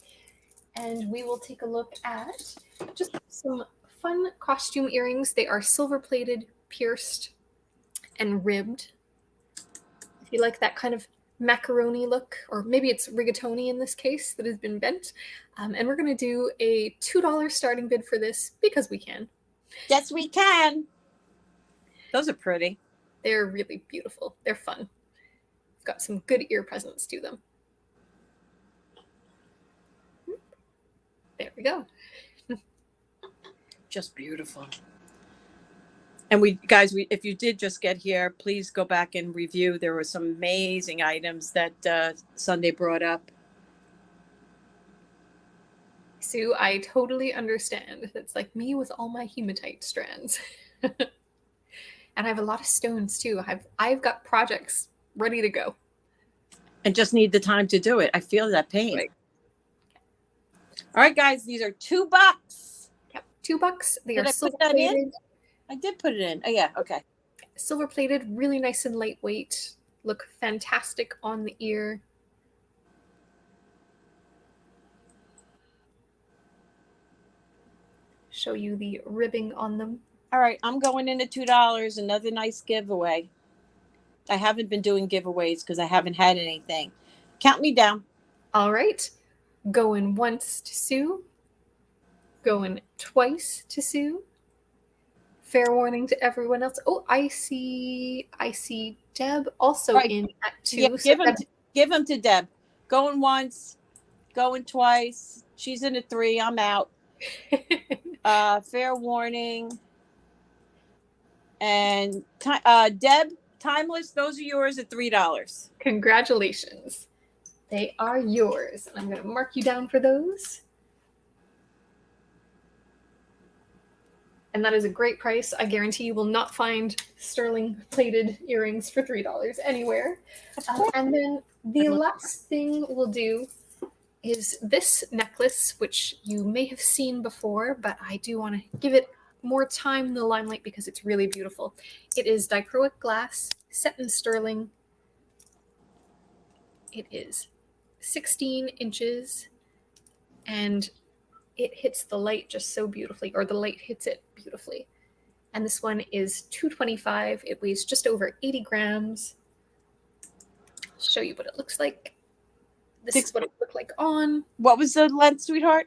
And we will take a look at just some fun costume earrings. They are silver plated, pierced, and ribbed. If you like that kind of macaroni look, or maybe it's rigatoni in this case that has been bent. And we're going to do a $2 starting bid for this because we can. Yes, we can. Those are pretty. They're really beautiful. They're fun. Got some good ear presence to them. There we go. Just beautiful. And we guys, if you did just get here, please go back and review. There were some amazing items that Sundae brought up. Sue, I totally understand. It's like me with all my hematite strands. And I have a lot of stones too. I've got projects ready to go. And just need the time to do it. I feel that pain. Right. All right, guys, these are $2. Yep, $2. They are silver plated. plated. I did put it in. Oh yeah, okay. Silver plated, really nice and lightweight. Look fantastic on the ear. Show you the ribbing on them. All right, I'm going in at $2. Another nice giveaway. I haven't been doing giveaways because I haven't had anything. Count me down. All right. Going once to Sue. Going twice to Sue. Fair warning to everyone else. Oh, I see Deb also in at 2. Yeah, give them to Deb. Going once, going twice. She's in at 3. I'm out. Fair warning. And Deb, Timeless, those are yours at $3. Congratulations. They are yours. I'm going to mark you down for those. And that is a great price. I guarantee you will not find sterling plated earrings for $3 anywhere. And then the last thing we'll do is this necklace, which you may have seen before, but I do want to give it more time in the limelight because it's really beautiful. It is dichroic glass, set in sterling. It is 16 inches, and it hits the light just so beautifully, or the light hits it beautifully. And this one is $225. It weighs just over 80 grams. I'll show you what it looks like. This is what it looked like on. What was the length, sweetheart?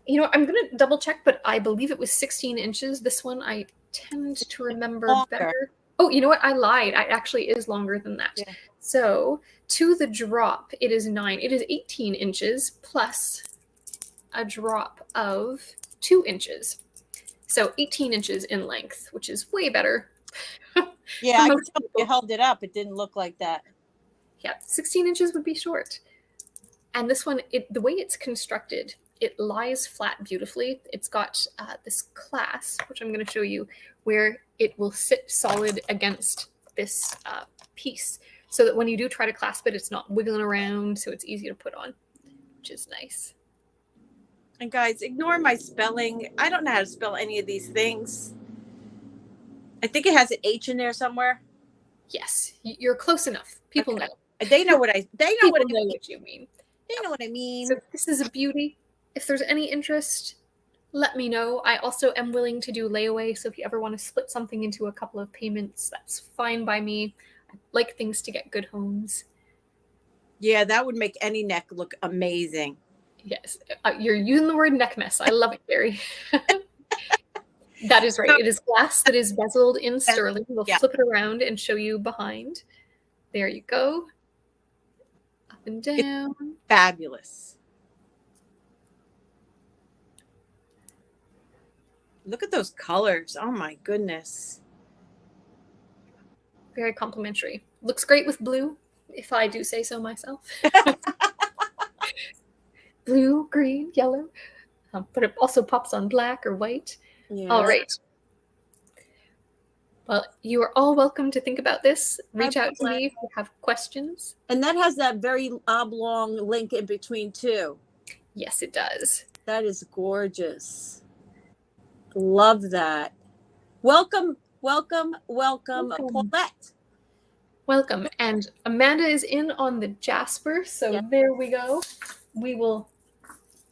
You know, I'm going to double check, but I believe it was 16 inches. This one I tend to remember better. Oh, you know what? I lied. It actually is longer than that. Yeah. So to the drop, it is 9. It is 18 inches plus a drop of 2 inches. So 18 inches in length, which is way better. Yeah, I could tell you held it up. It didn't look like that. Yeah, 16 inches would be short. And this one, the way it's constructed, it lies flat beautifully. It's got this clasp, which I'm going to show you, where it will sit solid against this piece, so that when you do try to clasp it, it's not wiggling around, so it's easy to put on, which is nice. And guys, ignore my spelling. I don't know how to spell any of these things. I think it has an H in there somewhere. Yes, you're close enough. People know. They know what what you mean. They know what I mean. So this is a beauty. If there's any interest, let me know. I also am willing to do layaway, so if you ever want to split something into a couple of payments, that's fine by me. I like things to get good homes. Yeah, that would make any neck look amazing. Yes, you're using the word neck mess. I love it, Barry. That is right. It is glass that is bezeled in sterling. We'll flip it around and show you behind. There you go. Up and down. It's fabulous. Look at those colors. Oh my goodness. Very complimentary. Looks great with blue, if I do say so myself. Blue, green, yellow. But it also pops on black or white. Yeah. All right. Well, you are all welcome to think about this. Reach out to me if you have questions. And that has that very oblong link in between too. Yes, it does. That is gorgeous. Love that. Welcome, Paulette. Welcome. And Amanda is in on the Jasper. So Yeah. there we go. We will.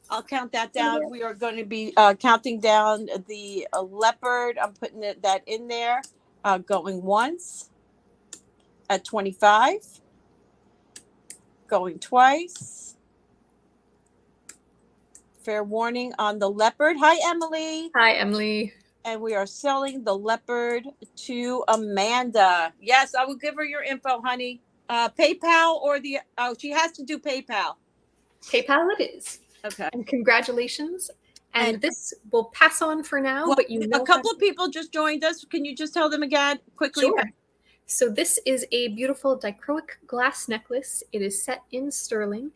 I'll count that down. We are going to be counting down the leopard. I'm putting that in there. Going once at 25. Going twice. Fair warning on the leopard. Hi, Emily. Hi, Emily. And we are selling the leopard to Amanda. Yes, I will give her your info, honey. PayPal or she has to do PayPal. PayPal it is. Okay. And congratulations. And this will pass on for now, well, but you know, a couple of people just joined us. Can you just tell them again quickly? Sure. So this is a beautiful dichroic glass necklace. It is set in sterling.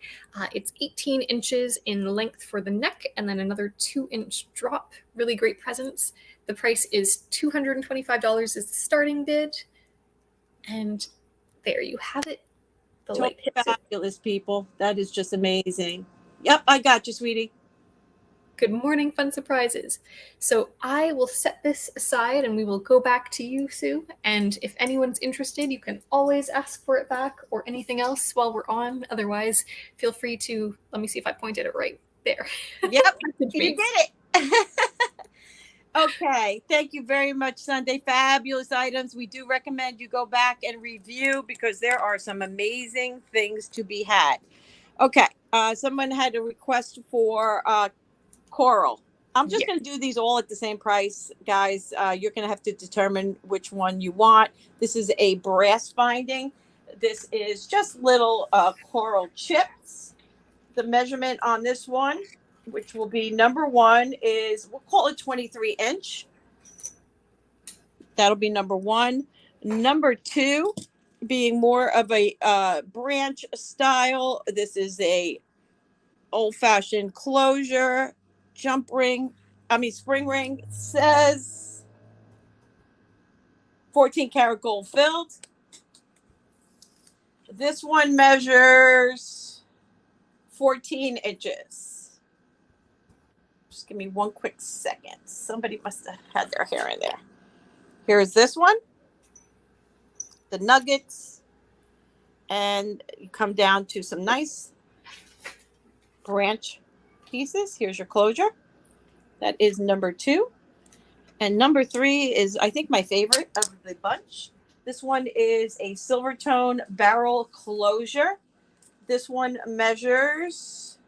It's 18 inches in length for the neck and then another 2-inch drop. Really great presents. The price is $225 is the starting bid. And there you have it. The light hits fabulous, people. That is just amazing. Yep, I got you, sweetie. Good morning, fun surprises. So I will set this aside and we will go back to you, Sue. And if anyone's interested, you can always ask for it back or anything else while we're on. Otherwise, feel free to, let me see if I pointed it right there. Yep, you did it. Okay, thank you very much, Sundae. Fabulous items. We do recommend you go back and review because there are some amazing things to be had. Okay, someone had a request for coral. I'm just going to do these all at the same price, guys. You're going to have to determine which one you want. This is a brass binding. This is just little coral chips. The measurement on this one, which will be number 1, is, we'll call it 23 inch. That'll be number 1. Number 2, being more of a branch style. This is a old-fashioned closure. Spring ring. It says 14 karat gold filled. This one measures 14 inches. Just give me one quick second. Somebody must have had their hair in there. Here's this one. The nuggets. And you come down to some nice branch pieces. Here's your closure. That is number 2. And number 3 is, I think, my favorite of the bunch. This one is a silver tone barrel closure. This one measures,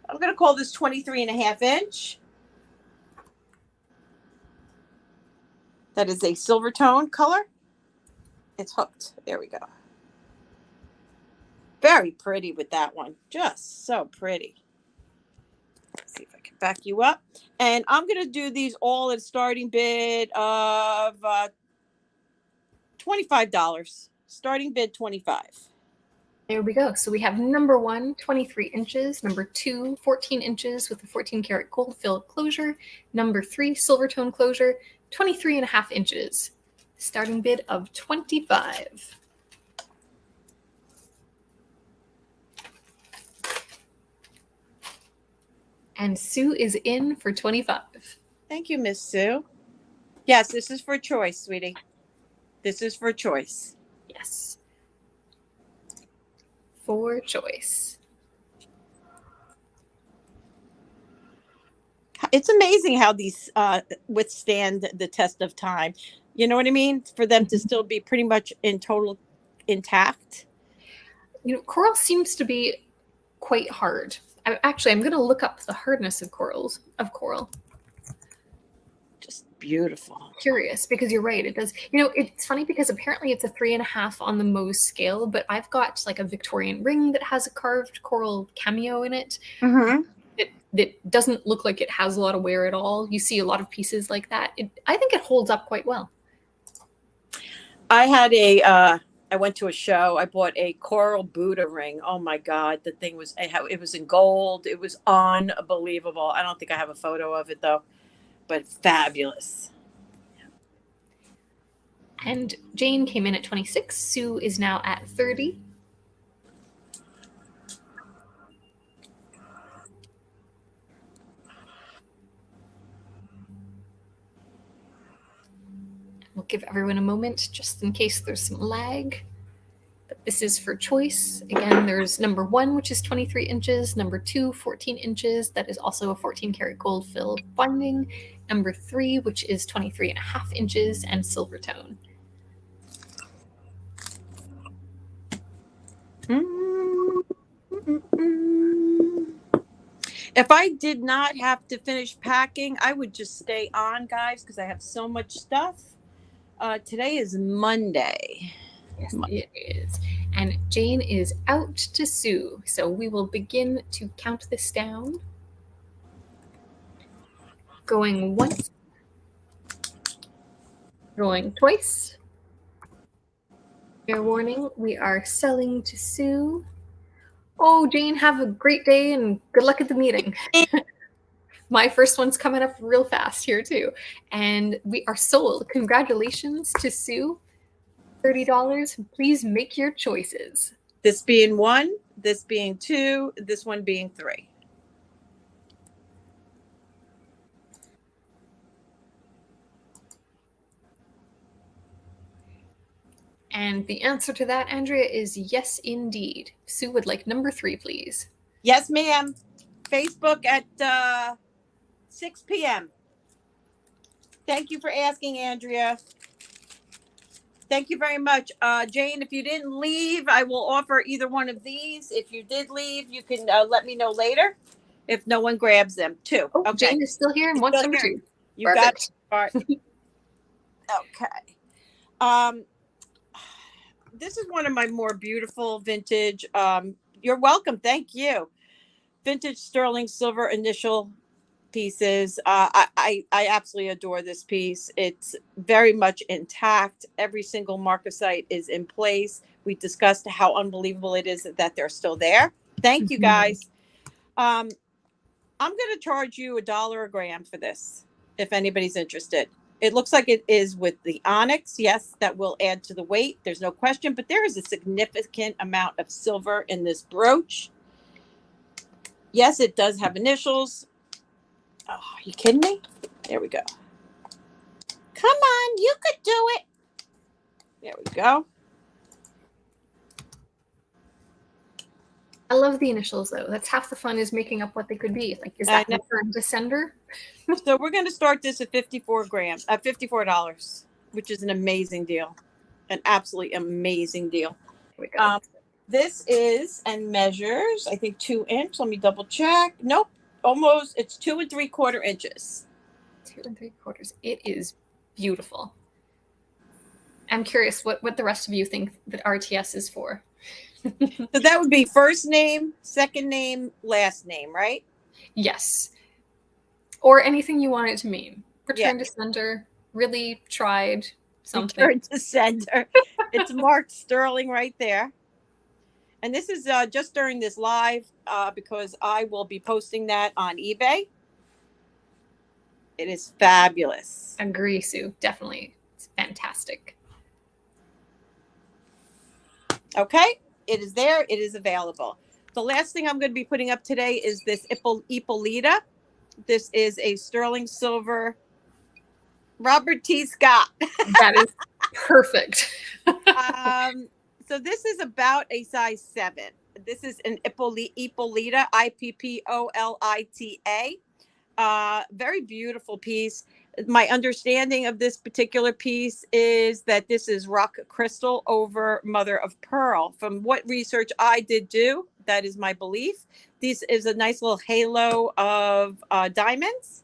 I'm going to call this 23.5 inch. That is a silver tone color. It's hooked. There we go. Very pretty with that one. Just so pretty. Let's see if I can back you up. And I'm going to do these all at a starting bid of $25. Starting bid $25. There we go. So we have number 1, 23 inches. Number 2, 14 inches with a 14 karat gold filled closure. Number 3, silver tone closure, 23.5 inches. Starting bid of $25. And Sue is in for $25. Thank you, Miss Sue. Yes, this is for choice, sweetie. This is for choice. Yes. For choice. It's amazing how these withstand the test of time. You know what I mean? For them to still be pretty much in total intact. You know, coral seems to be quite hard. I'm going to look up the hardness of coral. Just beautiful. Curious, because you're right. It does. You know, it's funny because apparently it's a 3.5 on the Mohs scale, but I've got like a Victorian ring that has a carved coral cameo in it. Mm-hmm. That doesn't look like it has a lot of wear at all. You see a lot of pieces like that. I think it holds up quite well. I had I went to a show. I bought a coral Buddha ring. Oh my God. The thing was, it was in gold. It was unbelievable. I don't think I have a photo of it though, but fabulous. And Jane came in at 26. Sue is now at 30. We'll give everyone a moment just in case there's some lag. But this is for choice. Again, there's number 1, which is 23 inches, number 2, 14 inches. That is also a 14 karat gold fill binding. Number 3, which is 23.5 inches and silver tone. If I did not have to finish packing, I would just stay on, guys, because I have so much stuff. Today is Monday. Yes, it is. And Jane is out to sew. So we will begin to count this down. Going once. Going twice. Fair warning, we are selling to Sue. Oh, Jane, have a great day and good luck at the meeting. My first one's coming up real fast here too. And we are sold. Congratulations to Sue. $30. Please make your choices. This being 1, this being 2, this one being 3. And the answer to that, Andrea, is yes, indeed. Sue would like number 3, please. Yes, ma'am. Facebook at 6 p.m. Thank you for asking, Andrea. Thank you very much. Jane, if you didn't leave, I will offer either one of these. If you did leave, you can let me know later if no one grabs them, too. Oh, okay. Jane is still here and wants number 2. You Perfect. Got it. Okay. This is one of my more beautiful vintage. You're welcome. Thank you. Vintage sterling silver initial pieces. I absolutely adore this piece. It's very much intact. Every single Marcosite is in place. We discussed how unbelievable it is that they're still there. Thank you, guys. I'm going to charge you $1 a gram for this, if anybody's interested. It looks like it is with the Onyx. Yes, that will add to the weight. There's no question, but there is a significant amount of silver in this brooch. Yes, it does have initials. Oh, are you kidding me? There we go. Come on, you could do it. There we go. I love the initials, though. That's half the fun, is making up what they could be. Like, is that the sender? So we're going to start this at $54, which is an amazing deal. An absolutely amazing deal. Here we go. This is and measures, I think, 2 inch. Let me double check. Nope. Almost. It's 2 3/4 inches. 2 3/4. It is beautiful. I'm curious what the rest of you think that RTS is for. So that would be first name, second name, last name, right? Yes. Or anything you want it to mean. Return to sender. Really tried something. Return to sender. It's marked sterling right there. And this is just during this live because I will be posting that on eBay. It is fabulous. Agree, Sue. Definitely. It's fantastic. Okay. It is there. It is available. The last thing I'm going to be putting up today is this Ippolita. This is a sterling silver Robert T. Scott. That is perfect. So this is about a size 7. This is an Ippolita, Ippolita. Very beautiful piece. My understanding of this particular piece is that this is rock crystal over mother of pearl. From what research I did do, that is my belief. This is a nice little halo of diamonds.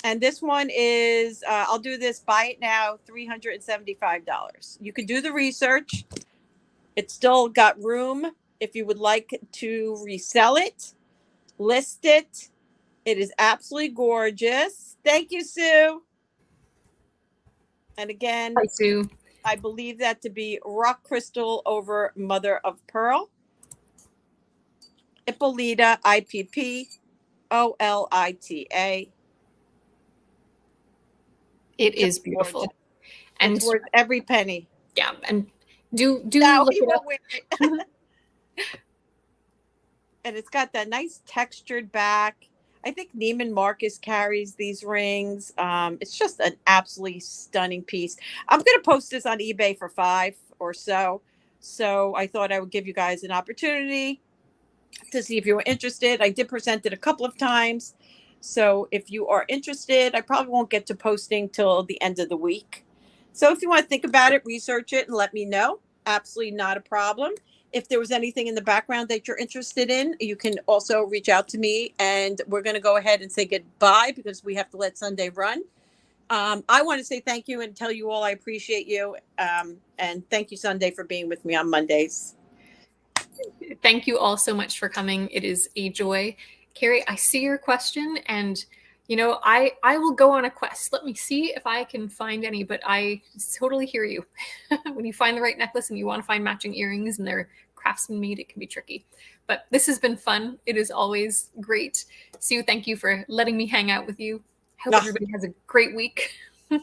And this one is, I'll do this, buy it now, $375. You could do the research. It's still got room if you would like to resell it, list it. It is absolutely gorgeous. Thank you, Sue. And again, Hi, Sue. I believe that to be rock crystal over mother of pearl. Ippolita, Ippolita. It is beautiful. Gorgeous. And it's worth every penny. Yeah, and do now look he it won't up. wear it. And it's got that nice textured back. I think Neiman Marcus carries these rings. It's just an absolutely stunning piece. I'm going to post this on eBay for 5 or so. So I thought I would give you guys an opportunity to see if you were interested. I did present it a couple of times. So if you are interested, I probably won't get to posting till the end of the week. So if you want to think about it, research it, and let me know. Absolutely not a problem. If there was anything in the background that you're interested in, you can also reach out to me, and we're going to go ahead and say goodbye because we have to let Sunday run. I want to say thank you and tell you all I appreciate you. And thank you, Sunday, for being with me on Mondays. Thank you all so much for coming. It is a joy. Carrie, I see your question, and I will go on a quest. Let me see if I can find any, but I totally hear you. When you find the right necklace and you want to find matching earrings and they're craftsman made, it can be tricky. But this has been fun. It is always great. Sue, thank you for letting me hang out with you. I hope everybody has a great week.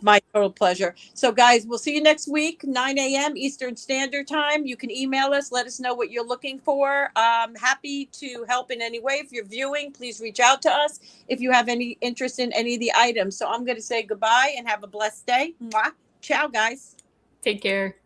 My total pleasure. So guys, we'll see you next week, 9 a.m. Eastern Standard Time. You can email us, let us know what you're looking for. Happy to help in any way. If you're viewing, please reach out to us if you have any interest in any of the items. So I'm going to say goodbye and have a blessed day. Mwah. Ciao, guys. Take care.